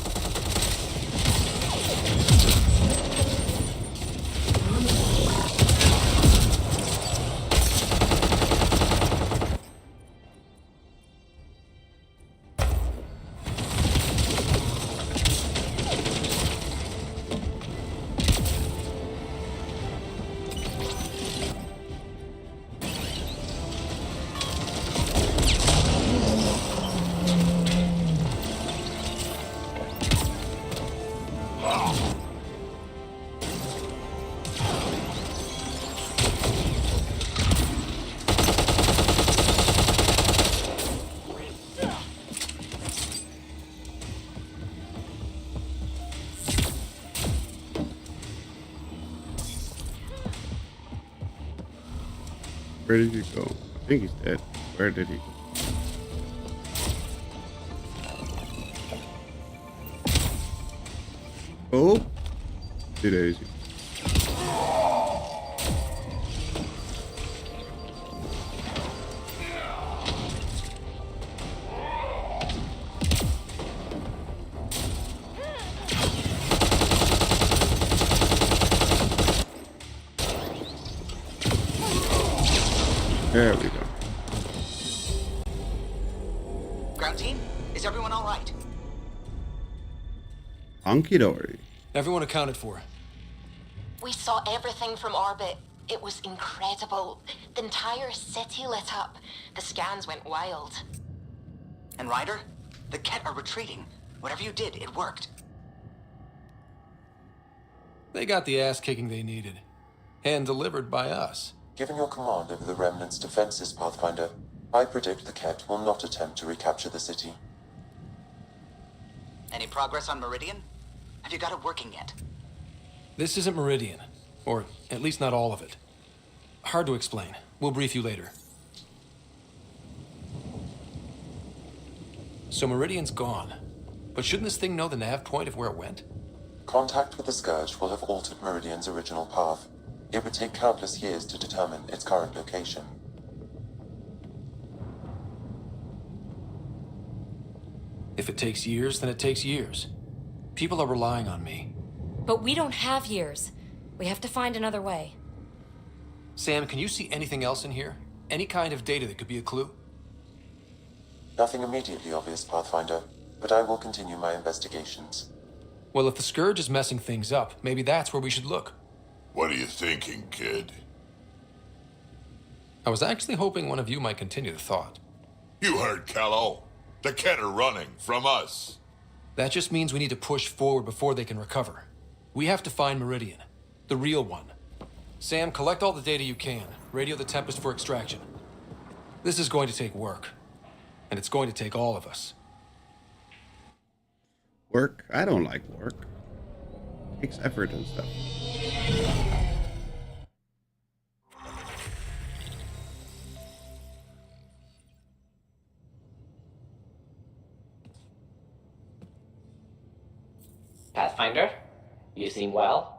Where did he go? I think he's dead. Where did he go? Oh! Too daisy. There we go.
Ground team, is everyone all right?
Honky dory.
Everyone accounted for.
We saw everything from orbit. It was incredible. The entire city lit up. The scans went wild.
And Ryder, the Kett are retreating. Whatever you did, it worked.
They got the ass kicking they needed. Hand delivered by us.
Given your command over the Remnant's defenses, Pathfinder, I predict the Kett will not attempt to recapture the city.
Any progress on Meridian? Have you got it working yet?
This isn't Meridian. Or at least not all of it. Hard to explain. We'll brief you later. So Meridian's gone. But shouldn't this thing know the nav point of where it went?
Contact with the Scourge will have altered Meridian's original path. It would take countless years to determine its current location.
If it takes years, then it takes years. People are relying on me.
But we don't have years. We have to find another way.
Sam, can you see anything else in here? Any kind of data that could be a clue?
Nothing immediately obvious, Pathfinder, but I will continue my investigations.
Well, if the Scourge is messing things up, maybe that's where we should look.
What are you thinking, kid?
I was actually hoping one of you might continue the thought.
You heard Callow. The Kett are running from us.
That just means we need to push forward before they can recover. We have to find Meridian. The real one. Sam, collect all the data you can. Radio the Tempest for extraction. This is going to take work. And it's going to take all of us.
Work? I don't like work. It takes effort and stuff.
Pathfinder, you seem well.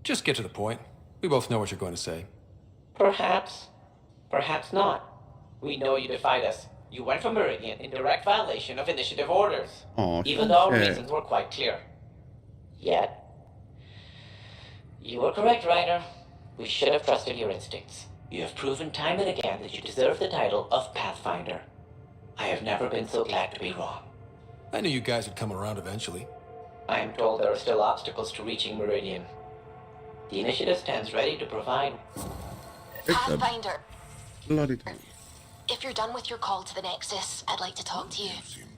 Just get to the point. We both know what you're going to say.
Perhaps. Perhaps not. We know you defied us. You went for Meridian in direct violation of initiative orders. Even though our reasons were quite clear. Yet, you were correct, Ryder. We should have trusted your instincts. You have proven time and again that you deserve the title of Pathfinder. I have never been so glad to be wrong.
I knew you guys would come around eventually.
I am told there are still obstacles to reaching Meridian. The initiative stands ready to provide...
Pathfinder,
Bloody time.
if you're done with your call to the Nexus, I'd like to talk to you.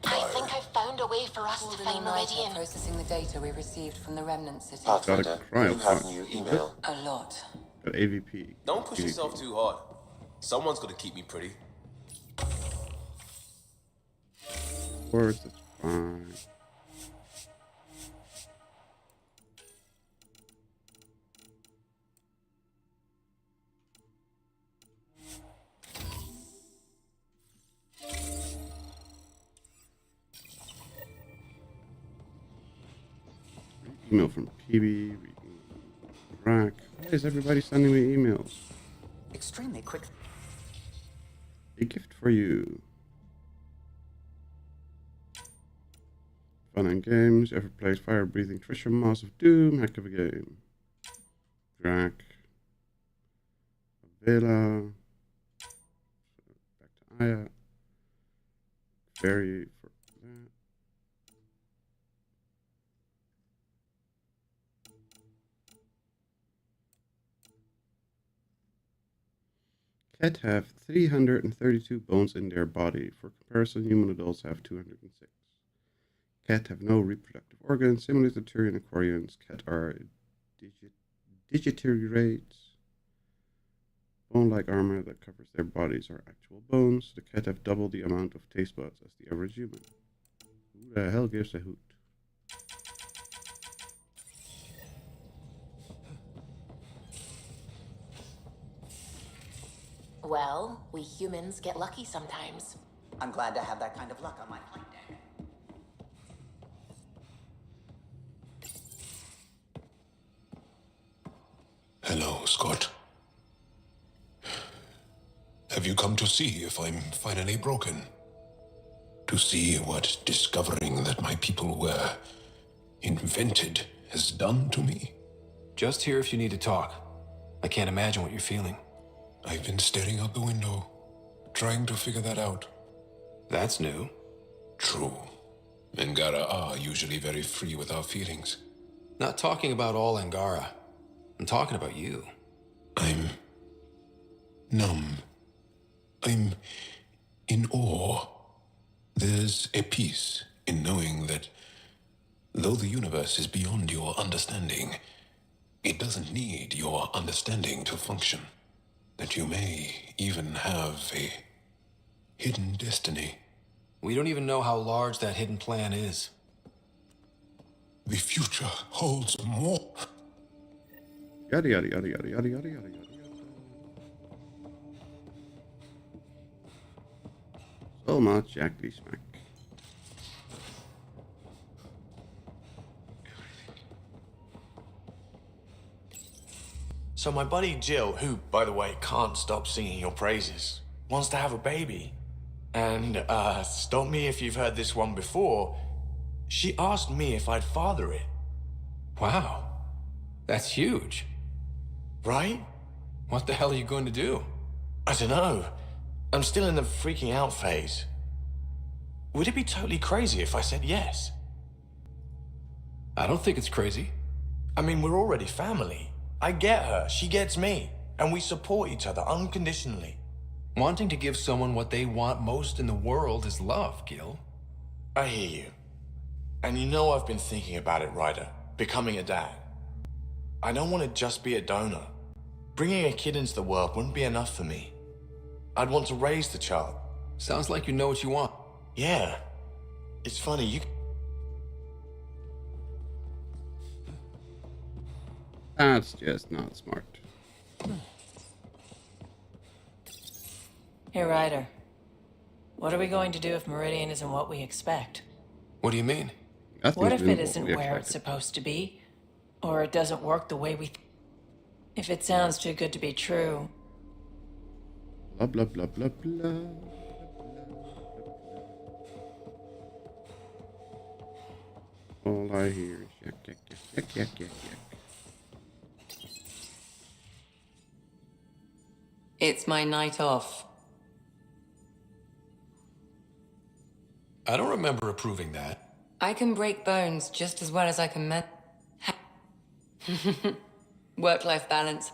I think I've found a way for us to find Meridian.
Processing the data we received from the Remnant city.
Pathfinder, you have new email.
A lot.
Got AVP.
Don't push yourself too hard. Someone's gonna keep me pretty.
Of course, it's fine. Email from PB. Rack. Why is everybody sending me emails?
Extremely quick.
A gift for you. Fun and games. Ever played Fire Breathing Trisha Moss of Doom? Heck of a game. Drac. Vela. Back to Aya. Fairy for that. Kett have 332 bones in their body. For comparison, human adults have 206. Kett have no reproductive organs. Similar to Turian Aquarians, Kett are digitigrades. Bone-like armor that covers their bodies are actual bones. The Kett have double the amount of taste buds as the average human. Who the hell gives a hoot?
Well, we humans get lucky sometimes.
I'm glad to have that kind of luck on my flight deck.
Hello, Scott. Have you come to see if I'm finally broken? To see what discovering that my people were invented has done to me?
Just here if you need to talk. I can't imagine what you're feeling.
I've been staring out the window, trying to figure that out.
That's new.
True. Angara are usually very free with our feelings.
Not talking about all Angara. I'm talking about you.
I'm numb. I'm in awe. There's a peace in knowing that though the universe is beyond your understanding, it doesn't need your understanding to function. That you may even have a hidden destiny.
We don't even know how large that hidden plan is.
The future holds more.
Yada yada yada yada yada yada yada yada. So much yakety smack.
So my buddy Jill, who, by the way, can't stop singing your praises, wants to have a baby. And, stop me if you've heard this one before, she asked me if I'd father it.
Wow. That's huge.
Right?
What the hell are you going to do?
I don't know. I'm still in the freaking out phase. Would it be totally crazy if I said yes?
I don't think it's crazy.
I mean, we're already family. I get her, she gets me, and we support each other unconditionally.
Wanting to give someone what they want most in the world is love, Gil.
I hear you. And you know I've been thinking about it, Ryder. Becoming a dad. I don't want to just be a donor. Bringing a kid into the world wouldn't be enough for me. I'd want to raise the child.
Sounds like you know what you want.
Yeah. It's funny, you...
That's just not smart.
Hey, Ryder. What are we going to do if Meridian isn't what we expect?
What do you mean?
What if it isn't where it's supposed to be? Or it doesn't work the way we... If it sounds too good to be true...
Blah, blah, blah, blah, blah. All I hear is yak, yak, yak, yak, yak, yak, yak.
It's my night off.
I don't remember approving that.
I can break bones just as well as I can work-life balance.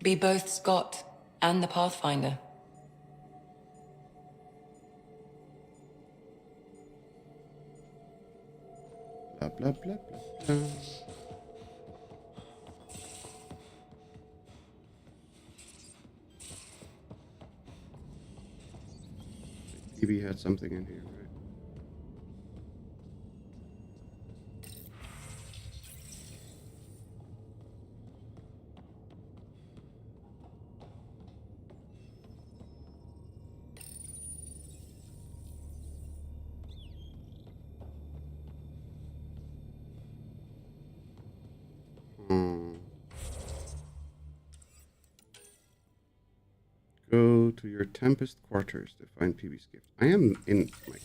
Be both Scott and the Pathfinder.
Blah, blah, blah, blah, blah. TV had something in here, right? to your Tempest quarters to find PB skips. I am in my quarters.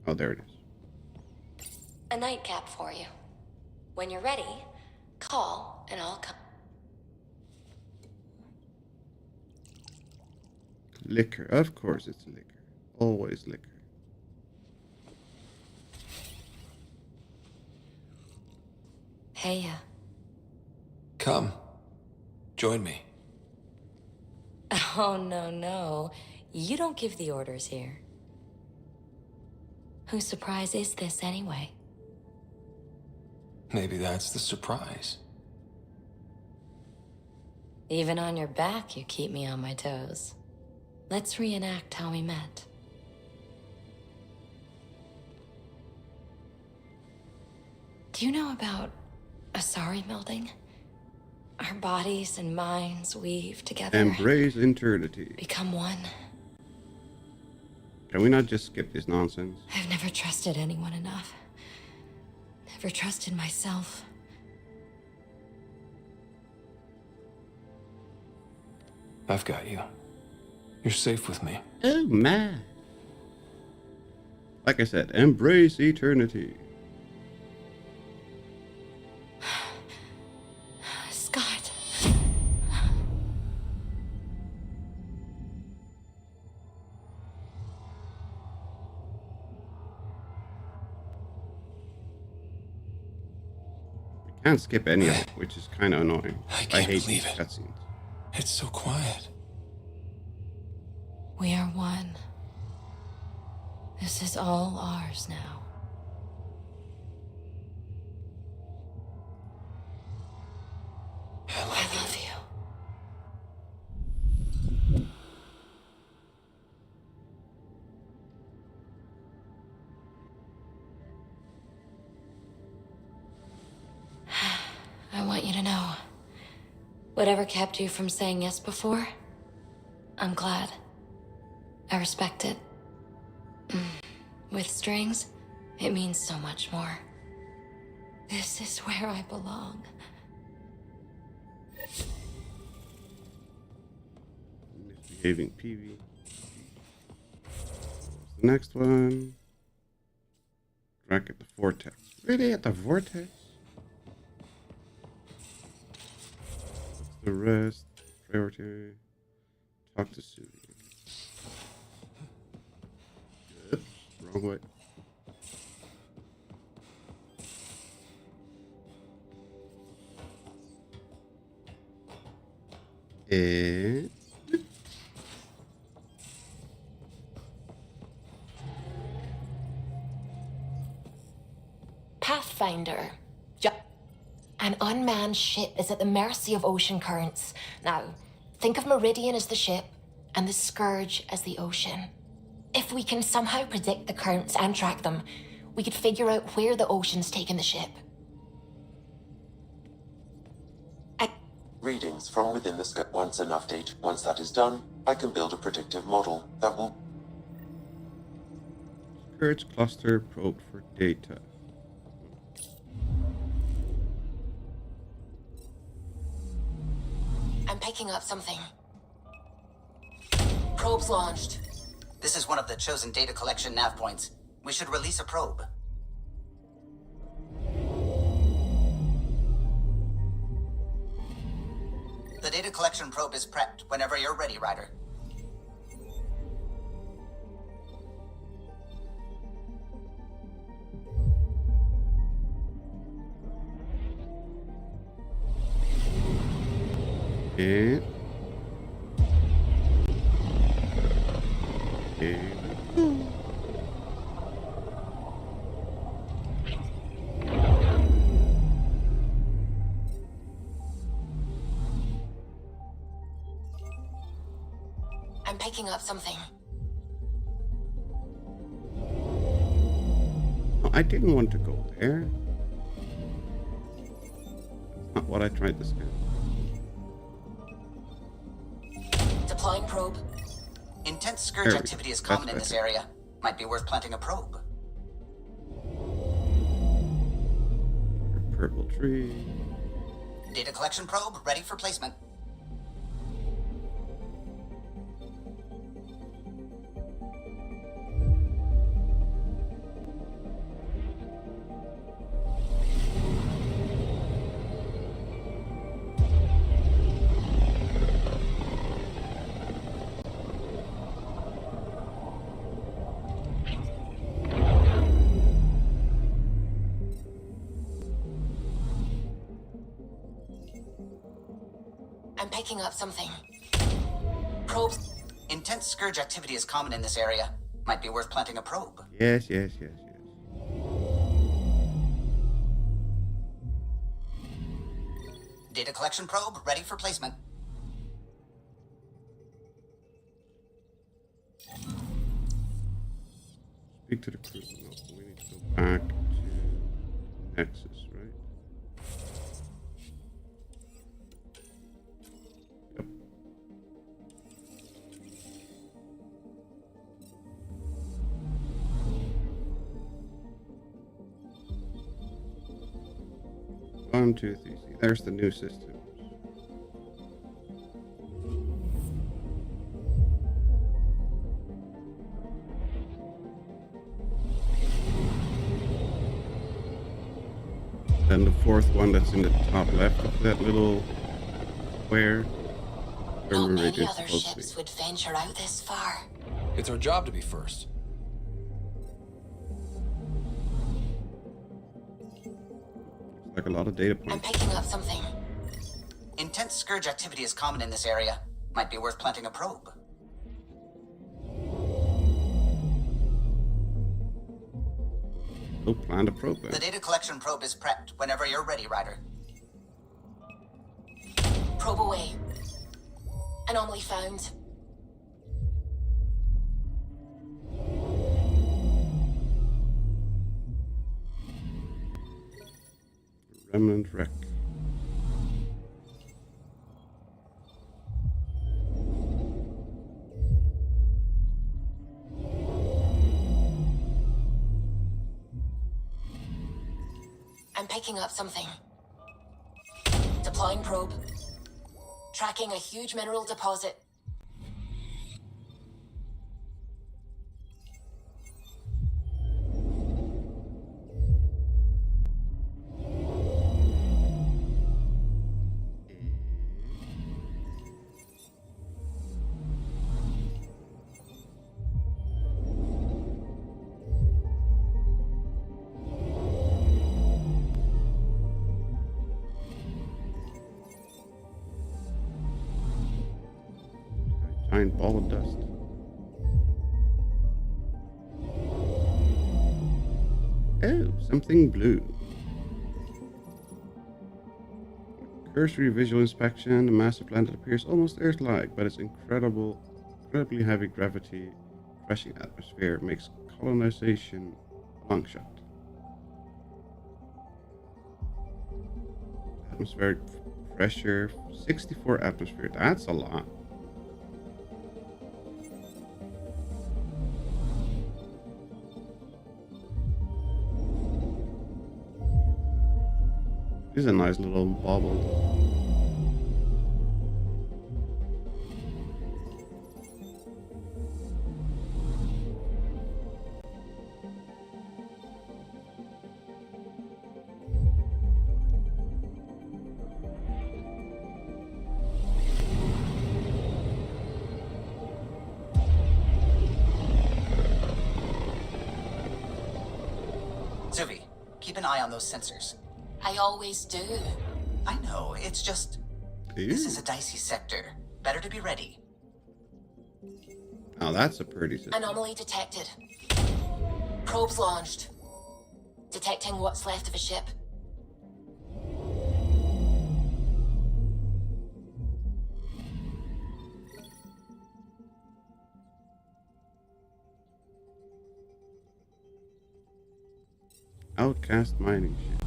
Oh, there it is.
A nightcap for you. When you're ready, call and I'll come.
Liquor. Of course it's liquor. Always liquor.
Hey,
Come. Join me.
Oh, no. You don't give the orders here. Whose surprise is this anyway?
Maybe that's the surprise.
Even on your back, you keep me on my toes. Let's reenact how we met. Do you know about Asari melding? Our bodies and minds weave together.
Embrace eternity.
Become one.
Can we not just skip this nonsense?
I've never trusted anyone enough. Never trusted myself.
I've got you. You're safe with me.
Oh, man. Like I said, embrace eternity.
Scott.
We can't skip any of it, which is kind of annoying. I hate
believe
these
it.
cutscenes.
It's so quiet.
We are one. This is all ours now. I love you. I want you to know, whatever kept you from saying yes before, I'm glad. I respect it. With strings, it means so much more. This is where I belong.
Misbehaving PV. The next one. Track at the vortex. Really at the vortex? What's the rest? Priority. Talk to Sue. Oops, wrong way. And
Pathfinder. An unmanned ship is at the mercy of ocean currents. Now, think of Meridian as the ship and the Scourge as the ocean. If we can somehow predict the currents and track them, we could figure out where the ocean's taken the ship.
Readings from within the scope. Once an update. Once that is done, I can build a predictive model that will...
Scourge cluster probe for data.
I'm picking up something. Probe's launched.
This is one of the chosen data collection nav points. We should release a probe. The data collection probe is prepped whenever you're ready, Ryder.
And
I'm picking up something.
no, I didn't want to go there. That's not what I tried to scan.
Deploying probe.
Intense Scourge activity is common in this area. Might be worth planting a probe.
Purple tree.
Data collection probe ready for placement.
picking up something. Probes. Intense scourge activity is common in this area. Might be worth planting a probe.
Yes.
Data collection probe ready for placement.
Speak to the crew. No, we need to go back to Nexus, right? Yep. One, two, three. See, there's the new system. Then the fourth one that's in the top left of that little square, where
Not many
Meridian's
other
supposed to be.
ships would venture out this far.
It's our job to be first.
Looks like a lot of data
I'm
points.
picking up something. Intense scourge activity is common in this area. Might be worth planting a probe.
Oh, plant a probe then.
The data collection probe is prepped whenever you're ready, Ryder. Probe away. Anomaly found.
Remnant wreck.
I'm picking up something. Deploying probe. Tracking a huge mineral deposit.
Giant ball of dust. Oh, something blue. Cursory visual inspection, the massive planet appears almost Earth-like, but its incredibly heavy gravity, crushing atmosphere makes colonization a long shot. Atmospheric pressure, 64 atmosphere, that's a lot. This is a nice little bubble.
Zuvi, keep an eye on those sensors. I always do. I know, it's just... This is a dicey sector. Better to be ready.
Oh, that's a pretty system.
Anomaly detected. Probes launched. Detecting what's left of a ship.
Outcast mining ship.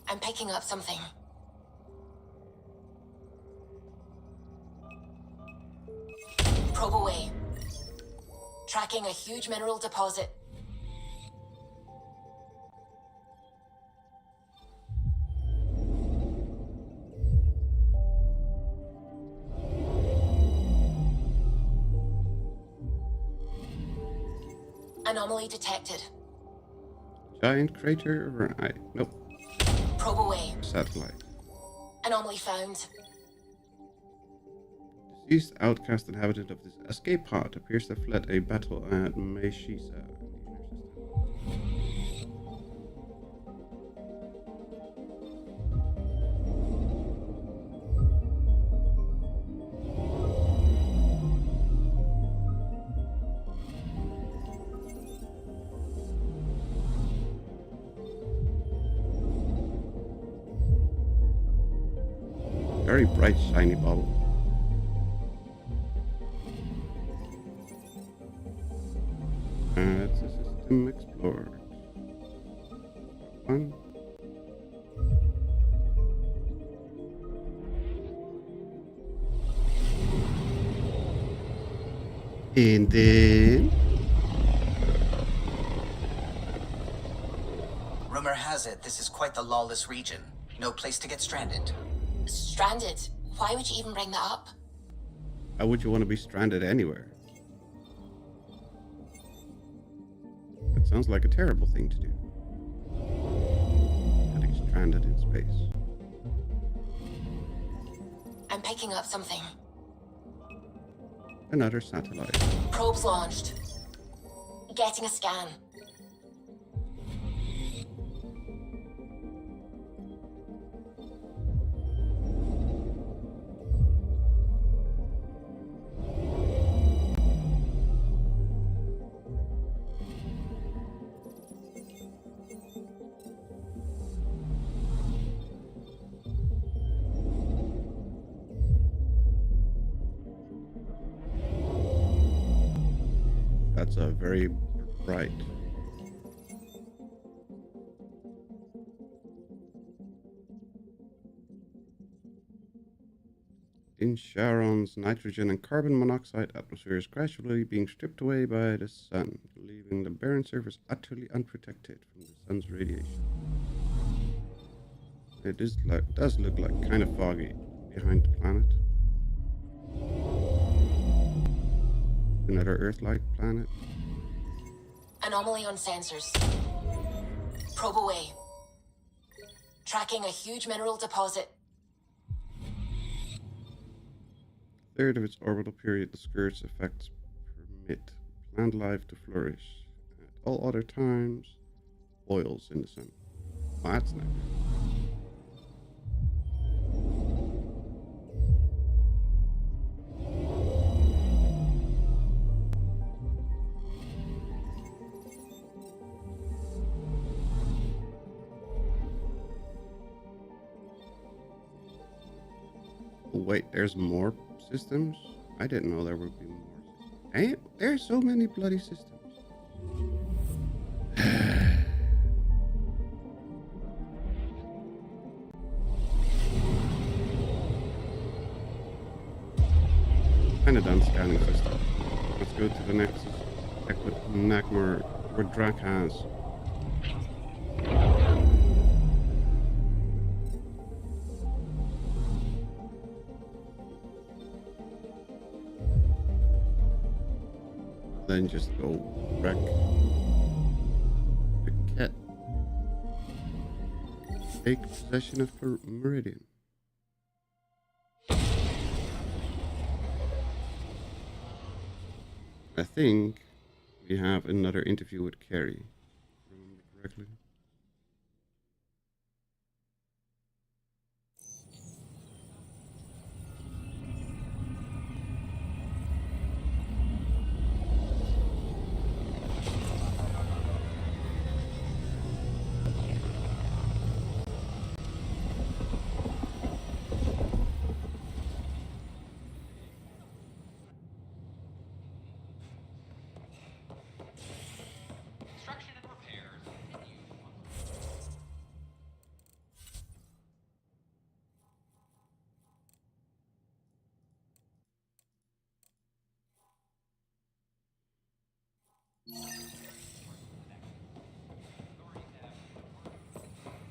I'm picking up something. Probe away. Tracking a huge mineral deposit. Anomaly detected.
Giant crater, right? Nope.
Probe away.
Satellite.
Anomaly found.
Deceased outcast inhabitant of this escape pod appears to have fled a battle at Meshisa. Very bright, shiny bubble. It's a system explored. One. And then...
Rumor has it this is quite the lawless region. No place to get stranded.
Stranded? Why would you even bring that up?
Why would you want to be stranded anywhere? That sounds like a terrible thing to do. Getting stranded in space.
I'm picking up something.
Another satellite.
Probes launched. Getting a scan.
That's a very bright. In Charon's nitrogen and carbon monoxide atmosphere is gradually being stripped away by the sun, leaving the barren surface utterly unprotected from the sun's radiation. It does look like kind of foggy behind the planet. Another Earth-like planet.
Anomaly on sensors. Probe away. Tracking a huge mineral deposit.
Third of its orbital period, the scourge's effects permit plant life to flourish. At all other times, oils in the sun. Well, that's not good. Oh, wait, there's more systems? I didn't know there would be more systems. Hey, there's so many bloody systems. Kinda done scanning system. Let's go to the Nexus. Check what Nakmor or Drak has. Then just go wreck the Kett. Take possession of Meridian. I think we have another interview with Carrie. Remember correctly?
Construction and repairs continue.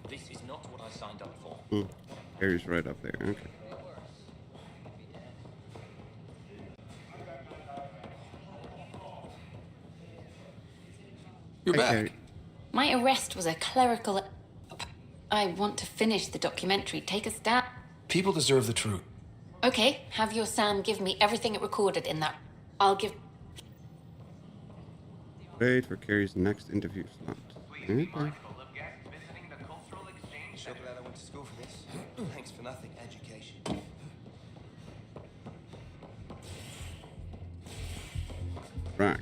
This is not what I signed up for.
Carrie's right up there. Okay.
You're back.
My arrest was a clerical... I want to finish the documentary. Take us down.
People deserve the truth.
Okay, have your Sam give me everything it recorded in that. I'll give...
Wait for Carrie's next interview slot. Okay.
So glad I went to school for this. Thanks for nothing, education.
Drac.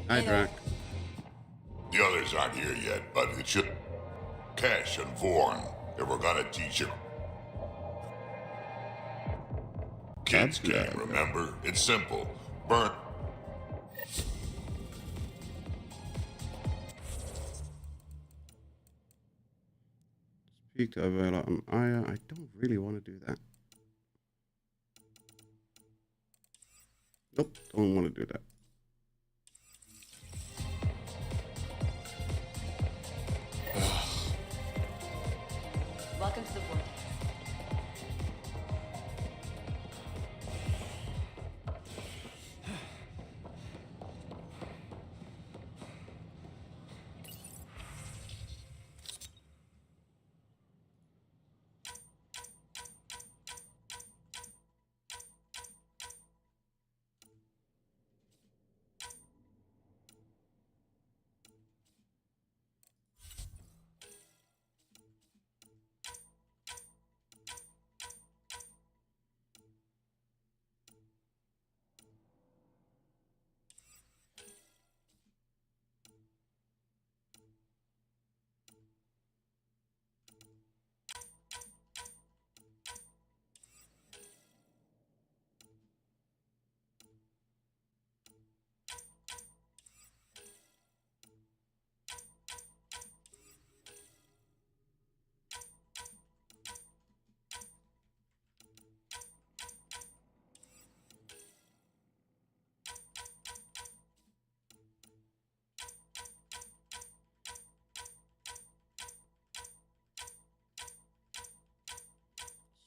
Hi, Drac.
The others aren't here yet, but it should. Cash and Vorn, if we're gonna teach you. Kids game, remember? It's simple. Burn.
Speak to Avela and Aya. I don't really want to do that. Nope, don't want to do that.
Welcome to the vortex.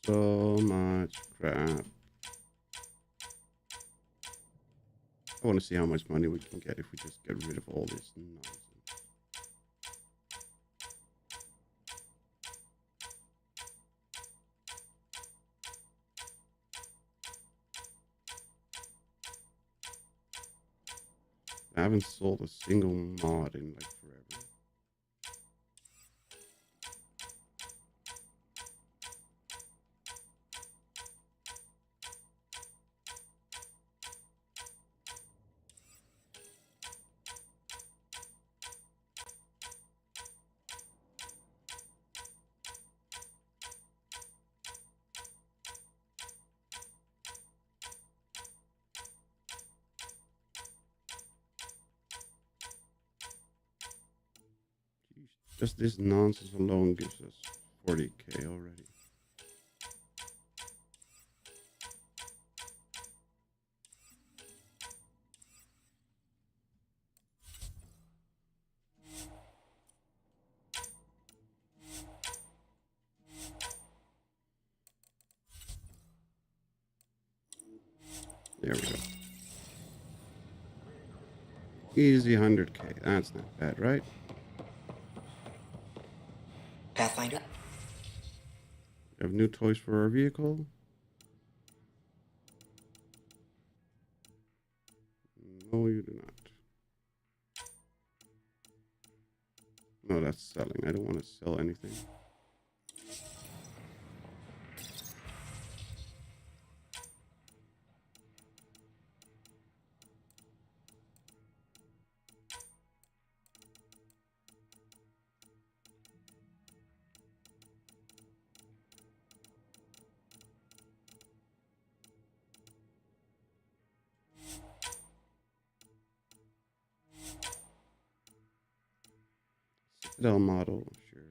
So much crap. I want to see how much money we can get if we just get rid of all this nonsense. I haven't sold a single mod in like forever. Just this nonsense alone gives us 40k already. There we go. Easy 100k. That's not bad, right?
Pathfinder?
We have new toys for our vehicle. No, you do not. No, that's selling. I don't want to sell anything. Citadel model, sure.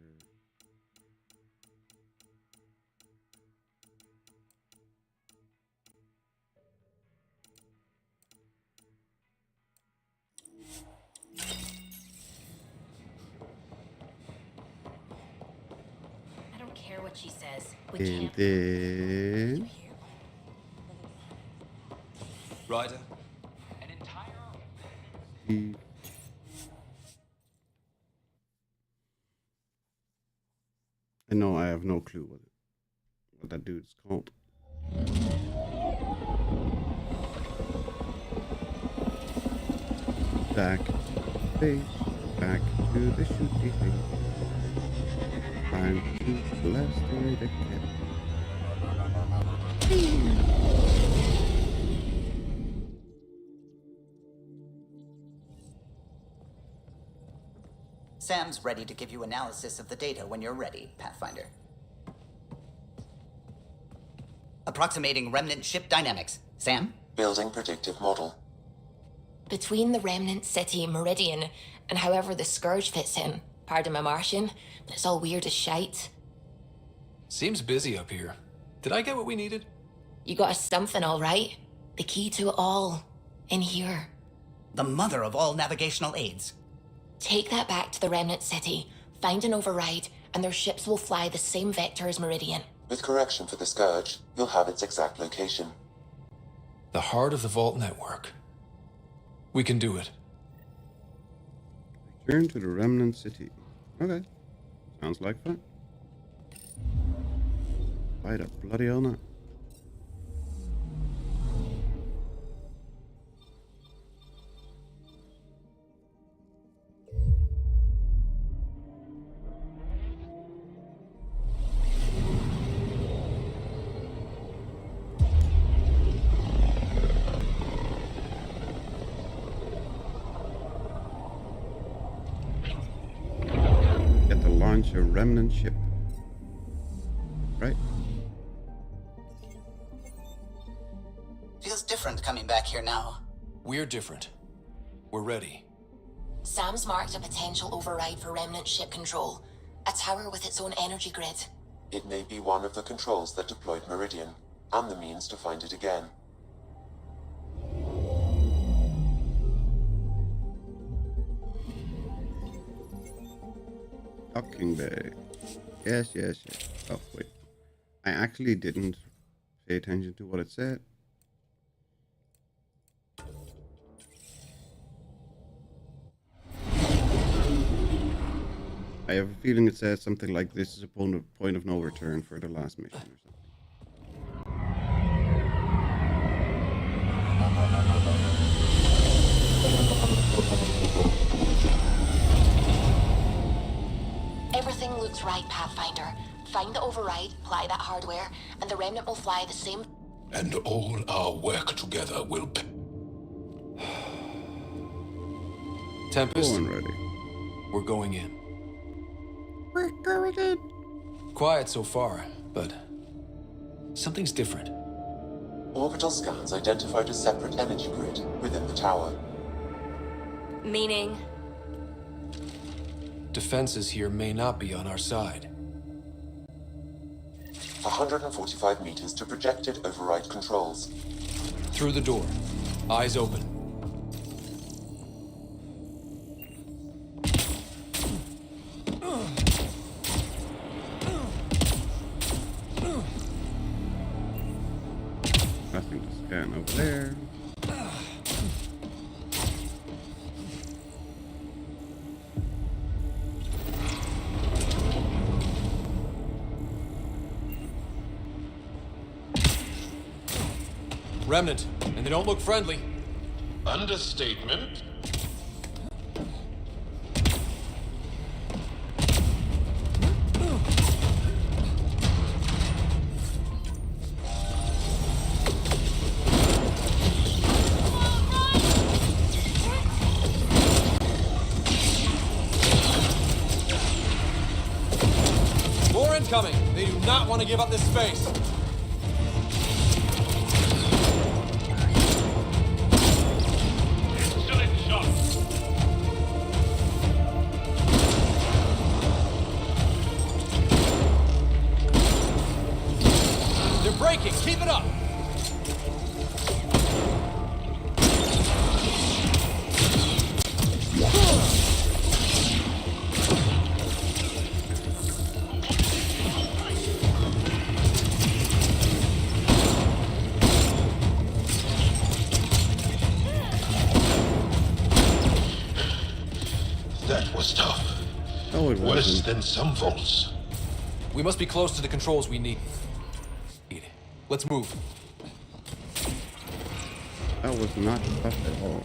I don't care what she says. We
And
can't.
then
Ryder?
Beep. I know I have no clue what that dude's called. Back to base, back to the shooty thing. Time to blast away the cat.
Sam's ready to give you analysis of the data when you're ready, Pathfinder. Approximating Remnant ship dynamics. Sam?
Building predictive model.
Between the Remnant city, Meridian, and however the Scourge fits in, pardon my Martian, but it's all weird as shite.
Seems busy up here. Did I get what we needed?
You got us something, all right? The key to it all. In here.
The mother of all navigational aids.
Take that back to the Remnant city, find an override, and their ships will fly the same vector as Meridian.
With correction for the Scourge, you'll have its exact location.
The heart of the Vault network. We can do it.
Return to the Remnant city. Okay. Sounds like fun. Why the bloody hell not? Launch a Remnant ship. Right?
Feels different coming back here now.
We're different. We're ready.
Sam's marked a potential override for Remnant ship control. A tower with its own energy grid.
It may be one of the controls that deployed Meridian, and the means to find it again.
Docking bay. Yes. Oh, wait. I actually didn't pay attention to what it said. I have a feeling it says something like this is a point of no return for the last mission or something.
Everything looks right, Pathfinder. Find the override, apply that hardware, and the Remnant will fly the same...
And all our work together will pay.
Tempest,
ready.
We're going in.
We're going in.
Quiet so far, but something's different.
Orbital scans identified a separate energy grid within the tower.
Meaning?
Defenses here may not be on our side.
145 meters to projected override controls.
Through the door. Eyes open.
Nothing to scan over there.
Remnant, and they don't look friendly.
Understatement.
More incoming! They do not want to give up this space! Breaking, keep it up!
No, it
Worse
wasn't.
than some vaults.
We must be close to the controls we need. Let's move.
That was not tough at all.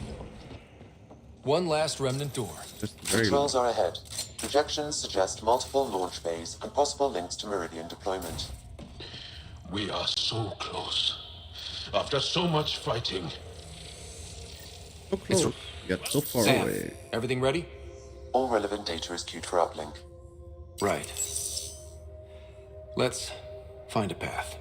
One last remnant door.
Just very
Controls are ahead. Projections suggest multiple launch bays and possible links to Meridian deployment.
We are so close. After so much fighting.
so close, yet so far
Sam,
away.
Everything ready?
All relevant data is queued for uplink.
Right. Let's find a path.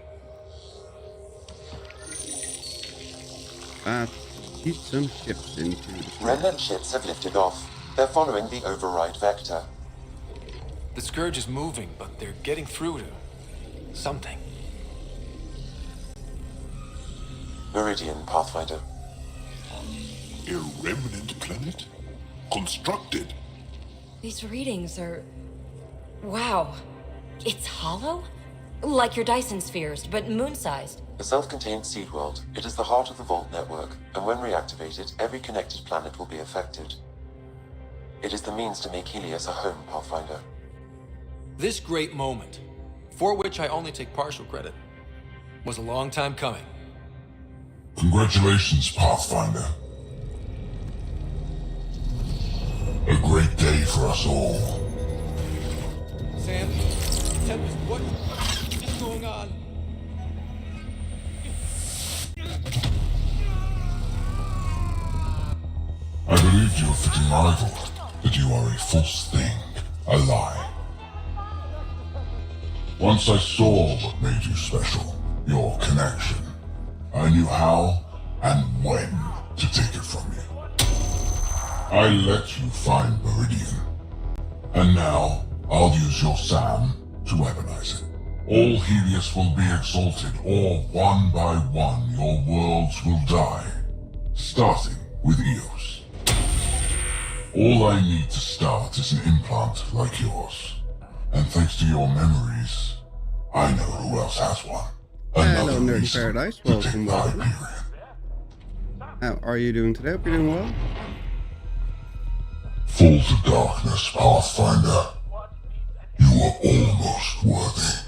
Keep some ships into the
Remnant ships have lifted off. They're following the override vector.
The Scourge is moving, but they're getting through to something.
Meridian, Pathfinder.
A remnant planet? Constructed?
These readings are... Wow. It's hollow? Like your Dyson spheres, but moon-sized.
A self-contained seed world. It is the heart of the Vault network, and when reactivated, every connected planet will be affected. It is the means to make Helios a home, Pathfinder.
This great moment, for which I only take partial credit, was a long time coming.
Congratulations, Pathfinder. A great day for us all.
Sam, Tempest, what is going on?
I believed you a fitting rival, that you are a false thing, a lie. Once I saw what made you special, your connection, I knew how and when to take it from you. I let you find Meridian, and now I'll use your Sam to weaponize it. All Helios will be exalted, or one by one your worlds will die, starting with Eos. All I need to start is an implant like yours. And thanks to your memories, I know who else has one.
Hello, Nerd in Paradise. Welcome, welcome. How are you doing today? Hope you're doing well.
Fall to darkness, Pathfinder. You are almost worthy.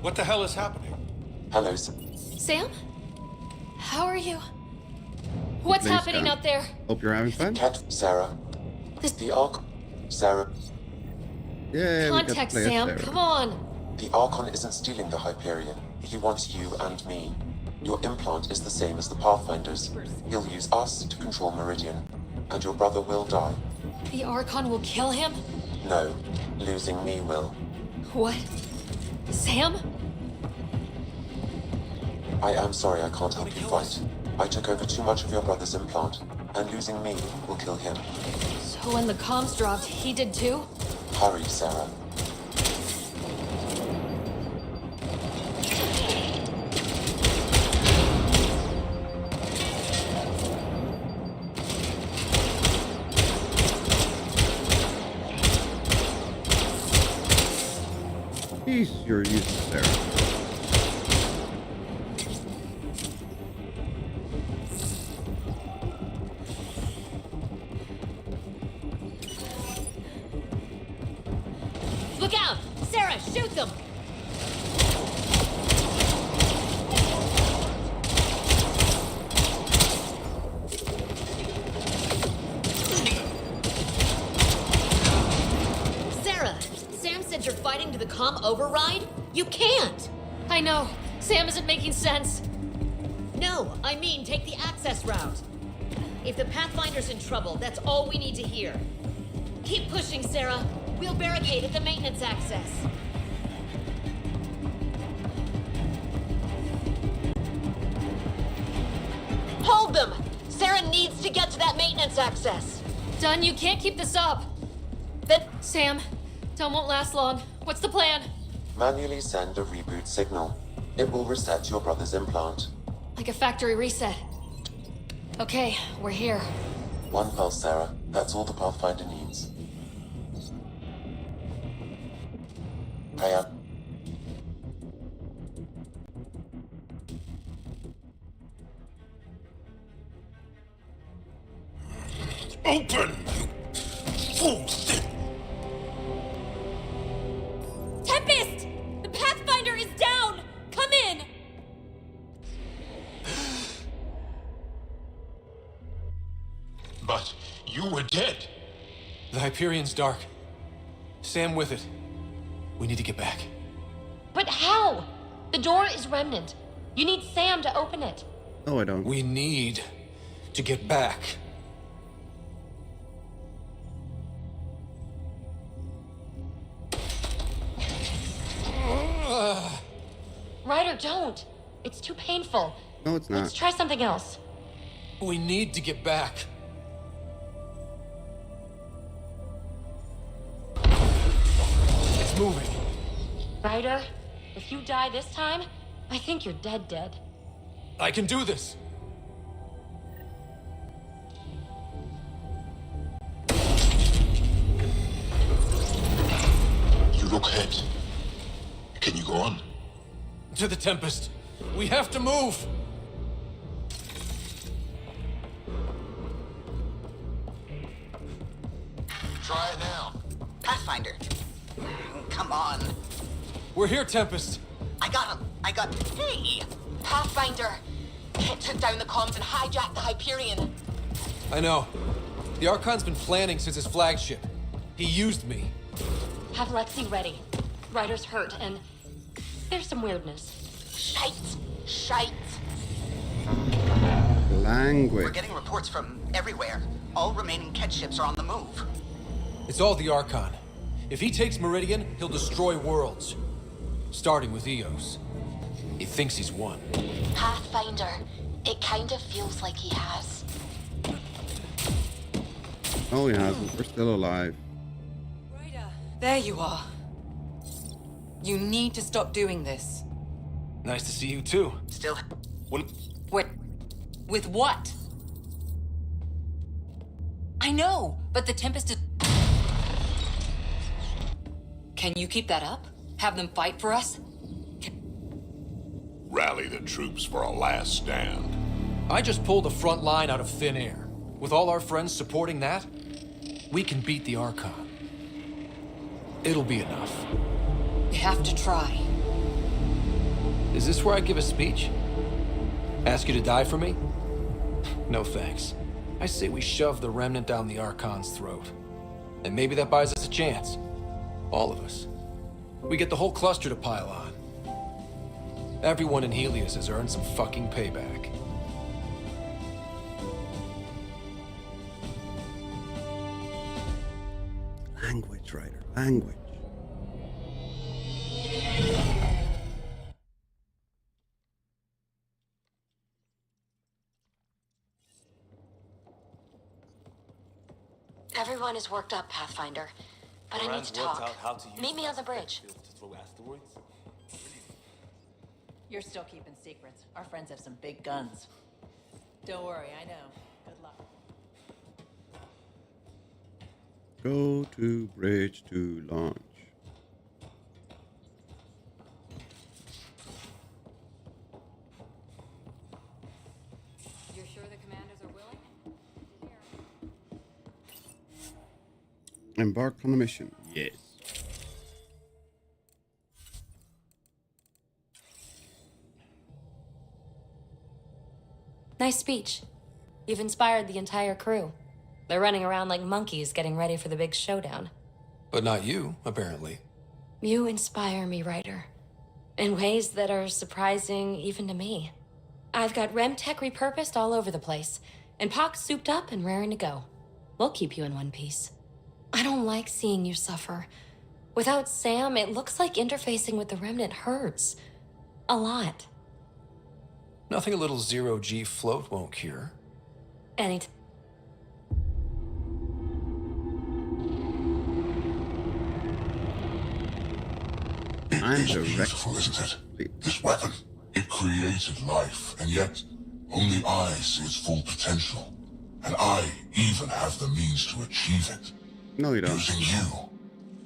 What the hell is happening?
Hello,
Sam? How are you? What's
Thanks,
happening
Sam.
out there?
Hope you're having fun.
Kett, Sarah. The Ark... Sarah.
Yeah,
Contact, Sam. Come on.
The Archon isn't stealing the Hyperion. He wants you and me. Your implant is the same as the Pathfinder's. He'll use us to control Meridian. And your brother will die.
The Archon will kill him?
No, losing me will.
What? Sam?
I am sorry I can't help you fight. I took over too much of your brother's implant, and losing me will kill him.
So when the comms dropped, he did too?
Hurry, Sarah.
Peace, you're useless, Sarah.
Look out! Sarah, shoot them! Sarah, Sam said you're fighting to the comm override? You can't! I know. Sam isn't making sense. No, I mean take the access route. If the Pathfinder's in trouble, that's all we need to hear. Keep pushing, Sarah. We'll barricade at the maintenance access. Hold them! Sarah needs to get to that maintenance access. Done, you can't keep this up. Then, Sam, Done won't last long. What's the plan?
Manually send a reboot signal. It will reset your brother's implant.
Like a factory reset. Okay, we're here.
One pulse, Sarah. That's all the Pathfinder needs. Hiya.
Open, you fools!
Tempest! The Pathfinder is down! Come in!
But you were dead.
The Hyperion's dark. Sam with it. We need to get back.
But how? The door is Remnant. You need Sam to open it.
No, I don't.
We need to get back.
Ryder, don't. It's too painful.
No, it's not.
Let's try something else.
We need to get back. It's moving.
Ryder, if you die this time, I think you're dead.
I can do this.
You look hurt. Can you go on?
To the Tempest. We have to move.
Try it now.
Pathfinder. Come on.
We're here, Tempest.
I got him. Hey!
Pathfinder! Kett took down the comms and hijacked the Hyperion.
I know. The Archon's been planning since his flagship. He used me.
Have Lexi ready. Ryder's hurt, and there's some weirdness.
Shite.
Language.
We're getting reports from everywhere. All remaining Kett ships are on the move.
It's all the Archon. If he takes Meridian, he'll destroy worlds. Starting with Eos. He thinks he's won.
Pathfinder, it kind of feels like he has.
Oh, he hasn't. We're still alive.
There you are. You need to stop doing this.
Nice to see you too.
Still.
Wait. With what? I know, but the Tempest is... Can you keep that up? Have them fight for us?
Rally the troops for a last stand.
I just pulled a front line out of thin air. With all our friends supporting that, we can beat the Archon. It'll be enough.
We have to try.
Is this where I give a speech? Ask you to die for me? No thanks. I say we shove the Remnant down the Archon's throat. And maybe that buys us a chance. All of us. We get the whole cluster to pile on. Everyone in Helios has earned some fucking payback.
Language, Ryder. Language.
Everyone is worked up, Pathfinder. But I need to talk. Meet me on the bridge.
You're still keeping secrets. Our friends have some big guns. Don't worry, I know. Good luck.
Go to bridge to launch.
You're sure the commanders are willing?
Embark on the mission. Yes.
Nice speech. You've inspired the entire crew. They're running around like monkeys getting ready for the big showdown.
But not you, apparently.
You inspire me, Ryder. In ways that are surprising even to me. I've got Rem tech repurposed all over the place, and Pox souped up and raring to go. We'll keep you in one piece. I don't like seeing you suffer. Without Sam, it looks like interfacing with the Remnant hurts. A lot.
Nothing a little zero-G float won't cure.
Anytime.
I'm
Beautiful, isn't it? This weapon, it created life, and yet only I see its full potential. And I even have the means to achieve it.
No, you don't.
Using you.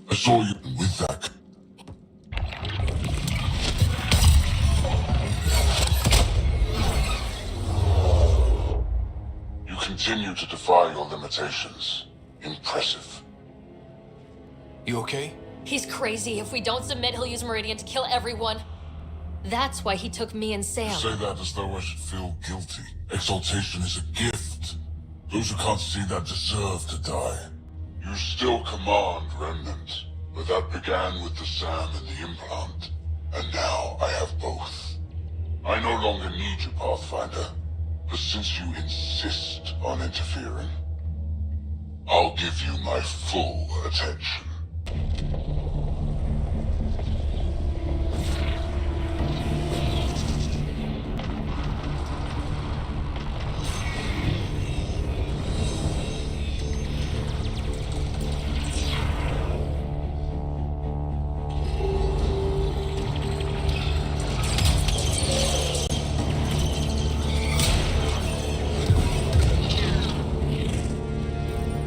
I saw you with that. You can continue to defy your limitations. Impressive.
You okay?
He's crazy. If we don't submit, he'll use Meridian to kill everyone. That's why he took me and Sam.
You say that as though I should feel guilty. Exaltation is a gift. Those who can't see that deserve to die. You still command Remnant, but that began with the SAM and the implant. And now I have both. I no longer need you, Pathfinder. But since you insist on interfering, I'll give you my full attention.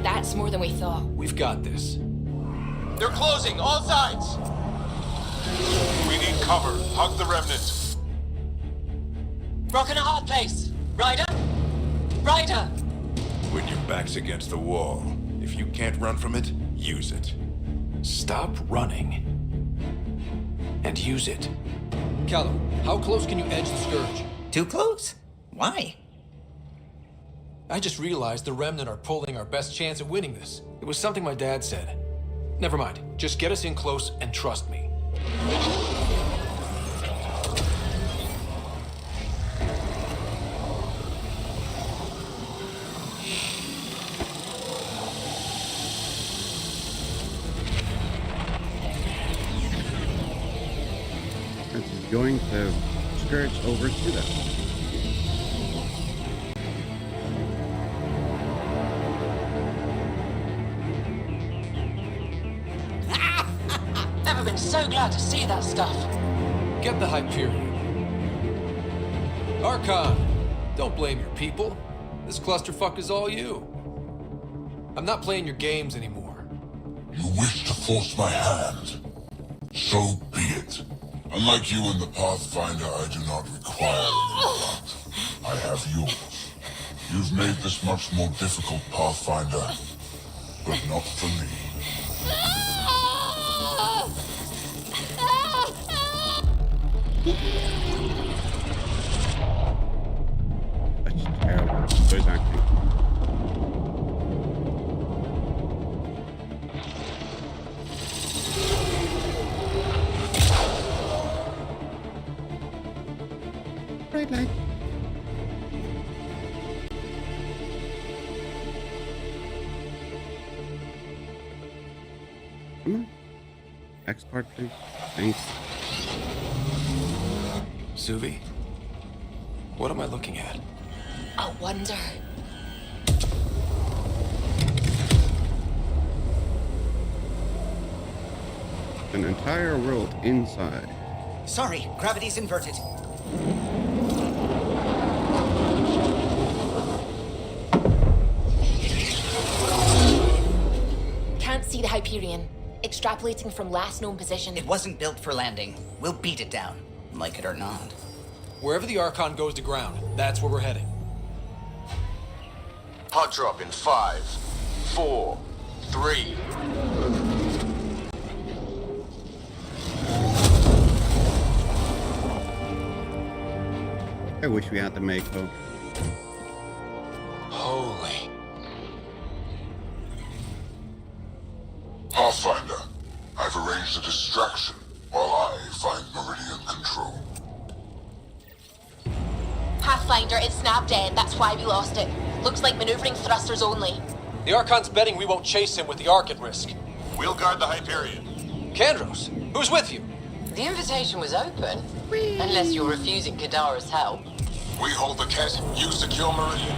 That's more than we thought.
We've got this.
They're closing, all sides!
We need cover. Hug the Remnant.
Rock in a hard place. Ryder? Ryder!
When your back's against the wall, if you can't run from it, use it.
Stop running. And use it. Callum, how close can you edge the Scourge?
Too close? Why?
I just realized the Remnant are pulling our best chance at winning this. It was something my dad said. Never mind. Just get us in close and trust me.
It's going to scourge over to them.
Never been so glad to see that stuff.
Get the Hyperion. Archon, don't blame your people. This clusterfuck is all you. I'm not playing your games anymore.
You wish to force my hand. So be it. Unlike you and the Pathfinder, I do not require any. I have yours. You've made this much more difficult, Pathfinder, but not for me.
That's terrible. Voice acting. Right leg. Come on. X card, please. Thanks.
Suvi, what am I looking at?
A wonder.
An entire world inside.
Sorry, gravity's inverted.
Can't see the Hyperion. Extrapolating from last known position.
It wasn't built for landing. We'll beat it down, like it or not.
Wherever the Archon goes to ground, that's where we're heading.
Pod drop in 5, 4, 3.
I wish we had the Mako.
Holy.
Pathfinder, I've arranged a distraction while I find Meridian control.
Pathfinder, it snapped dead. That's why we lost it. Looks like maneuvering thrusters only.
The Archon's betting we won't chase him with the Ark at risk.
We'll guard the Hyperion.
Kandros, who's with you?
The invitation was open, unless you're refusing Kadara's help.
We hold the Kett, you secure Meridian.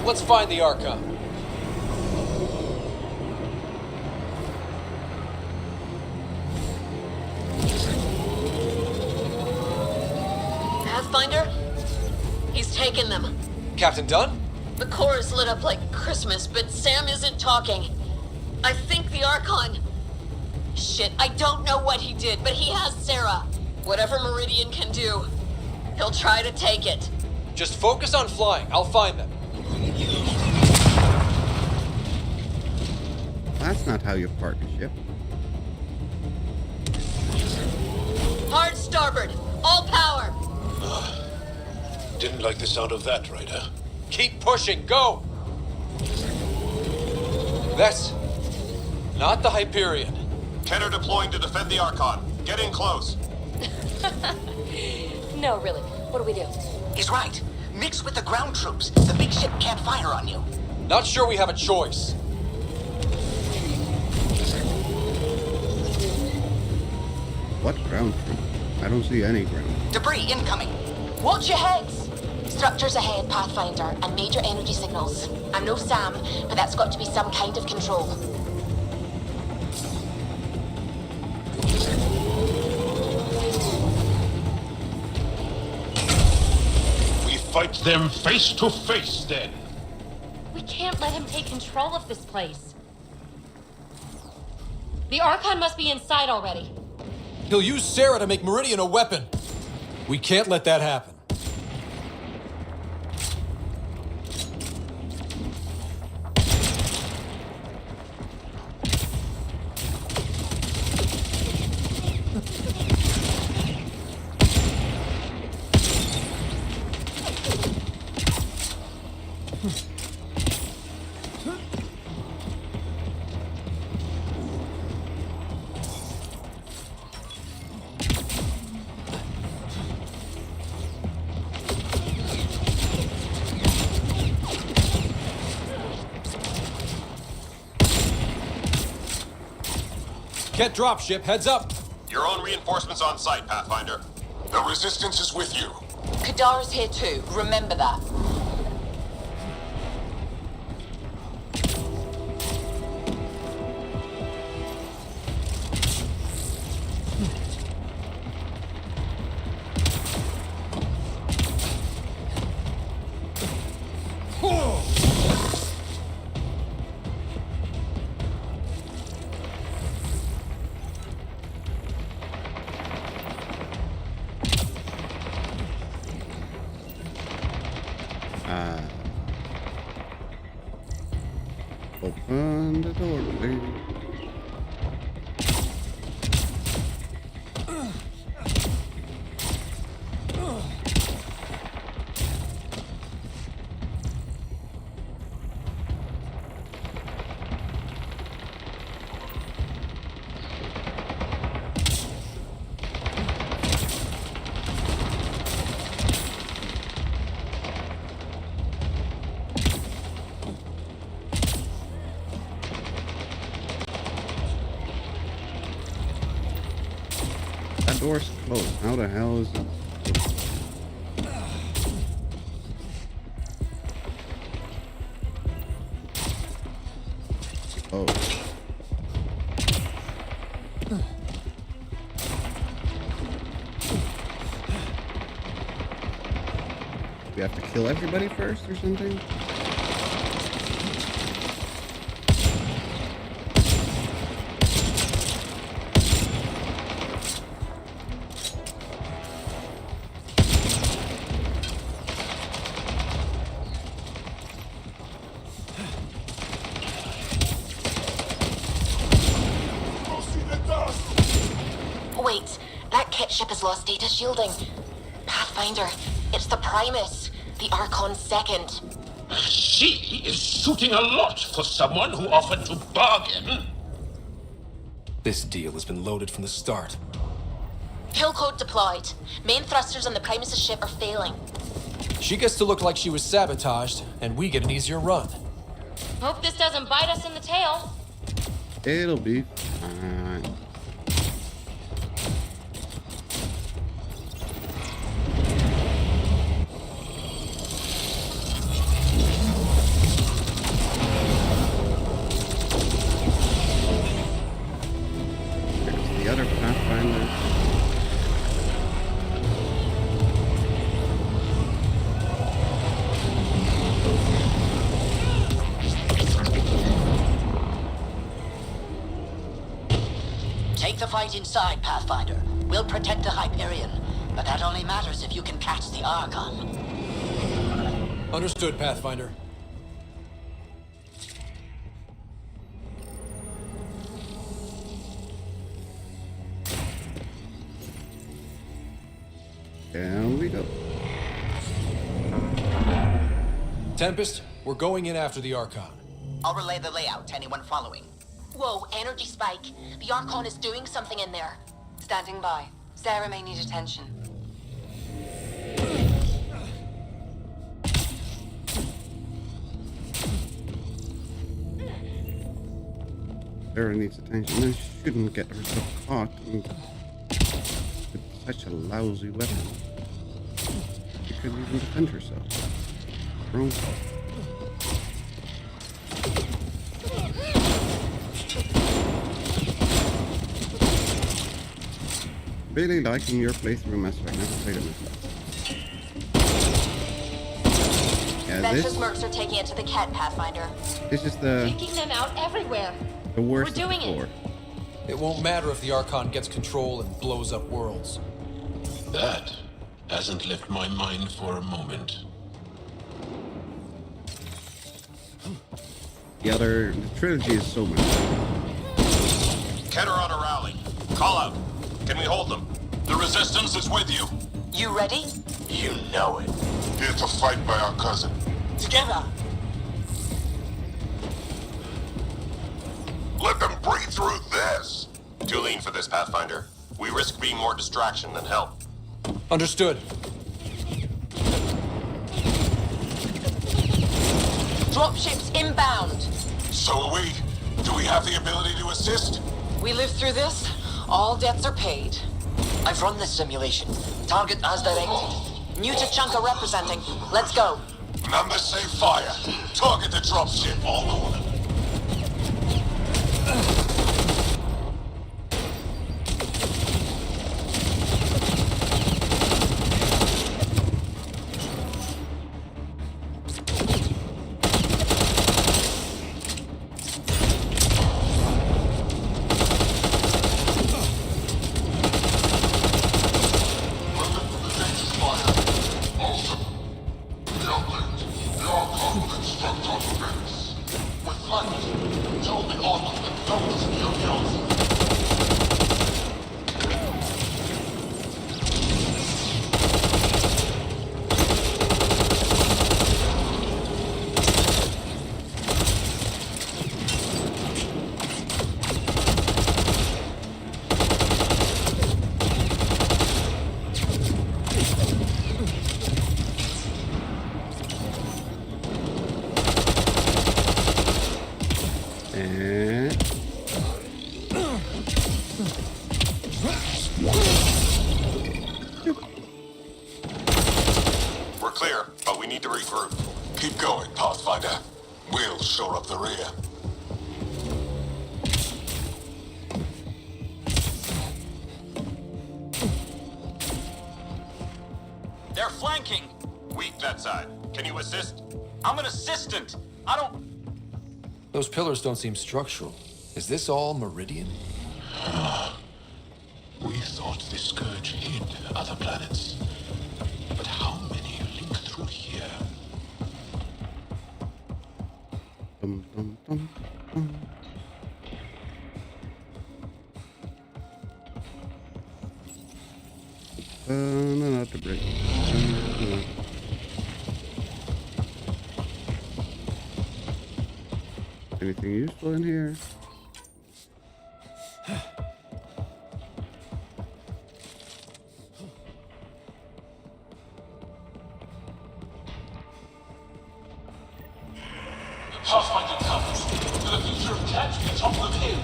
Let's find the Archon.
Pathfinder? He's taken them.
Captain Dunn?
The core is lit up like Christmas, but Sam isn't talking. I think the Archon... Shit, I don't know what he did, but he has Sarah. Whatever Meridian can do, he'll try to take it.
Just focus on flying. I'll find them.
That's not how you park a ship.
Hard starboard! All power!
Didn't like the sound of that, Ryder.
Keep pushing, go! That's not the Hyperion.
Kenner deploying to defend the Archon. Get in close.
No, really. What do we do?
He's right. Mix with the ground troops. The big ship can't fire on you.
Not sure we have a choice.
What ground troop? I don't see any ground.
Debris incoming.
Watch your heads! Structures ahead, Pathfinder, and major energy signals. I'm no Sam, but that's got to be some kind of control.
We fight them face to face, then.
We can't let him take control of this place. The Archon must be inside already.
He'll use Sarah to make Meridian a weapon. We can't let that happen. Kett dropship, heads up.
Your own reinforcements on site, Pathfinder.
The Resistance is with you.
Kadara's here too, remember that.
Open the door, please. Door's closed. How the hell is it? Oh. We have to kill everybody first or something?
Wait, that Kett ship has lost data shielding. Pathfinder, it's the Primus, the Archon's second.
She is shooting a lot for someone who offered to bargain.
This deal has been loaded from the start.
Kill code deployed. Main thrusters on the Primus' ship are failing.
She gets to look like she was sabotaged, and we get an easier run.
Hope this doesn't bite us in the tail.
It'll be fine. There's the other Pathfinder.
Take the fight inside, Pathfinder. We'll protect the Hyperion, but that only matters if you can catch the Archon.
Understood, Pathfinder.
go.
Tempest, we're going in after the Archon.
I'll relay the layout to anyone following.
Whoa, energy spike. The Archon is doing something in there.
Standing by. Sarah may need attention.
Sarah needs attention. I shouldn't get herself caught with such a lousy weapon. She couldn't even defend herself. Her own fault. Really liking your playthrough, Master. I never played it myself. Yeah,
Ventress mercs are taking it to the Kett, Pathfinder.
This is the
Taking them out everywhere.
worst
We're
of
doing
the four.
It won't matter if the Archon gets control and blows up worlds.
That hasn't left my mind for a moment.
The trilogy is so much.
Kett are on a rally. Call out. Can we hold them? The Resistance is with you.
You ready?
You know it.
Here to fight by our cousin.
Together!
Let them breathe through this! Too lean for this, Pathfinder. We risk being more distraction than help.
Understood.
Dropships inbound.
So do we have the ability to assist?
We live through this, all debts are paid.
I've run this simulation. Target as directed.
New Tachanka representing. Let's go.
Numbers say fire. Target the dropship. All on.
We're clear, but we need to regroup.
Keep going, Pathfinder. We'll shore up the rear.
They're flanking! Weak that side. Can you assist? I'm an assistant! I don't...
Those pillars don't seem structural. Is this all Meridian?
We thought the Scourge hid other planets. But how many link through here?
Dum, dum, dum, dum. No, not to break. Anything useful in here?
Pathfinder comes. To the future of Kett, the top of the hill.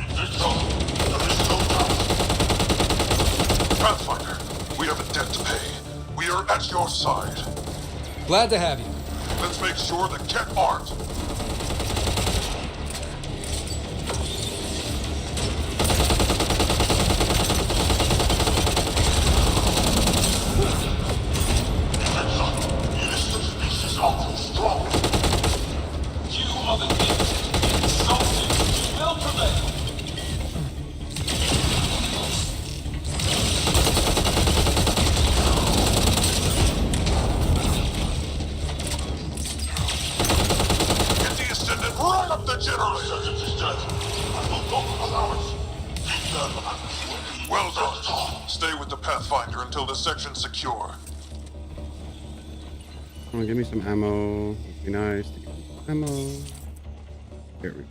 This trouble, there is no doubt. Pathfinder, we have a debt to pay. We are at your side.
Glad to have you.
Let's make sure that Kett aren't. Well done. Stay with the Pathfinder until the section's secure.
Come on, give me some ammo. It'd be nice to get some ammo. There we go.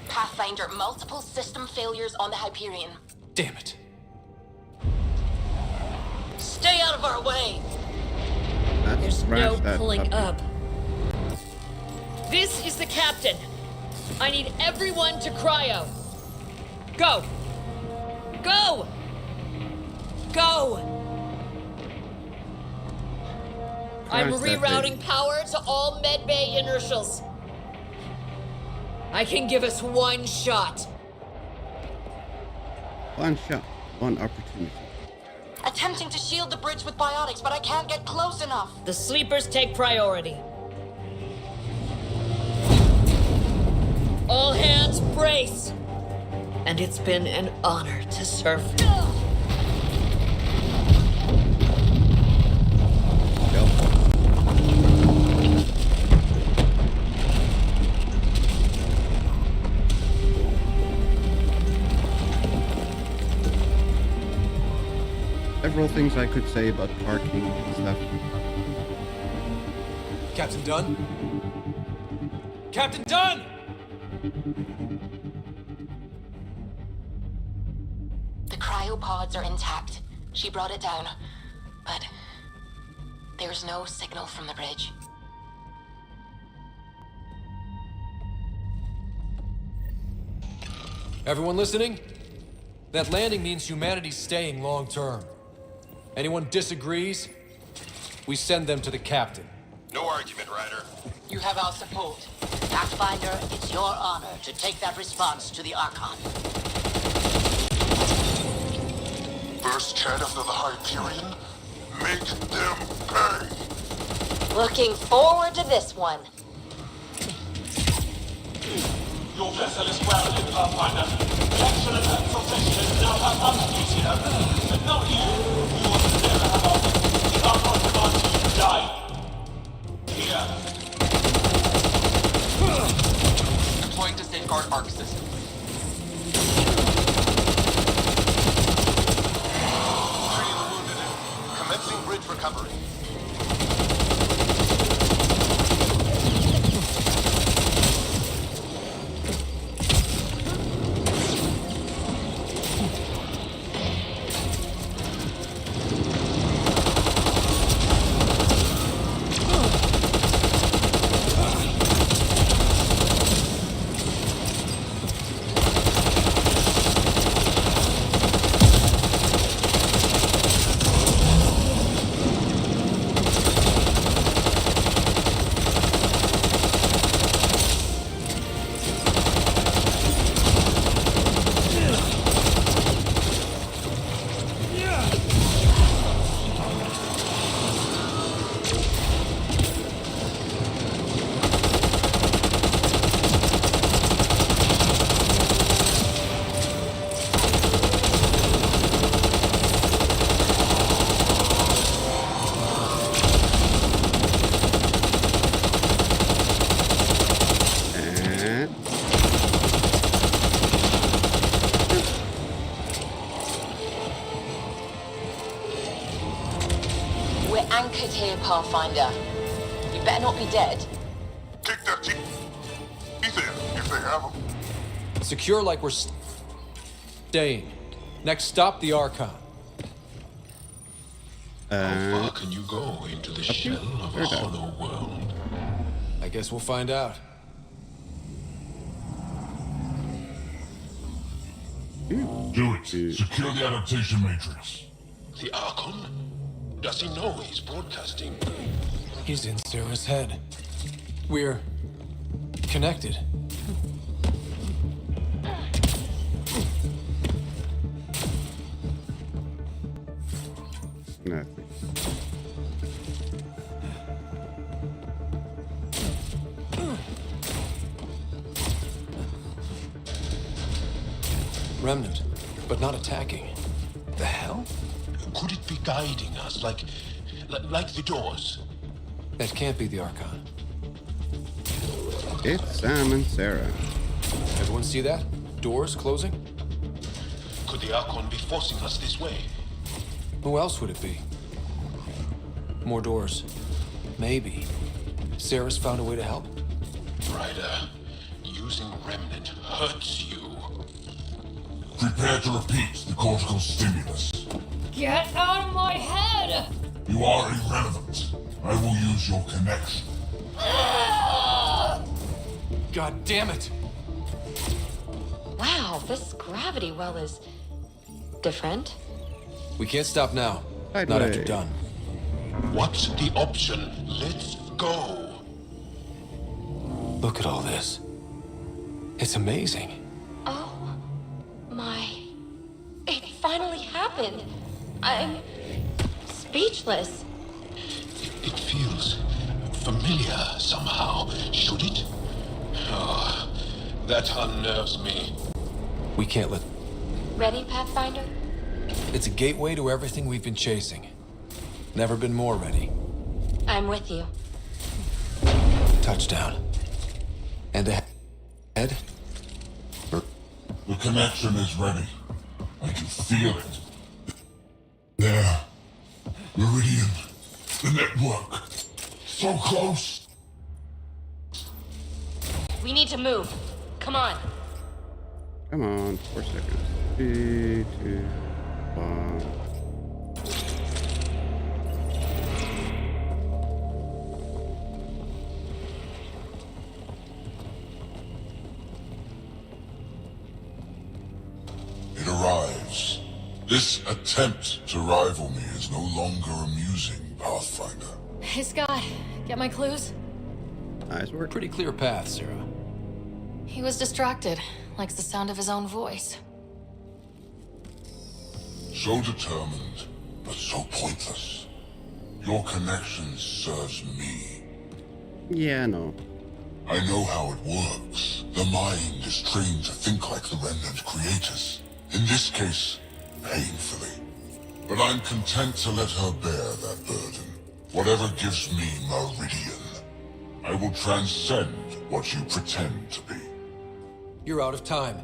Pathfinder, multiple system failures on the Hyperion.
Damn it.
Stay out of our way!
Let's
There's no pulling
puppy.
up. This is the captain. I need everyone to cryo. Go! Go! Go! I'm
Crash that
rerouting power to all medbay inertials. I can give us one shot.
One shot, one opportunity.
Attempting to shield the bridge with biotics, but I can't get close enough.
The sleepers take priority. All hands brace. And it's been an honor to serve.
Several things I could say about parking and stuff.
Captain Dunn? Captain Dunn!
The cryopods are intact. She brought it down. But there's no signal from the bridge.
Everyone listening? That landing means humanity's staying long term. Anyone disagrees? We send them to the captain.
No argument, Ryder.
You have our support. Pathfinder, it's your honor to take that response to the Archon.
First chant after the Hyperion, make them pay.
Looking forward to this one.
Your vessel is grounded, Pathfinder. The action and transportation now have completed. And now you will never have opted. The Archon demands you die. Here.
Deploying to safeguard arc system.
Treating the wounded. Commencing bridge recovery.
Anchored here, Pathfinder. You better not be dead.
Take that teeth in, if they have them.
Secure like we're staying. Next stop, the Archon.
How far can you go into the shell of a hollow world?
I guess we'll find out.
Do it. Secure the adaptation matrix.
The Archon? Does he know he's broadcasting?
He's in Sarah's head. We're connected.
Nothing.
Remnant, but not attacking. The hell?
Could it be guiding us, like the doors?
That can't be the Archon.
It's Sam and Sarah.
Everyone see that? doors closing?
Could the Archon be forcing us this way?
Who else would it be? More doors. Maybe. Sarah's found a way to help?
Ryder, using Remnant hurts you.
Prepare to repeat the cortical stimulus.
Get out of my head!
You are irrelevant. I will use your connection.
God damn it!
Wow, this gravity well is different.
We can't stop now.
Right
Not
way.
after done.
What's the option? Let's go.
Look at all this. It's amazing.
Oh my. It finally happened. I'm speechless.
It feels familiar somehow. Should it? Oh, that unnerves me.
We can't let...
Ready, Pathfinder?
It's a gateway to everything we've been chasing. Never been more ready.
I'm with you.
Touchdown. And ahead?
The connection is ready. I can feel it. There. Meridian. The network. So close.
We need to move. Come on.
Come on, 4 seconds. 3, 2, 1.
It arrives. This attempt to rival me is no longer amusing, Pathfinder.
Hey, Scott. Get my clues?
Nice work.
Pretty clear path, Sarah.
He was distracted. Likes the sound of his own voice.
So determined, but so pointless. Your connection serves me.
Yeah, no.
I know how it works. The mind is trained to think like the Remnant creators. In this case, painfully. But I'm content to let her bear that burden. Whatever gives me Meridian. I will transcend what you pretend to be.
You're out of time.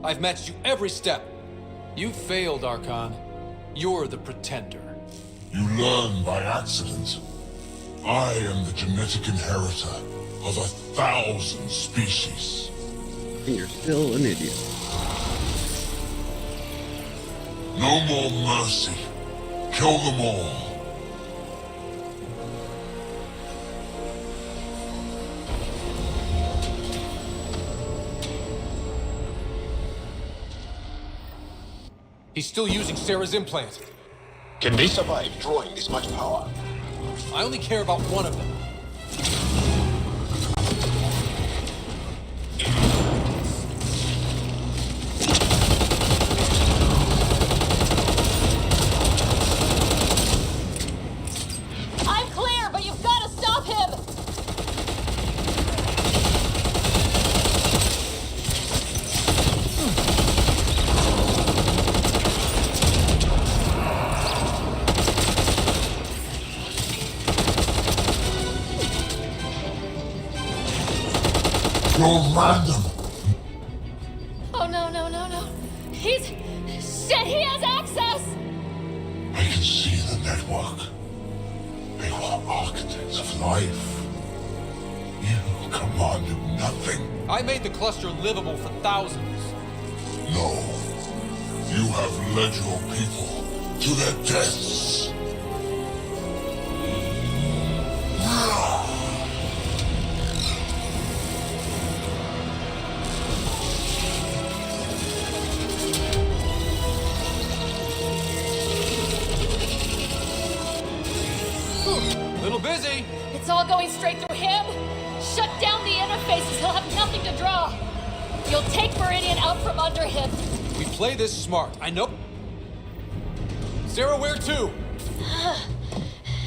I've matched you every step. You failed, Archon. You're the pretender.
You learn by accident. I am the genetic inheritor of 1,000 species.
And you're still an idiot.
No more mercy. Kill them all.
He's still using Sarah's implant.
Can they survive drawing this much power?
I only care about one of them.
I'm clear, but you've got to stop him!
You're random.
Oh, no, no, no, no. He's... Shit, he has access!
I can see the network. They were architects of life. You commanded nothing.
I made the cluster livable for thousands.
No. You have led your people to their deaths.
Little busy.
It's all going straight through him. Shut down the interfaces. He'll have nothing to draw. You'll take Meridian out from under him.
We play this smart. I know. Sarah, where to?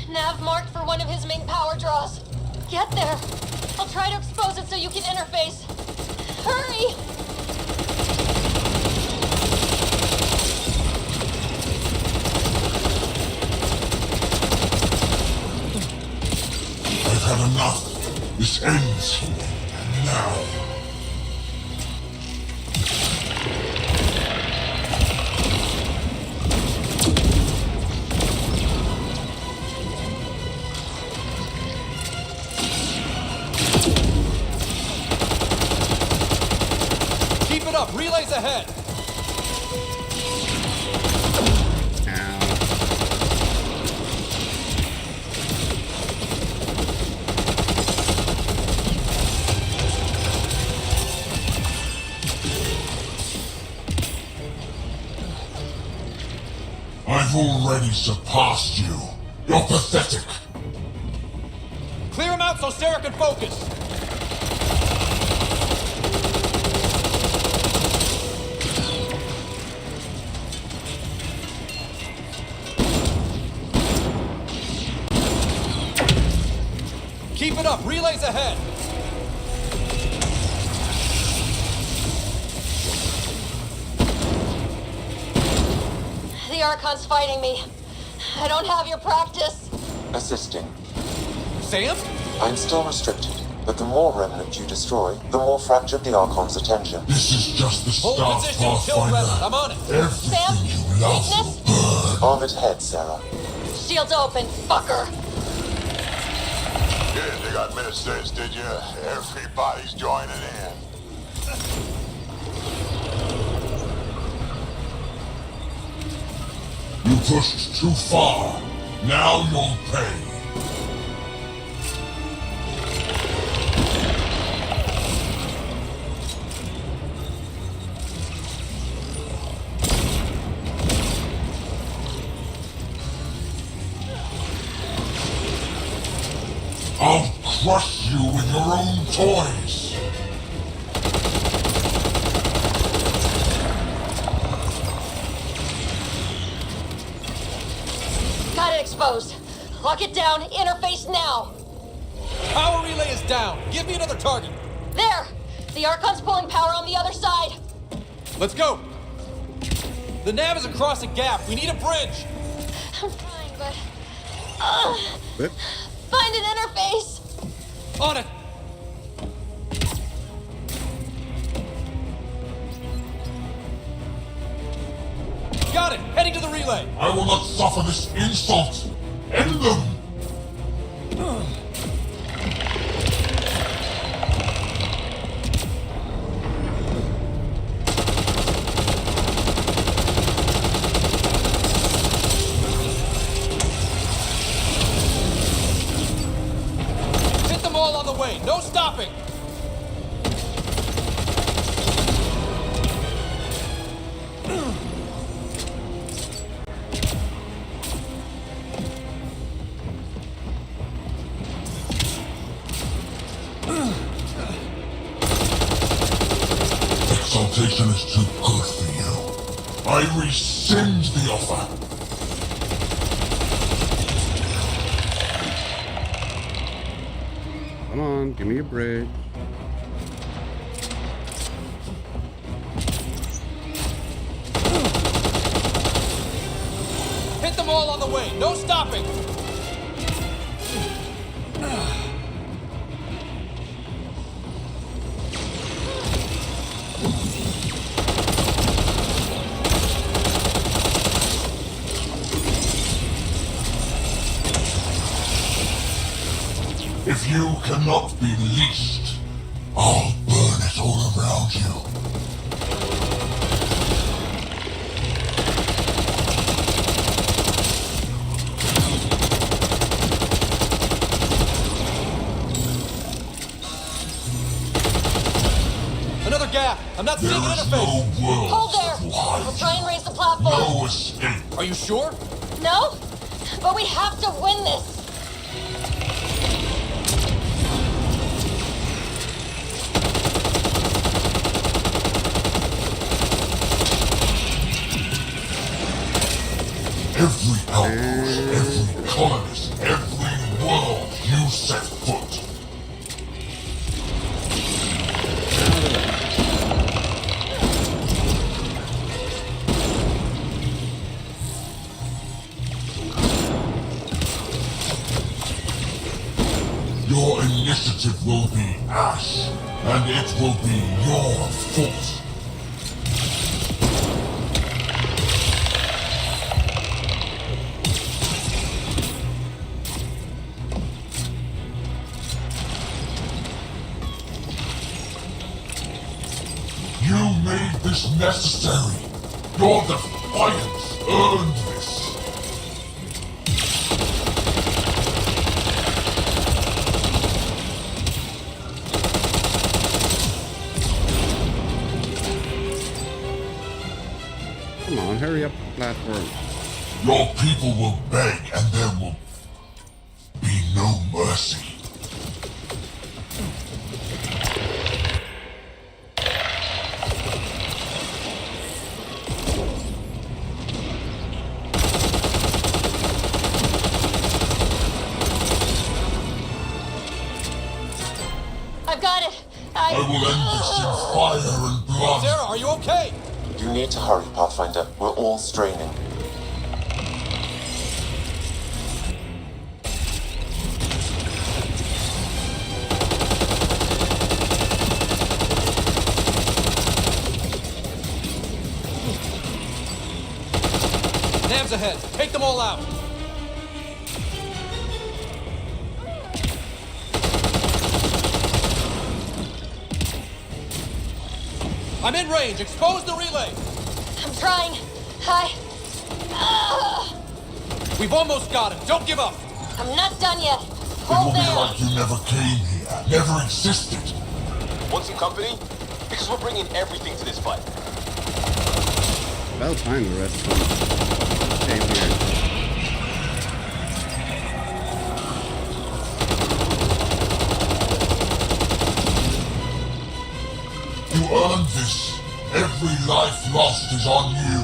Nav marked for one of his main power draws. Get there. I'll try to expose it so you can interface. Hurry!
I've had enough. This ends here and now. I've already surpassed you. You're pathetic.
Clear him out so Sarah can focus. Keep it up. Relays ahead.
The Archon's fighting me. I don't have your practice.
Assisting.
Sam?
I'm still restricted, but the more Remnant you destroy, the more fractured the Archon's attention.
This is just the
Hold
start,
position. Kill Remnant. I'm on it.
Everything you love will burn.
Arm it head, Sarah.
Shield's open, fucker.
You didn't think I'd miss this, did you? Everybody's joining in.
You pushed too far. Now you'll pay. I'll crush you with your own toys.
Got it exposed. Lock it down. Interface now.
Power relay is down. Give me another target.
There! The Archon's pulling power on the other side.
Let's go. The nav is across a gap. We need a bridge.
I'm trying, but...
What?
Find an interface.
On it. Got it. Heading to the relay.
I will not suffer this insult. End them.
Hit them all on the way. No stopping.
Exaltation is too good for you. I rescind the offer.
Come on, give me a bridge.
Hit them all on the way. No stopping.
If you cannot be leashed, I'll burn it all around you.
Another gap. I'm not seeing an interface.
Hold there. We'll try and raise the platform.
No escape.
Are you sure?
No? But we have to win this.
Every outpost, every colonist, every world you set foot. Your initiative will be ash, and it will be your fault. You made this necessary. Your defiance earned this.
Come on, hurry up the platform.
Your people will beg, and there will be no mercy.
I've got it.
I will end this in fire and blood.
Sarah, are you okay?
You need to hurry, Pathfinder. We're all straining.
Nav's ahead. Take them all out. I'm in range. Expose the relay.
I'm trying.
We've almost got him. Don't give up.
I'm not done yet.
It
Hold
will be
there.
like you never came here, never existed.
Want some company? Because we're bringing everything to this fight.
Well, fine, the rest of them stay here.
You earned this. Every life lost is on you.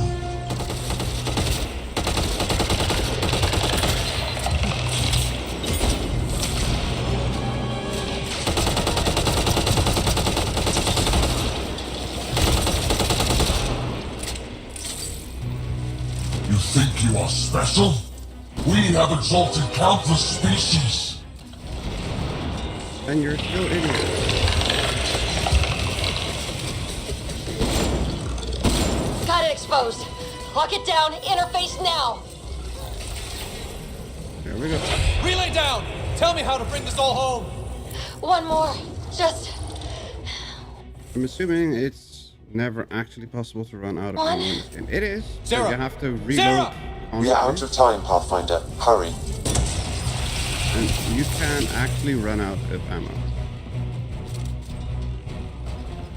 You think you are special? We have exalted countless species.
And you're still idiots.
Got it exposed. Lock it down. Interface now.
There we go.
Relay down. Tell me how to bring this all home.
One more. Just
I'm assuming it's never actually possible to run out of ammo in this game. It is.
Sarah!
So you have to reload.
Sarah! We are out of time, Pathfinder. Hurry.
And you can actually run out of ammo.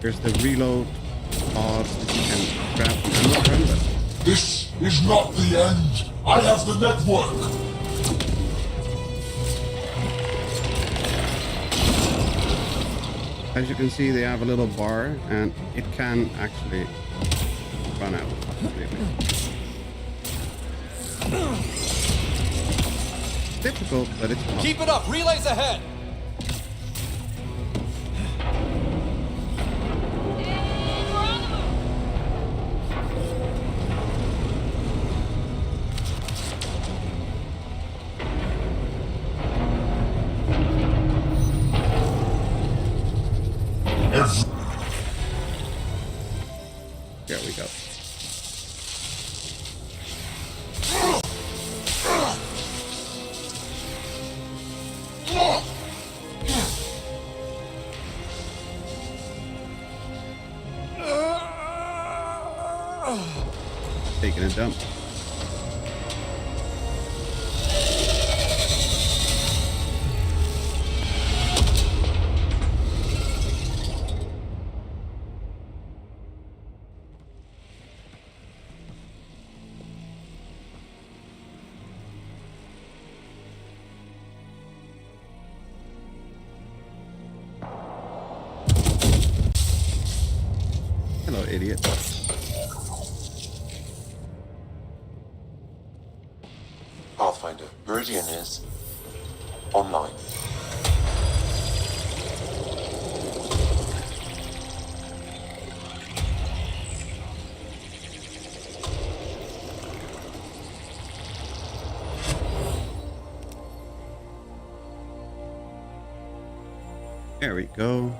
There's the reload pods that you can grab from ammo run, but
This is not the end. I have the network.
as you can see, they have a little bar, and it can actually run out completely. It's difficult, but it's possible.
Keep it up. Relays ahead.
There we go. Taking a dump. Hello, idiot.
Pathfinder, Meridian is online.
There we go.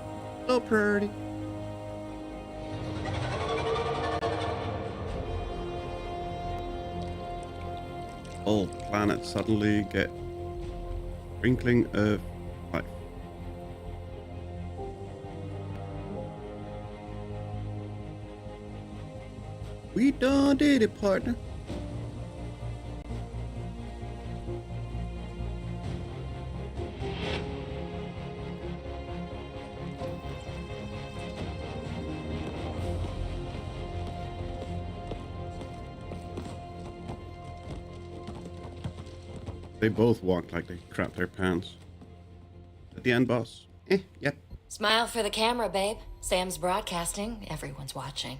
So pretty. All planets suddenly get sprinkling of life. We done did it, partner. They both walk like they crap their pants. At the end, boss. Yep.
Smile for the camera, babe. Sam's broadcasting. Everyone's watching.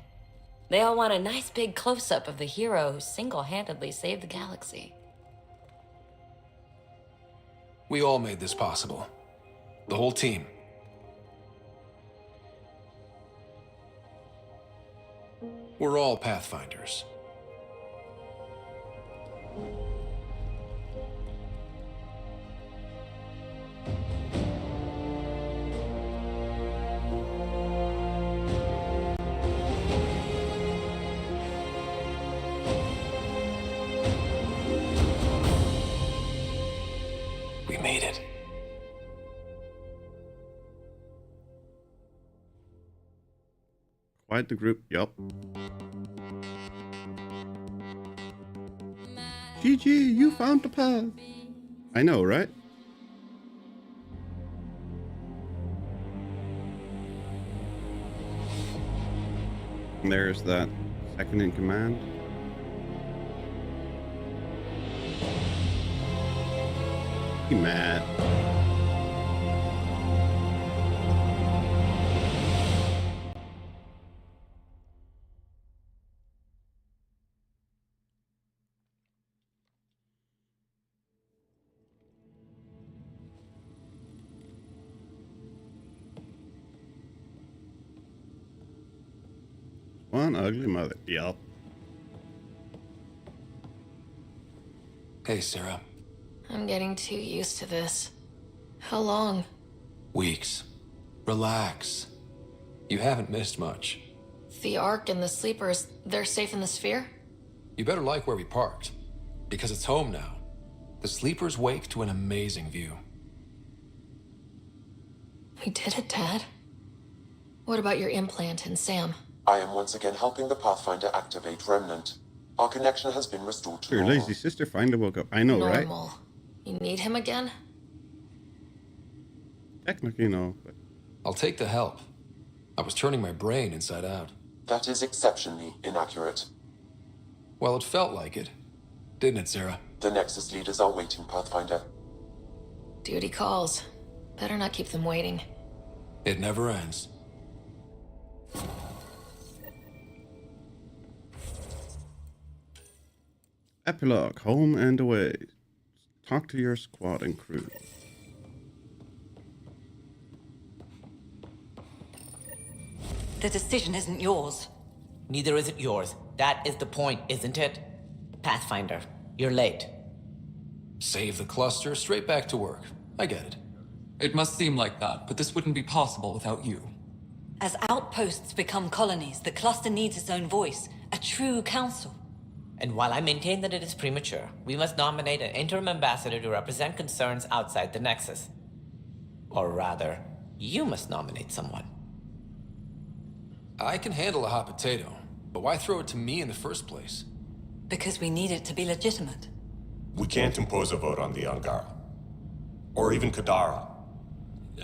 They all want a nice big close-up of the hero who single-handedly saved the galaxy.
We all made this possible. The whole team. We're all Pathfinders. We made it.
Quite the group, yup. GG, you found the path. I know, right? And there's that second in command. He mad. One ugly mother. Yup.
Hey, Sarah.
I'm getting too used to this. How long?
Weeks. Relax. You haven't missed much.
The Ark and the Sleepers, they're safe in the sphere?
You better like where we parked, because it's home now. The Sleepers wake to an amazing view.
We did it, Dad. What about your implant and Sam?
I am once again helping the Pathfinder activate Remnant. Our connection has been restored to
Your
normal.
lazy sister finally woke up. I know, right?
Normal. You need him again?
Technically, no. But
I'll take the help. I was turning my brain inside out.
That is exceptionally inaccurate.
Well, it felt like it. Didn't it, Sarah?
The Nexus leaders are waiting, Pathfinder.
Duty calls. Better not keep them waiting.
It never ends.
Epilogue, home and away. Talk to your squad and crew.
The decision isn't yours.
Neither is it yours. That is the point, isn't it? Pathfinder, you're late.
Save the cluster, straight back to work. I get it.
It must seem like that, but this wouldn't be possible without you.
As outposts become colonies, the cluster needs its own voice, a true council.
And while I maintain that it is premature, we must nominate an interim ambassador to represent concerns outside the Nexus. Or rather, you must nominate someone.
I can handle a hot potato, but why throw it to me in the first place?
Because we need it to be legitimate.
We can't impose a vote on the Angaran. Or even Kadara.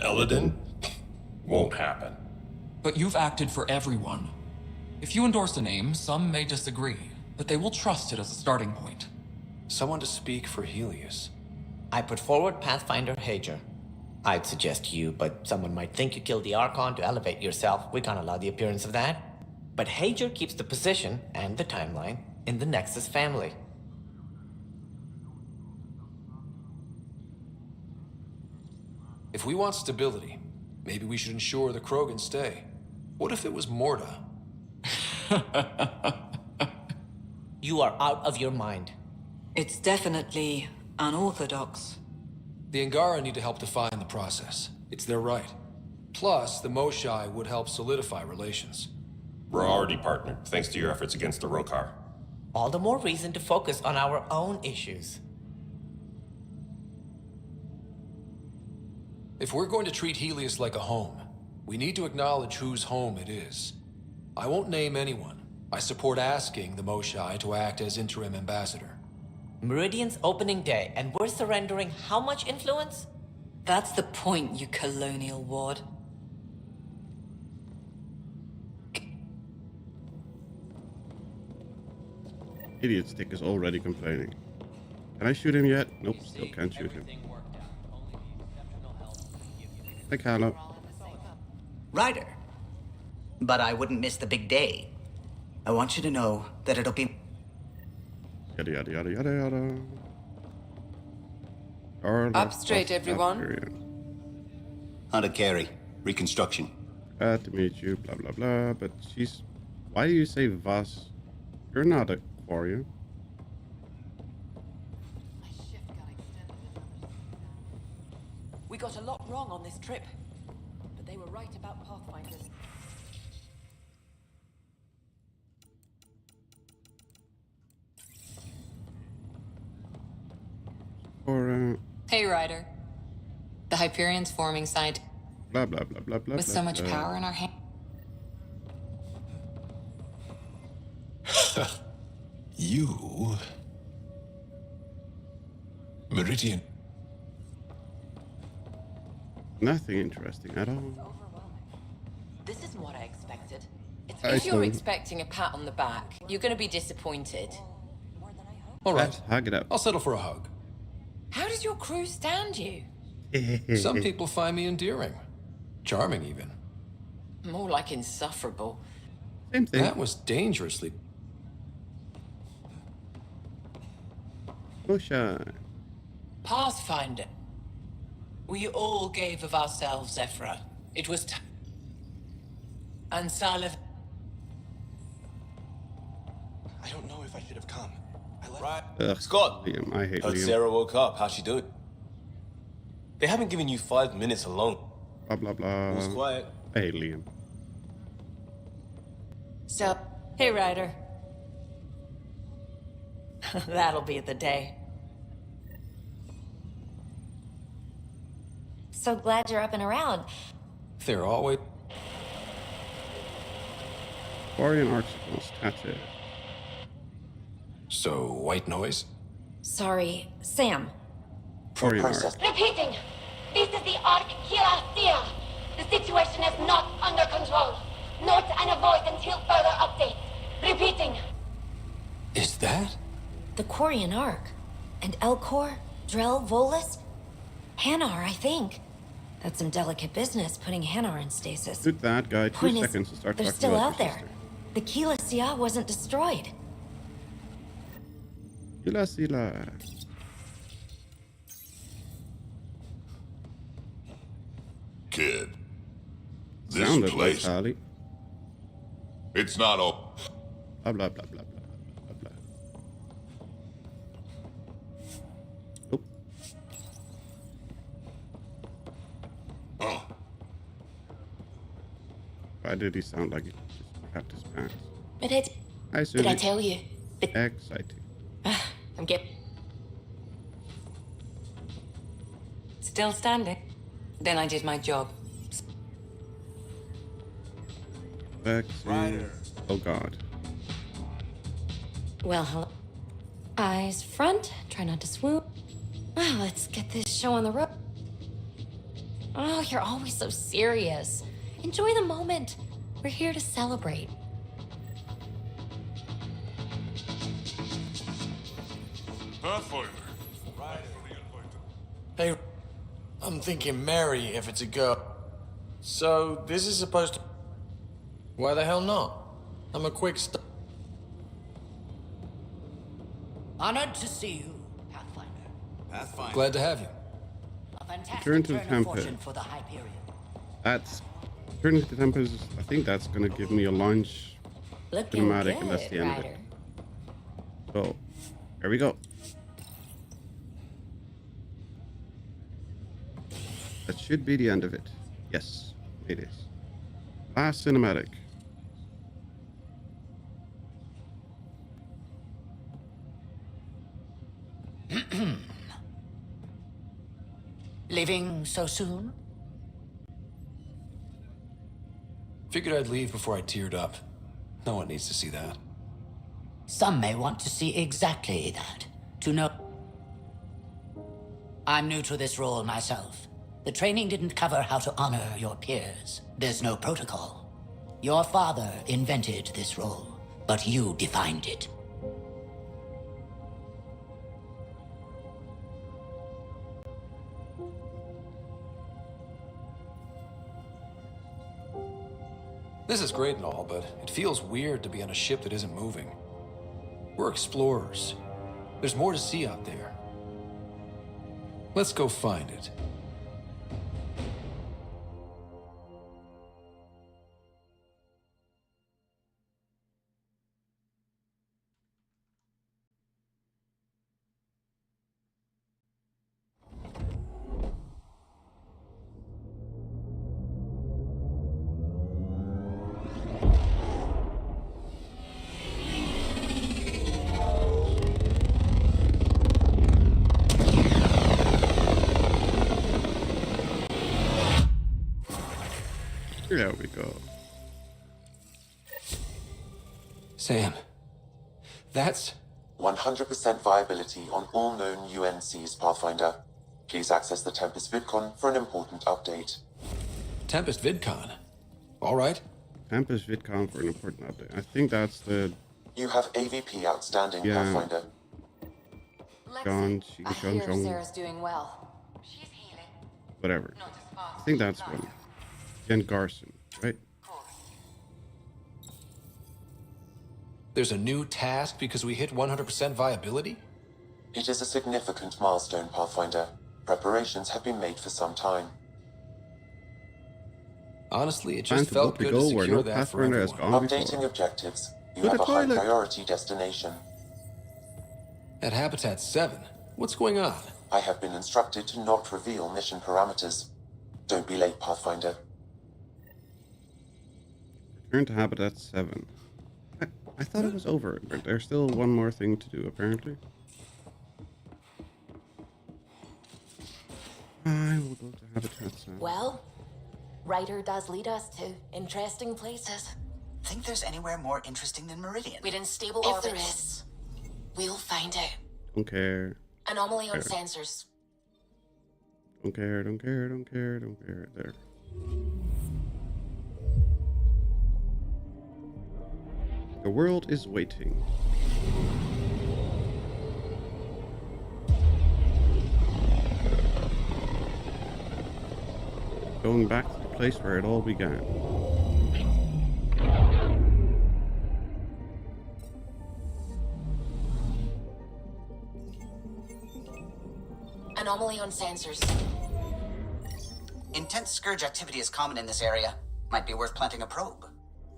Eladin? Won't happen.
But you've acted for everyone. If you endorse a name, some may disagree, but they will trust it as a starting point.
Someone to speak for Helios.
I put forward Pathfinder Hager. I'd suggest you, but someone might think you killed the Archon to elevate yourself. We can't allow the appearance of that. But Hager keeps the position and the timeline in the Nexus family.
If we want stability, maybe we should ensure the Krogan stay. What if it was Morda?
You are out of your mind.
It's definitely unorthodox.
The Angaran need to help define the process. It's their right. Plus, the Moshai would help solidify relations.
We're already partnered, thanks to your efforts against the Rokar.
All the more reason to focus on our own issues.
If we're going to treat Helios like a home, we need to acknowledge whose home it is. I won't name anyone. I support asking the Moshai to act as interim ambassador.
Meridian's opening day, and we're surrendering how much influence?
That's the point, you colonial ward.
Idiot stick is already complaining. Can I shoot him yet? Nope, still can't shoot him. Hi, Carlo.
Ryder. But I wouldn't miss the big day. I want you to know that it'll be...
Yada, yada, yada, yada, yada.
Up straight, everyone.
Hunter Carey, reconstruction.
Glad to meet you, blah, blah, blah. But she's... Why do you say Vas? You're not a warrior.
We got a lot wrong on this trip, but they were right about Pathfinders.
Or,
Hey, Ryder. The Hyperion's forming side.
blah, blah, blah, blah, blah.
With so much power in our hands.
You... Meridian.
Nothing interesting at all.
This isn't what I expected.
If you're expecting a pat on the back, you're going to be disappointed.
All right.
Hug it up.
I'll settle for a hug.
How does your crew stand you?
Some people find me endearing. Charming, even.
More like insufferable.
Same thing.
That was dangerously...
Oh, shy.
Pathfinder. We all gave of ourselves, Ephra. It was time. And Salif.
I don't know if I should have come.
Ugh,
Scott,
Liam, I hate
heard
Liam.
Sarah woke up. How's she doing? They haven't given you 5 minutes alone.
Blah, blah, blah.
It was quiet.
I hate Liam.
So, hey, Ryder. That'll be the day.
So glad you're up and around.
They're always...
Orion Archicles, tattoo.
So, white noise?
Sorry, Sam.
Orion Arch.
Repeating. This is the Ark Kirasia. The situation is not under control. Note and avoid until further updates. Repeating.
Is that?
The Quarian Ark. And Elcor, Drell, Volus. Hanar, I think. That's some delicate business, putting Hanar in stasis.
Shoot that guy 2
Point is,
seconds to start
they're
talking
still
about
out
your
there.
sister.
The Keela Sia wasn't destroyed.
Sila, sila.
Kid, this
Sounded
place...
like Harley.
It's not all...
Blah, blah, blah, blah, blah, blah, blah. Nope.
Oh.
Why did he sound like he just crapped his pants?
But it...
Hi,
Did
Susie.
I tell you?
Exciting.
I'm getting...
Still standing? Then I did my job.
Vaccine. Oh, God.
Well, hello. Eyes front, try not to swoop. Well, let's get this show on the road. Oh, you're always so serious. Enjoy the moment. We're here to celebrate.
Pathfinder.
Hey, I'm thinking Mary if it's a girl. So, this is supposed to... Why the hell not? I'm a quick
Honored to see you, Pathfinder.
Pathfinder. Glad to have you.
A fantastic
Turn to the
turn of
temple.
fortune for the Hyperion.
That's... Turning to the Tempest, I think that's going to give me a launch
Looking
cinematic, and that's
good,
the end of
Ryder.
it. So, here we go. That should be the end of it. Yes, it is. Last cinematic.
Leaving so soon?
Figured I'd leave before I teared up. No one needs to see that.
Some may want to see exactly that. To know... I'm new to this role myself. The training didn't cover how to honor your peers. There's no protocol. Your father invented this role, but you defined it.
This is great and all, but it feels weird to be on a ship that isn't moving. We're explorers. There's more to see out there. Let's go find it.
There we go.
Sam, that's
100% viability on all known UNCs, Pathfinder. Please access the Tempest VidCon for an important update.
Tempest VidCon? All right.
Tempest VidCon for an important update. I think that's the...
You have AVP outstanding, Pathfinder.
John,
I hear Sarah's doing well. She's healing.
Whatever. I think that's one. Jen Garson, right?
There's a new task because we hit 100% viability?
It is a significant milestone, Pathfinder. Preparations have been made for some time.
Honestly, it just felt good to secure that for everyone.
Updating objectives. You have a high priority destination.
At Habitat 7, what's going on?
I have been instructed to not reveal mission parameters. Don't be late, Pathfinder.
Return to Habitat 7. I thought it was over, but there's still one more thing to do, apparently. I will go to Habitat 7.
Well, Ryder does lead us to interesting places.
Think there's anywhere more interesting than Meridian?
We're in stable orbit. If there is, we'll find out.
Don't care.
Anomaly on sensors.
Don't care, don't care, don't care, don't care. There. The world is waiting. Going back to the place where it all began.
Anomaly on sensors.
Intense scourge activity is common in this area. Might be worth planting a probe.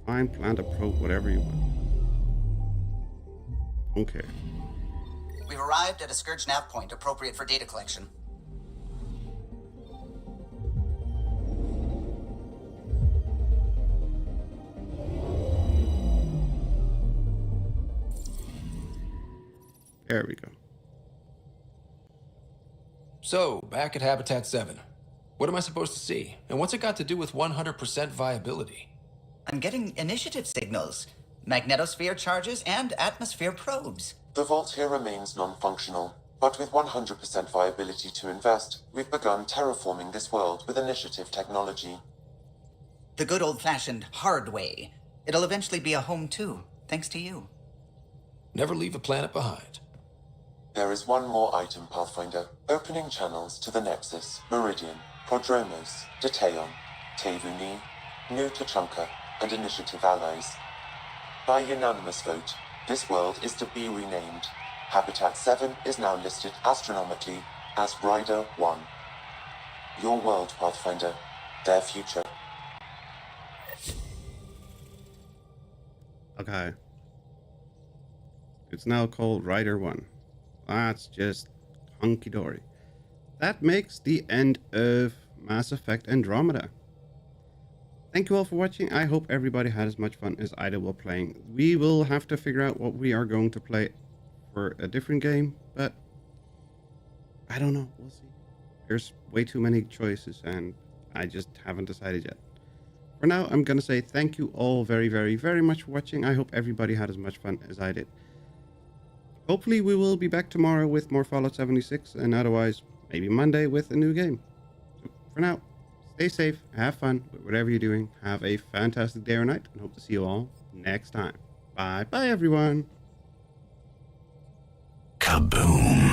Fine, plant a probe, whatever you want. Okay.
We've arrived at a scourge nav point appropriate for data collection.
There we go.
So, back at Habitat 7. What am I supposed to see? And what's it got to do with 100% viability?
I'm getting initiative signals, magnetosphere charges, and atmosphere probes.
The vault here remains non-functional, but with 100% viability to invest, we've begun terraforming this world with initiative technology.
The good old-fashioned hard way. It'll eventually be a home too, thanks to you.
Never leave a planet behind.
There is one more item, Pathfinder. Opening channels to the Nexus, Meridian, Prodromos, Detaeon, Tevuni, New Tachanka, and Initiative allies. By unanimous vote, this world is to be renamed. Habitat 7 is now listed astronomically as Rider 1. Your world, Pathfinder. Their future.
Okay. It's now called Rider 1. That's just hunky-dory. That makes the end of Mass Effect Andromeda. Thank you all for watching. I hope everybody had as much fun as I did while playing. We will have to figure out what we are going to play for a different game, but I don't know. We'll see. There's way too many choices, and I just haven't decided yet. For now, I'm going to say thank you all very, very, very much for watching. I hope everybody had as much fun as I did. Hopefully we will be back tomorrow with more Fallout 76, and otherwise maybe Monday with a new game. So for now, stay safe, have fun with whatever you're doing, have a fantastic day or night, and hope to see you all next time. Bye bye everyone.
Kaboom.